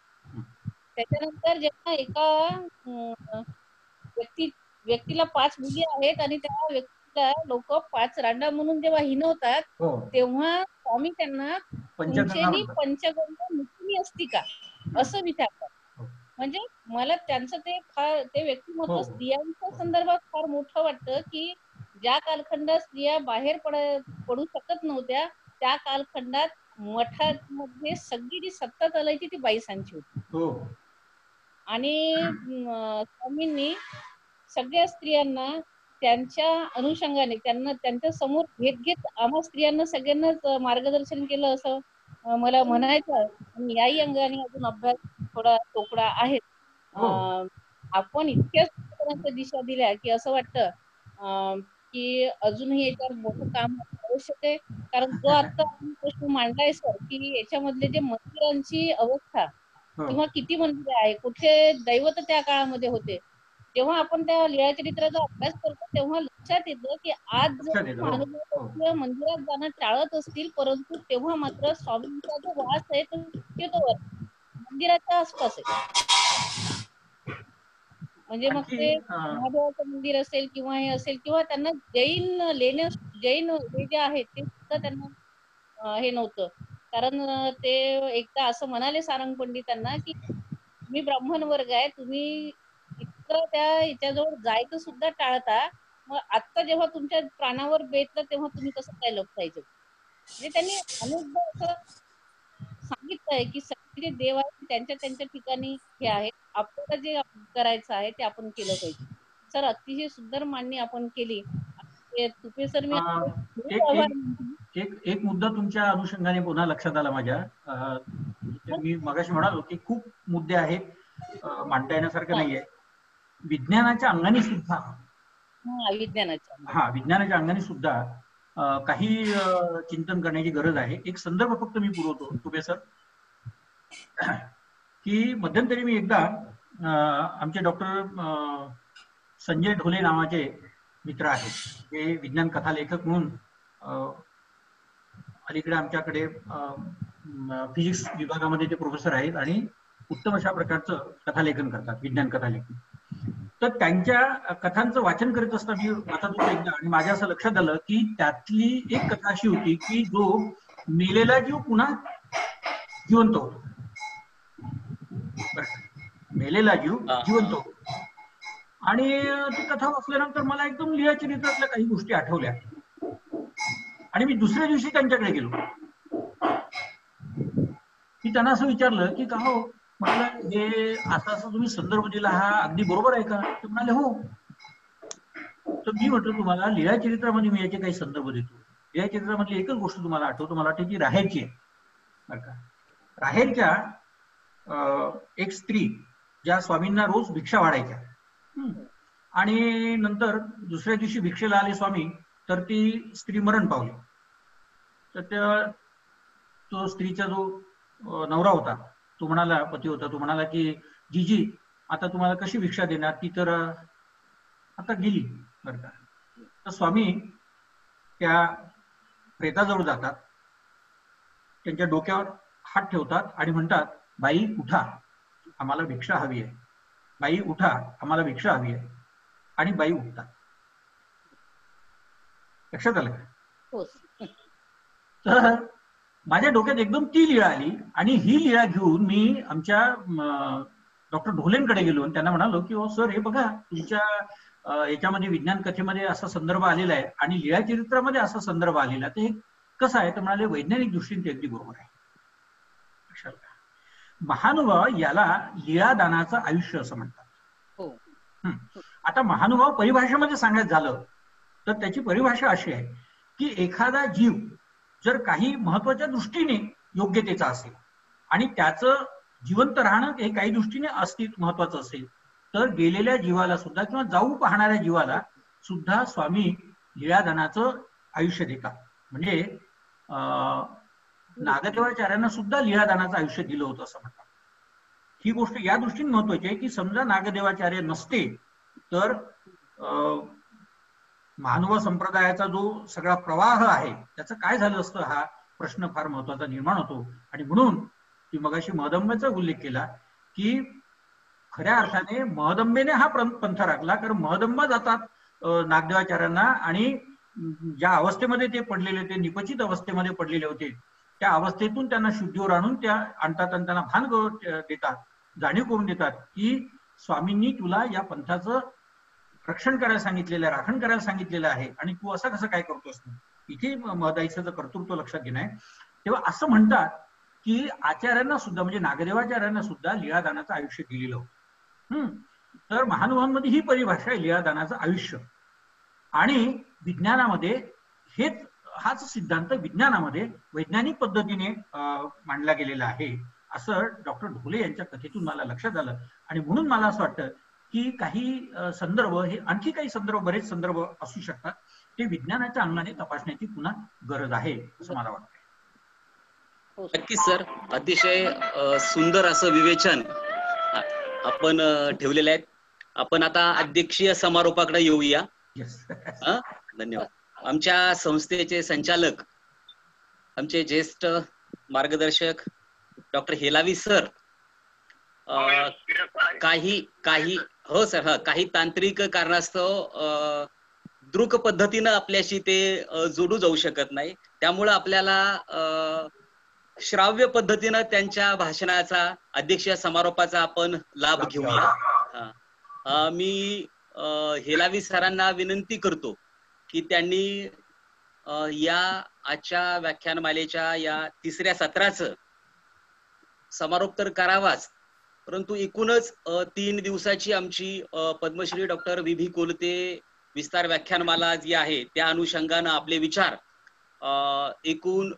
त्याच्यानंतर जेव्हा एका व्यक्तीला 5 मुली आहेत आणि त्या व्यक्तीला लोक 5 रांडा म्हणून जेव्हा हिनवतात, तेव्हा स्वामी त्यांना तुमची पंचगंगा मुक्ती असती का असं विचारतात. म्हणजे मला त्यांचं ते व्यक्तिमत्व स्त्रियांच्या संदर्भात फार मोठं वाटतं की ज्या कालखंडात स्त्रिया बाहेर पडू शकत नव्हत्या, त्या कालखंडात मठामध्ये सगळी जी सत्ता चालायची ती बाईसांची होती. आणि स्वामींनी सगळ्या स्त्रियांना त्यांच्या अनुषंगाने त्यांच्या समोर घेत आम्हा स्त्रियांना सगळ्यांनाच मार्गदर्शन केलं असं मला म्हणायचं आहे. आणि याही अंगाने अजून अभ्यास थोडा तोकडा आहे. आपण इतक्याच दिशा दिल्या की असं वाटतं की अजूनही याच्यावर मोठं काम आवश्यक आहे. कारण जो आता प्रश्न मांडलाय सर की याच्यामधले जे मंदिरांची अवस्था किंवा किती मंदिर आहे, कुठे दैवत त्या काळामध्ये होते, जेव्हा आपण त्या लीळाचरित्राचा अभ्यास करतो तेव्हा लक्षात येतं की आज जर महानुभाव मंदिरात जाणं टाळत असतील, परंतु तेव्हा मात्र स्वामींचा जो वास आहे तो मंदिराच्या आसपास आहे. म्हणजे मग ते महादेवाचं मंदिर असेल किंवा हे असेल किंवा त्यांना जैन हे जे आहेत ते सुद्धा त्यांना हे नव्हतं. कारण ते एकदा असं म्हणाले सारंग पंडितांना की तुम्ही ब्राह्मण वर्ग आहे, तुम्ही इतकं त्या याच्याजवळ जायचं सुद्धा टाळता, मग आता जेव्हा तुमच्या प्राणावर बेतलं तेव्हा तुम्ही कसं काय लपतायचं. म्हणजे त्यांनी अनेकदा असं सांगितलंय की सगळे देव आहेत त्यांच्या ठिकाणी हे आहेत, आपल्याला जे करायचं आहे ते आपण केलं पाहिजे. सर अतिशय सुंदर मांडणी आपण केली. तुपे सर मी एक मुद्दा तुमच्या अनुषंगाने पुन्हा लक्षात आला माझ्या. मी मगाशी म्हणालो की खूप मुद्दे आहेत, मांडता येण्यासारखं नाहीये. विज्ञानाच्या अंगाने सुद्धा विज्ञानाच्या अंगाने सुद्धा काही चिंतन करण्याची गरज आहे. एक संदर्भ फक्त मी पुरवतो तुपे सर, की मध्यंतरी मी एकदा आमचे डॉक्टर संजय ढोले नावाचे मित्र आहेत, ते विज्ञान कथा लेखक म्हणून अलीकडे आमच्याकडे फिजिक्स विभागामध्ये ते प्रोफेसर आहेत आणि उत्तम अशा प्रकारचं कथालेखन करतात, विज्ञान कथालेखन. तर त्यांच्या कथांचं वाचन करत असताना मी वाचत होतो एकदा आणि माझ्या असं लक्षात आलं की त्यातली एक कथा अशी होती की जो मेलेला जीव पुन्हा जिवंत होतो. मेलेला जीव जिवंत होतो. आणि ती कथा वाचल्यानंतर मला एकदम लीळाचरित्रातल्या काही गोष्टी आठवल्या आणि मी दुसऱ्या दिवशी त्यांच्याकडे गेलो. मी त्यांना असं विचारलं की का हो, म्हणाला हे असं तुम्ही संदर्भ दिला, हा अगदी बरोबर आहे का? ते म्हणाले हो. तर मी म्हटलं तुम्हाला लीळाचरित्रामध्ये मी याचे काही संदर्भ देतो. लीळाचरित्रामधली एकच गोष्ट तुम्हाला आठवतो, मला वाटते की राहेरची आहे बरं का. राहेरच्या एक स्त्री ज्या स्वामींना रोज भिक्षा वाढायच्या, आणि नंतर दुसऱ्या दिवशी भिक्षेला आले स्वामी, तर ती स्त्री मरण पावली. तर त्या तो स्त्रीचा जो नवरा होता तो म्हणाला, पती होता, तो म्हणाला की जीजी आता तुम्हाला कशी भिक्षा देणार, ती तर आता गेली बरं का. तर स्वामी त्या प्रेताजवळ जातात, त्यांच्या डोक्यावर हात ठेवतात आणि म्हणतात, बाई उठा, आम्हाला भिक्षा हवी आहे, बाई उठा, आम्हाला भिक्षा हवी आहे. आणि बाई उठतात. लक्षात आलं का? तर माझ्या डोक्यात एकदम ती लीळा आली आणि ही लीळा घेऊन मी आमच्या डॉक्टर ढोलेंकडे गेलो आणि त्यांना म्हणालो की, ओ सर, हे बघा तुमच्या याच्यामध्ये विज्ञान कथेमध्ये असा संदर्भ आलेला आहे आणि लीळा चरित्रामध्ये असा संदर्भ आलेला आहे, तर हे कसं आहे? तर म्हणाले, वैज्ञानिक दृष्टीने ते अगदी बरोबर आहे. लक्षात घ्या, महानुभाव याला लीळादानाचं आयुष्य असं म्हणतात. आता महानुभाव परिभाषेमध्ये सांगायचं झालं तर त्याची परिभाषा अशी आहे की एखादा जीव जर काही महत्वाच्या दृष्टीने योग्यतेचा असेल आणि त्याचं जिवंत राहणं हे काही दृष्टीने अस्तित्व महत्वाचं असेल, तर गेलेल्या जीवाला सुद्धा किंवा जाऊ पाहणाऱ्या जीवाला सुद्धा स्वामी लीळादानाचं आयुष्य देतात. म्हणजे नागदेवाचार्यांना सुद्धा लीळादानाचं आयुष्य दिलं होतं असं म्हणतात. ही गोष्ट या दृष्टीने महत्वाची आहे की समजा नागदेवाचार्य नसते तर महानुभाव संप्रदायाचा जो सगळा प्रवाह आहे त्याचं काय झालं असतं, हा प्रश्न फार महत्वाचा निर्माण होतो. आणि म्हणून ती मगाशी महदंबेचा उल्लेख केला की खऱ्या अर्थाने महदंबेने हा पंथ राखला, कारण महदंबा जातात नागदेवाचार्यांना आणि ज्या अवस्थेमध्ये ते पडलेले, ते निपचित अवस्थेमध्ये पडलेले होते, त्या अवस्थेतून त्यांना शुद्धीवर आणून त्या आणतात आणि त्यांना भान देतात, जाणीव करून देतात की स्वामींनी तुला या पंथाचं रक्षण करायला सांगितलेलं आहे, राखण करायला सांगितलेलं आहे आणि तू असं कसं काय करतोस. इथे महदाईचं कर्तृत्व लक्षात घेणं आहे. तेव्हा असं म्हणतात की आचार्यांना सुद्धा, म्हणजे नागदेवाचार्यांना सुद्धा लीळादानाचं आयुष्य दिलेलं होतं. तर महानुभावांमध्ये ही परिभाषा आहे लीळादानाचं आयुष्य. आणि विज्ञानामध्ये हाच सिद्धांत विज्ञानामध्ये वैज्ञानिक पद्धतीने मांडला गेलेला आहे असं डॉक्टर ढोले यांच्या कथेतून मला लक्षात आलं. आणि म्हणून मला असं वाटतं की काही संदर्भ, हे आणखी काही संदर्भ, बरेच संदर्भ असू शकतात, ते विज्ञानाच्या अंगाने तपासण्याची पुन्हा गरज आहे असं मला वाटतं. नक्कीच सर, अतिशय सुंदर असं विवेचन आपण ठेवलेलं आहे. आपण आता अध्यक्षीय समारोपाकडे येऊया. धन्यवाद. आमच्या संस्थेचे संचालक, आमचे ज्येष्ठ मार्गदर्शक डॉक्टर हेलावी सर हो सर, काही तांत्रिक कारणास्तव द्रुक पद्धतीनं आपल्याशी ते जोडू जाऊ शकत नाही, त्यामुळं आपल्याला श्राव्य पद्धतीनं त्यांच्या भाषणाचा, अध्यक्षीय समारोपाचा आपण लाभ घेऊया. मी हेलावी सरांना विनंती करतो की त्यांनी या आजच्या व्याख्यानमालेच्या या 3ऱ्या सत्राचं समारोप तर करावाच, परंतु एकूणच 3 दिवसाची आमची पद्मश्री डॉक्टर व्ही कोलते विस्तार व्याख्यानमाला जी आहे त्या अनुषंगानं आपले विचार एकूण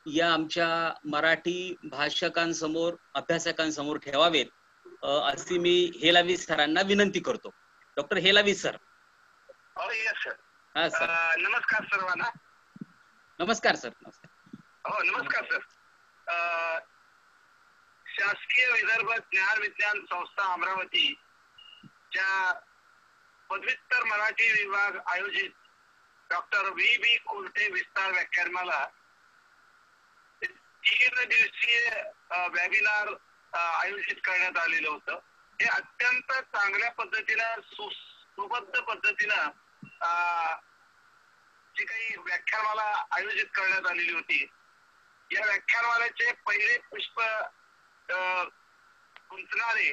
या आमच्या मराठी भाषकांसमोर, अभ्यासकांसमोर ठेवावेत अशी मी हेलावी सरांना विनंती करतो. Doctor Helavi sir. हा सर. नमस्कार सर्वांना. नमस्कार सर. हो नमस्कार सर. शासकीय विदर्भ ज्ञान विज्ञान संस्था अमरावती च्या पदव्युत्तर मराठी विभाग आयोजित डॉक्टर व्ही कोलते विस्तार व्याख्यानमाला 3 दिवसीय वेबिनार आयोजित करण्यात आलेलं होतं. हे अत्यंत चांगल्या पद्धतीनं, सुबद्ध पद्धतीनं जी काही व्याख्यानमाला आयोजित करण्यात आलेली होती, या व्याख्यानमालेचे पहिले पुष्प गुंतणारे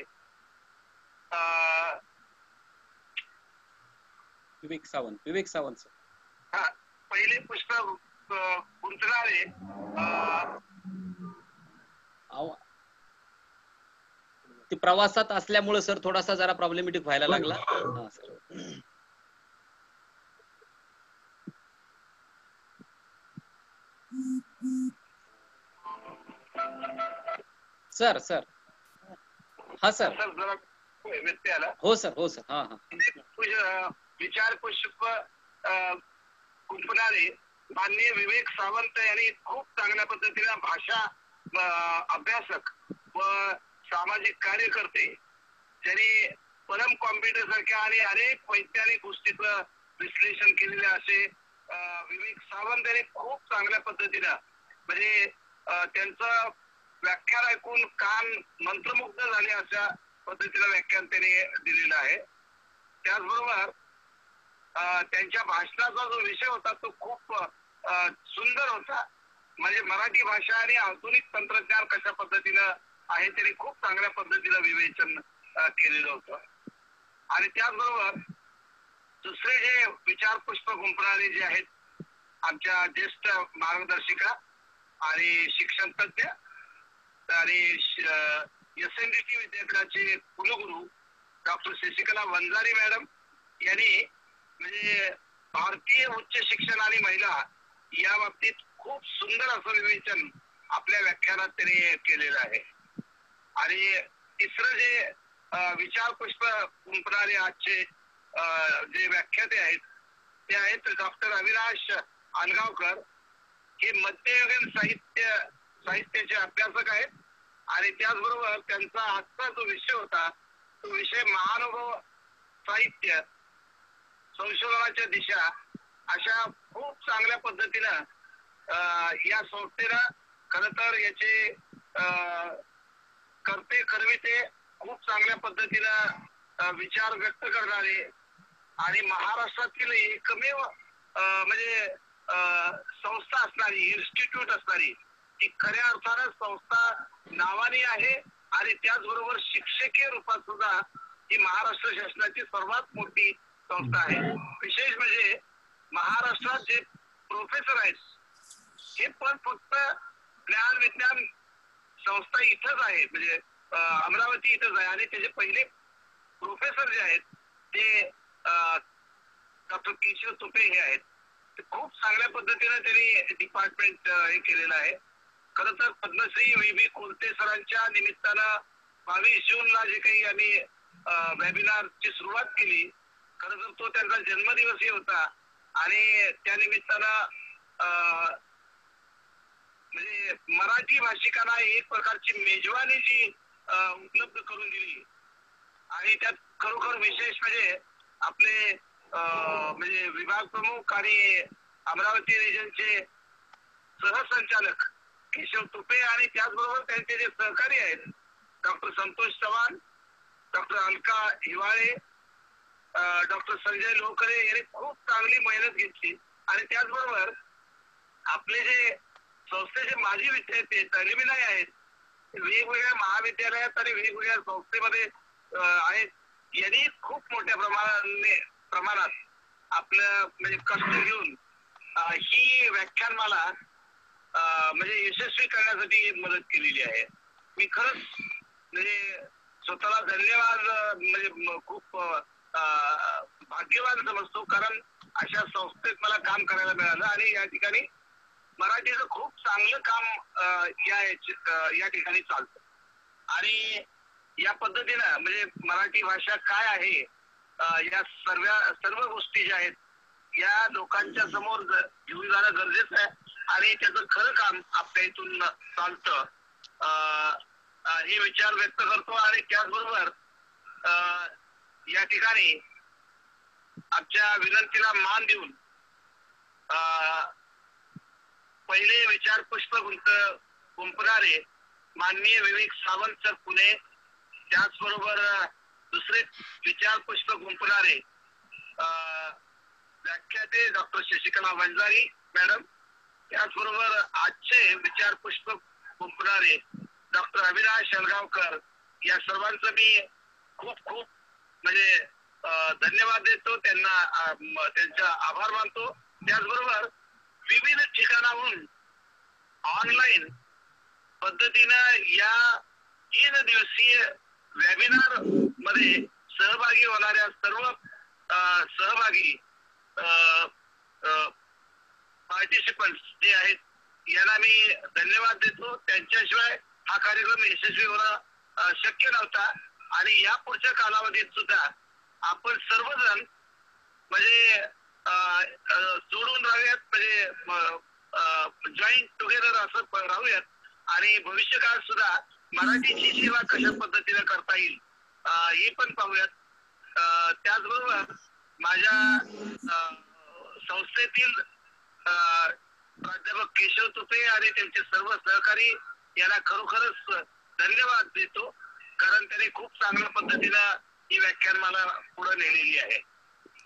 विवेक सावंत सर. हा, पहिले पुष्प गुंतणारे ते प्रवासात असल्यामुळे सर थोडासा जरा प्रॉब्लेमॅटिक व्हायला लागला. सर. हा सर. व्यत्यय आला. हो सर, हो सर. हा विचार पुष्प गुंफणारे माननीय विवेक सावंत यांनी खूप चांगल्या पद्धतीने भाषा अभ्यासक व सामाजिक कार्यकर्ते ज्यांनी परम कॉम्प्युटर सारख्या आणि अनेक वैज्ञानिक गोष्टीचं विश्लेषण केलेले असे विवेक सावंत यांनी खूप चांगल्या पद्धतीनं म्हणजे त्यांचं व्याख्यान ऐकून कान मंत्रमुग्ध झाले अशा पद्धतीनं व्याख्यान त्यांनी दिलेलं आहे. त्याचबरोबर त्यांच्या भाषणाचा जो विषय होता तो खूप सुंदर होता. म्हणजे मराठी भाषा आणि आधुनिक तंत्रज्ञान कशा पद्धतीनं आहे त्यांनी खूप चांगल्या पद्धतीनं विवेचन केलेलं होतं. आणि त्याचबरोबर दुसरे जे विचार पुष्प गुंफणारे जे आहेत आमच्या ज्येष्ठ मार्गदर्शिका आणि शिक्षण तज्ञ आणि SNDT विद्यापीठाचे कुलगुरू डॉक्टर शशिकला वंजारी मॅडम यांनी म्हणजे भारतीय उच्च शिक्षण आणि महिला या बाबतीत खूप सुंदर असं विवेचन आपल्या व्याख्यानात त्यांनी केलेलं आहे. आणि तिसरं जे विचार पुष्प गुंफणारे आजचे जे व्याख्याते आहेत ते आहेत डॉक्टर अविनाश अनगावकर. हे मध्ययुगीन साहित्याचे अभ्यासक आहेत आणि त्याचबरोबर त्यांचा आजचा जो विषय होता तो विषय महानुभव साहित्य संशोधनाच्या दिशा अशा खूप चांगल्या पद्धतीनं या संस्थेनं खर तर याचे करते करविते खूप चांगल्या पद्धतीनं विचार व्यक्त करणारे आणि महाराष्ट्रातील एकमेव म्हणजे संस्था असणारी इन्स्टिट्यूट असणारी ती खऱ्या अर्थानं संस्था नावाने आहे आणि त्याचबरोबर शिक्षकीय रूपात सुद्धा ही महाराष्ट्र शासनाची सर्वात मोठी संस्था आहे. विशेष म्हणजे महाराष्ट्रात जे प्रोफेसर आहेत हे पण फक्त ज्ञान विज्ञान संस्था इथंच आहे म्हणजे अमरावती इथंच आहे आणि त्याचे पहिले प्रोफेसर जे आहेत ते डॉक्टर केशव तुपे हे आहेत. खूप चांगल्या पद्धतीने त्यांनी डिपार्टमेंट हे केलेलं आहे. खरं तर पद्मश्री VB कोलते सरांच्या निमित्तानं 22 जूनला जे काही आम्ही वेबिनारची सुरुवात केली खरं तर तो त्यांचा जन्मदिवसही होता आणि त्या निमित्तानं म्हणजे मराठी भाषिकांना एक प्रकारची मेजवानी जी उपलब्ध करून दिली आणि त्यात खरोखर विशेष म्हणजे आपले म्हणजे विभाग प्रमुख आणि अमरावती रिजनचे सहसंचालक केशव तुपे आणि त्याचबरोबर त्यांचे जे सहकारी आहेत doctor Santosh Chavan, doctor Alka Hiwale, doctor Sanjay लोकरे यांनी खूप चांगली मेहनत घेतली आणि त्याचबरोबर आपले जे संस्थेचे माजी विद्यार्थी तलिमिनाय आहेत वेगवेगळ्या महाविद्यालयात आणि वेगवेगळ्या संस्थेमध्ये आहेत यांनी खूप मोठ्या प्रमाणात आपलं म्हणजे कष्ट घेऊन ही व्याख्यानमाला म्हणजे यशस्वी करण्यासाठी मदत केलेली आहे. मी खरंच म्हणजे स्वतःला धन्यवाद म्हणजे खूप भाग्यवान समजतो कारण अशा संस्थेत मला काम करायला मिळालं आणि या ठिकाणी मराठीचं खूप चांगलं काम या ठिकाणी चालतं आणि या पद्धतीनं म्हणजे मराठी भाषा काय आहे या सर्व गोष्टी ज्या आहेत या लोकांच्या समोर घेऊन जाणं गरजेचं आहे आणि त्याचं खरं काम आपल्या इथून चालतं हे विचार व्यक्त करतो आणि त्याचबरोबर या ठिकाणी आमच्या विनंतीला मान देऊन पहिले विचार पुष्प गुंफणारे माननीय विवेक सावंत सर पुणे त्याचबरोबर दुसरे विचार पुष्प गुंफणारे व्याख्याते डॉक्टर शशिकला वंजारी मॅडम त्याचबरोबर आजचे विचार पुष्प गुंफणारे डॉक्टर अविनाश अनगावकर या सर्वांचं मी खूप खूप म्हणजे धन्यवाद देतो त्यांना त्यांचा आभार मानतो. त्याचबरोबर विविध ठिकाणाहून ऑनलाईन पद्धतीनं या 3 दिवसीय वेबिनार मध्ये सहभागी होणाऱ्या सर्व सहभागी पार्टिसिपंट्स जे आहेत यांना मी धन्यवाद देतो. त्यांच्याशिवाय हा कार्यक्रम यशस्वी होणं शक्य नव्हता आणि या पुढच्या कालावधीत सुद्धा आपण सर्वजण म्हणजे जोडून राहूयात, म्हणजे जॉईंट टुगेदर असं राहूयात आणि भविष्यकाळात सुद्धा मराठीची सेवा कशा पद्धतीने करता येईल हे पण पाहूयात. त्याचबरोबर माझ्या संस्थेतील प्राध्यापक केशव तुपे आणि त्यांचे सर्व सहकारी यांना खरोखरच धन्यवाद देतो, कारण त्यांनी खूप चांगल्या पद्धतीनं ही व्याख्यानमाला पुढे नेलेली आहे.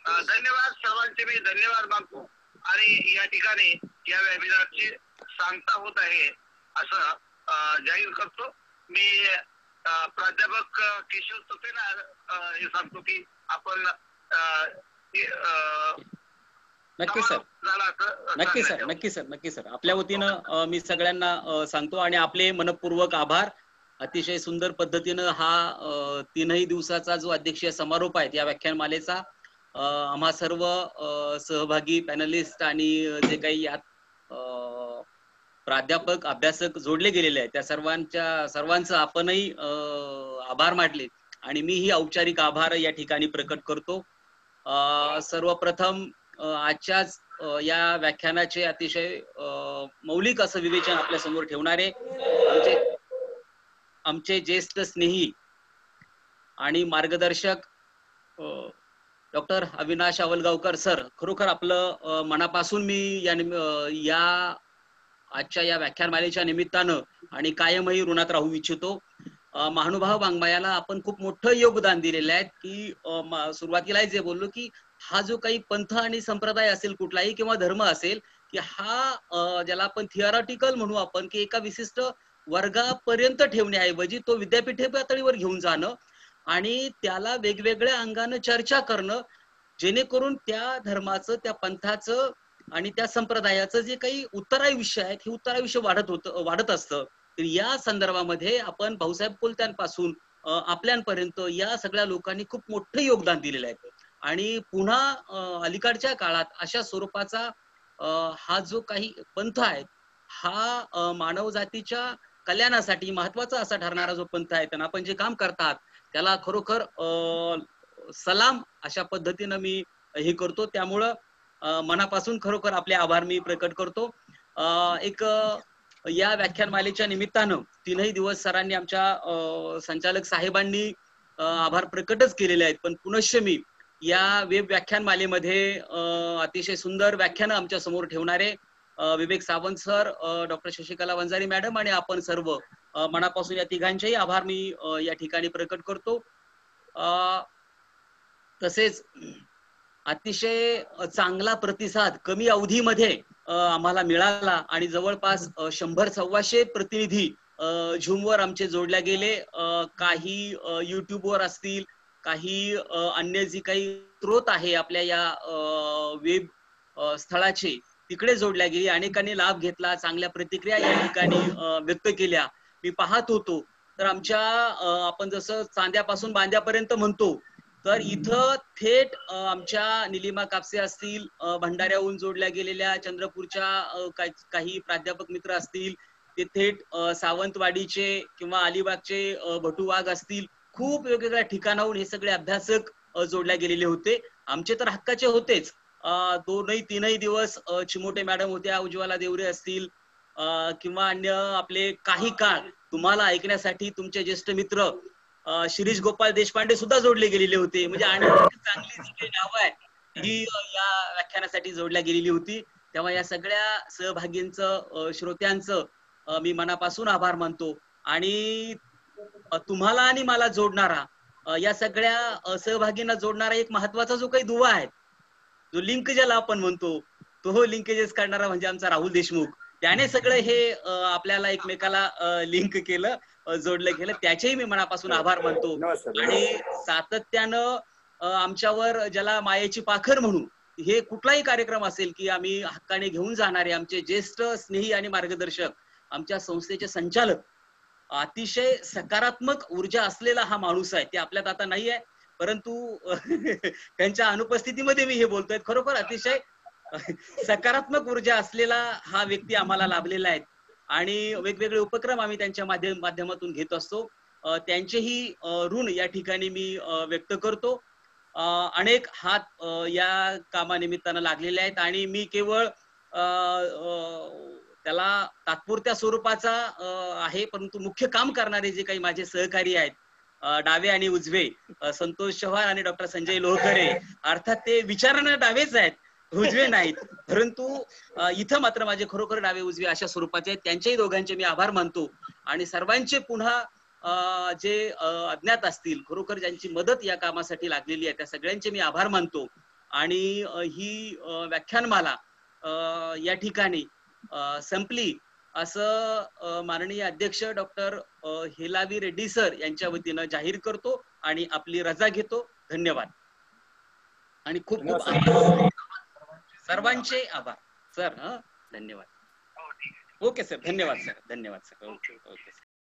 धन्यवाद सर्वांचे मी धन्यवाद मानतो आणि या ठिकाणी या वेबिनारची सांगता होत आहे असं जाहीर करतो. मी प्राध्यापक केशव तुपेला हे सांगतो की आपण नक्की सर, नक्की सर. आपल्या वतीनं मी सगळ्यांना सांगतो आणि आपले मनपूर्वक आभार. अतिशय सुंदर पद्धतीनं हा 3 दिवसाचा जो अध्यक्षीय समारोप आहे या व्याख्यानमालेचा आम्हा सर्व सहभागी पॅनलिस्ट आणि जे काही यात प्राध्यापक अभ्यासक जोडले गेलेले आहेत त्या सर्वांचं आपणही आभार मानले आणि मी ही औपचारिक आभार या ठिकाणी प्रकट करतो. सर्वप्रथम आजच्याच या व्याख्यानाचे अतिशय मौलिक असं विवेचन आपल्या समोर ठेवणारे आमचे ज्येष्ठ स्नेही आणि मार्गदर्शक डॉक्टर अविनाश आवलगावकर सर, खरोखर आपलं मनापासून मी या आजच्या या व्याख्यानमालेच्या निमित्तानं आणि कायमही ऋणात राहू इच्छितो. महानुभाव वाङ्मयाला आपण खूप मोठं योगदान दिलेलं आहे की सुरुवातीला जे बोललो की हा जो काही पंथ आणि संप्रदाय असेल कुठलाही किंवा धर्म असेल की हा ज्याला आपण थिअरॉटिकल म्हणू आपण की एका विशिष्ट वर्गापर्यंत ठेवण्याऐवजी तो विद्यापीठ पातळीवर घेऊन जाणं आणि त्याला वेगवेगळ्या अंगानं चर्चा करणं, जेणेकरून त्या धर्माचं, त्या पंथाचं आणि त्या संप्रदायाचं जे काही उत्तरायुष्य आहेत हे उत्तरायुष्य वाढत असतं. तर या संदर्भामध्ये आपण भाऊसाहेब कोलत्यांपासून आपल्यापर्यंत या सगळ्या लोकांनी खूप मोठं योगदान दिलेलं आहे आणि पुन्हा अलीकडच्या काळात अशा स्वरूपाचा हा जो काही पंथ आहे हा मानव जातीच्या कल्याणासाठी महत्वाचा असा ठरणारा जो पंथ आहे त्यांना आपण जे काम करतात त्याला खरोखर सलाम अशा पद्धतीनं मी हे करतो. त्यामुळं मनापासून खरोखर आपले आभार मी प्रकट करतो. एक या व्याख्यानमालेच्या निमित्तानं 3 दिवस सरांनी आमच्या संचालक साहेबांनी आभार प्रकटच केलेले आहेत, पण पुनश्च मी या वेब व्याख्यानमालेमध्ये अतिशय सुंदर व्याख्यानं आमच्या समोर ठेवणारे Vivek Sawant sir, doctor Shashikala Vanjari madam आणि आपण सर्व मनापासून या तिघांचेही आभार मी या ठिकाणी प्रकट करतो. तसेच अतिशय चांगला प्रतिसाद कमी अवधीमध्ये आम्हाला मिळाला आणि जवळपास 100-125 प्रतिनिधी झूमवर आमचे जोडल्या गेले. काही युट्यूबवर असतील, काही अन्य जी काही स्रोत आहे आपल्या या वेब स्थळाचे तिकडे जोडल्या गेली. अनेकांनी लाभ घेतला, चांगल्या प्रतिक्रिया या ठिकाणी व्यक्त केल्या मी पाहत होतो. तर आमच्या आपण जसं चांद्यापासून बांद्यापर्यंत म्हणतो तर इथं थेट आमच्या निलिमा कापसे असतील, भंडाऱ्याहून जोडल्या गेलेल्या चंद्रपूरच्या काही प्राध्यापक मित्र असतील, ते थेट सावंतवाडीचे किंवा अलिबागचे भटू वाघ असतील, खूप वेगवेगळ्या ठिकाणाहून हे सगळे अभ्यासक जोडल्या गेलेले होते. आमचे तर हक्काचे होतेच. 2-3 दिवस चिमोटे मॅडम होत्या, उज्ज्वला देवरे असतील किंवा अन्य आपले काही काळ तुम्हाला ऐकण्यासाठी तुमचे ज्येष्ठ मित्र शिरीष गोपाळ देशपांडे सुद्धा जोडले गेलेले होते. म्हणजे आणि चांगली जी काही नावं आहे ही या व्याख्यानासाठी जोडल्या गेलेली होती. तेव्हा या सगळ्या सहभागींचं, श्रोत्यांचं मी मनापासून आभार मानतो आणि तुम्हाला आणि मला जोडणारा, या सगळ्या सहभागींना जोडणारा एक महत्वाचा जो काही दुवा आहे, जो लिंक ज्याला आपण म्हणतो, तो लिंकेजेस करणारा म्हणजे आमचा राहुल देशमुख. त्याने सगळं हे आपल्याला एकमेकाला लिंक केलं, जोडलं गेलं, त्याचेही मी मनापासून आभार मानतो. आणि सातत्यानं आमच्यावर ज्याला मायेची पाखर म्हणू, हे कुठलाही कार्यक्रम असेल की आम्ही हक्काने घेऊन जाणारे आमचे ज्येष्ठ स्नेही आणि मार्गदर्शक, आमच्या संस्थेचे संचालक, अतिशय सकारात्मक ऊर्जा असलेला हा माणूस आहे. ते आपल्यात आता नाही आहे, परंतु त्यांच्या अनुपस्थितीमध्ये मी हे बोलतोय. खरोखर अतिशय सकारात्मक ऊर्जा असलेला हा व्यक्ती आम्हाला लाभलेला आहे आणि वेगवेगळे उपक्रम आम्ही त्यांच्या माध्यमातून घेत असतो. त्यांचेही ऋण या ठिकाणी मी व्यक्त करतो. अनेक हात या कामानिमित्तानं लागलेले आहेत आणि मी केवळ त्याला तात्पुरत्या स्वरूपाचा आहे, परंतु मुख्य काम करणारे जे काही माझे सहकारी आहेत, डावे आणि उजवे, संतोष चव्हाण आणि डॉक्टर संजय लोहकरे, अर्थात ते विचाराने डावेच आहेत, उजवे नाहीत, परंतु इथं मात्र माझे खरोखर डावे उजवे अशा स्वरूपाचे आहेत. त्यांच्याही दोघांचे मी आभार मानतो आणि सर्वांचे पुन्हा जे अज्ञात असतील, खरोखर ज्यांची मदत या कामासाठी लागलेली आहे, त्या सगळ्यांचे मी आभार मानतो. आणि ही व्याख्यानमाला या ठिकाणी संपली असं माननीय अध्यक्ष डॉक्टर हेलावी रेड्डी सर यांच्या वतीनं जाहीर करतो आणि आपली रजा घेतो. धन्यवाद आणि खूप खूप आभार, सर्वांचे आभार सर. धन्यवाद. ओके सर, धन्यवाद सर, धन्यवाद सर. Okay okay.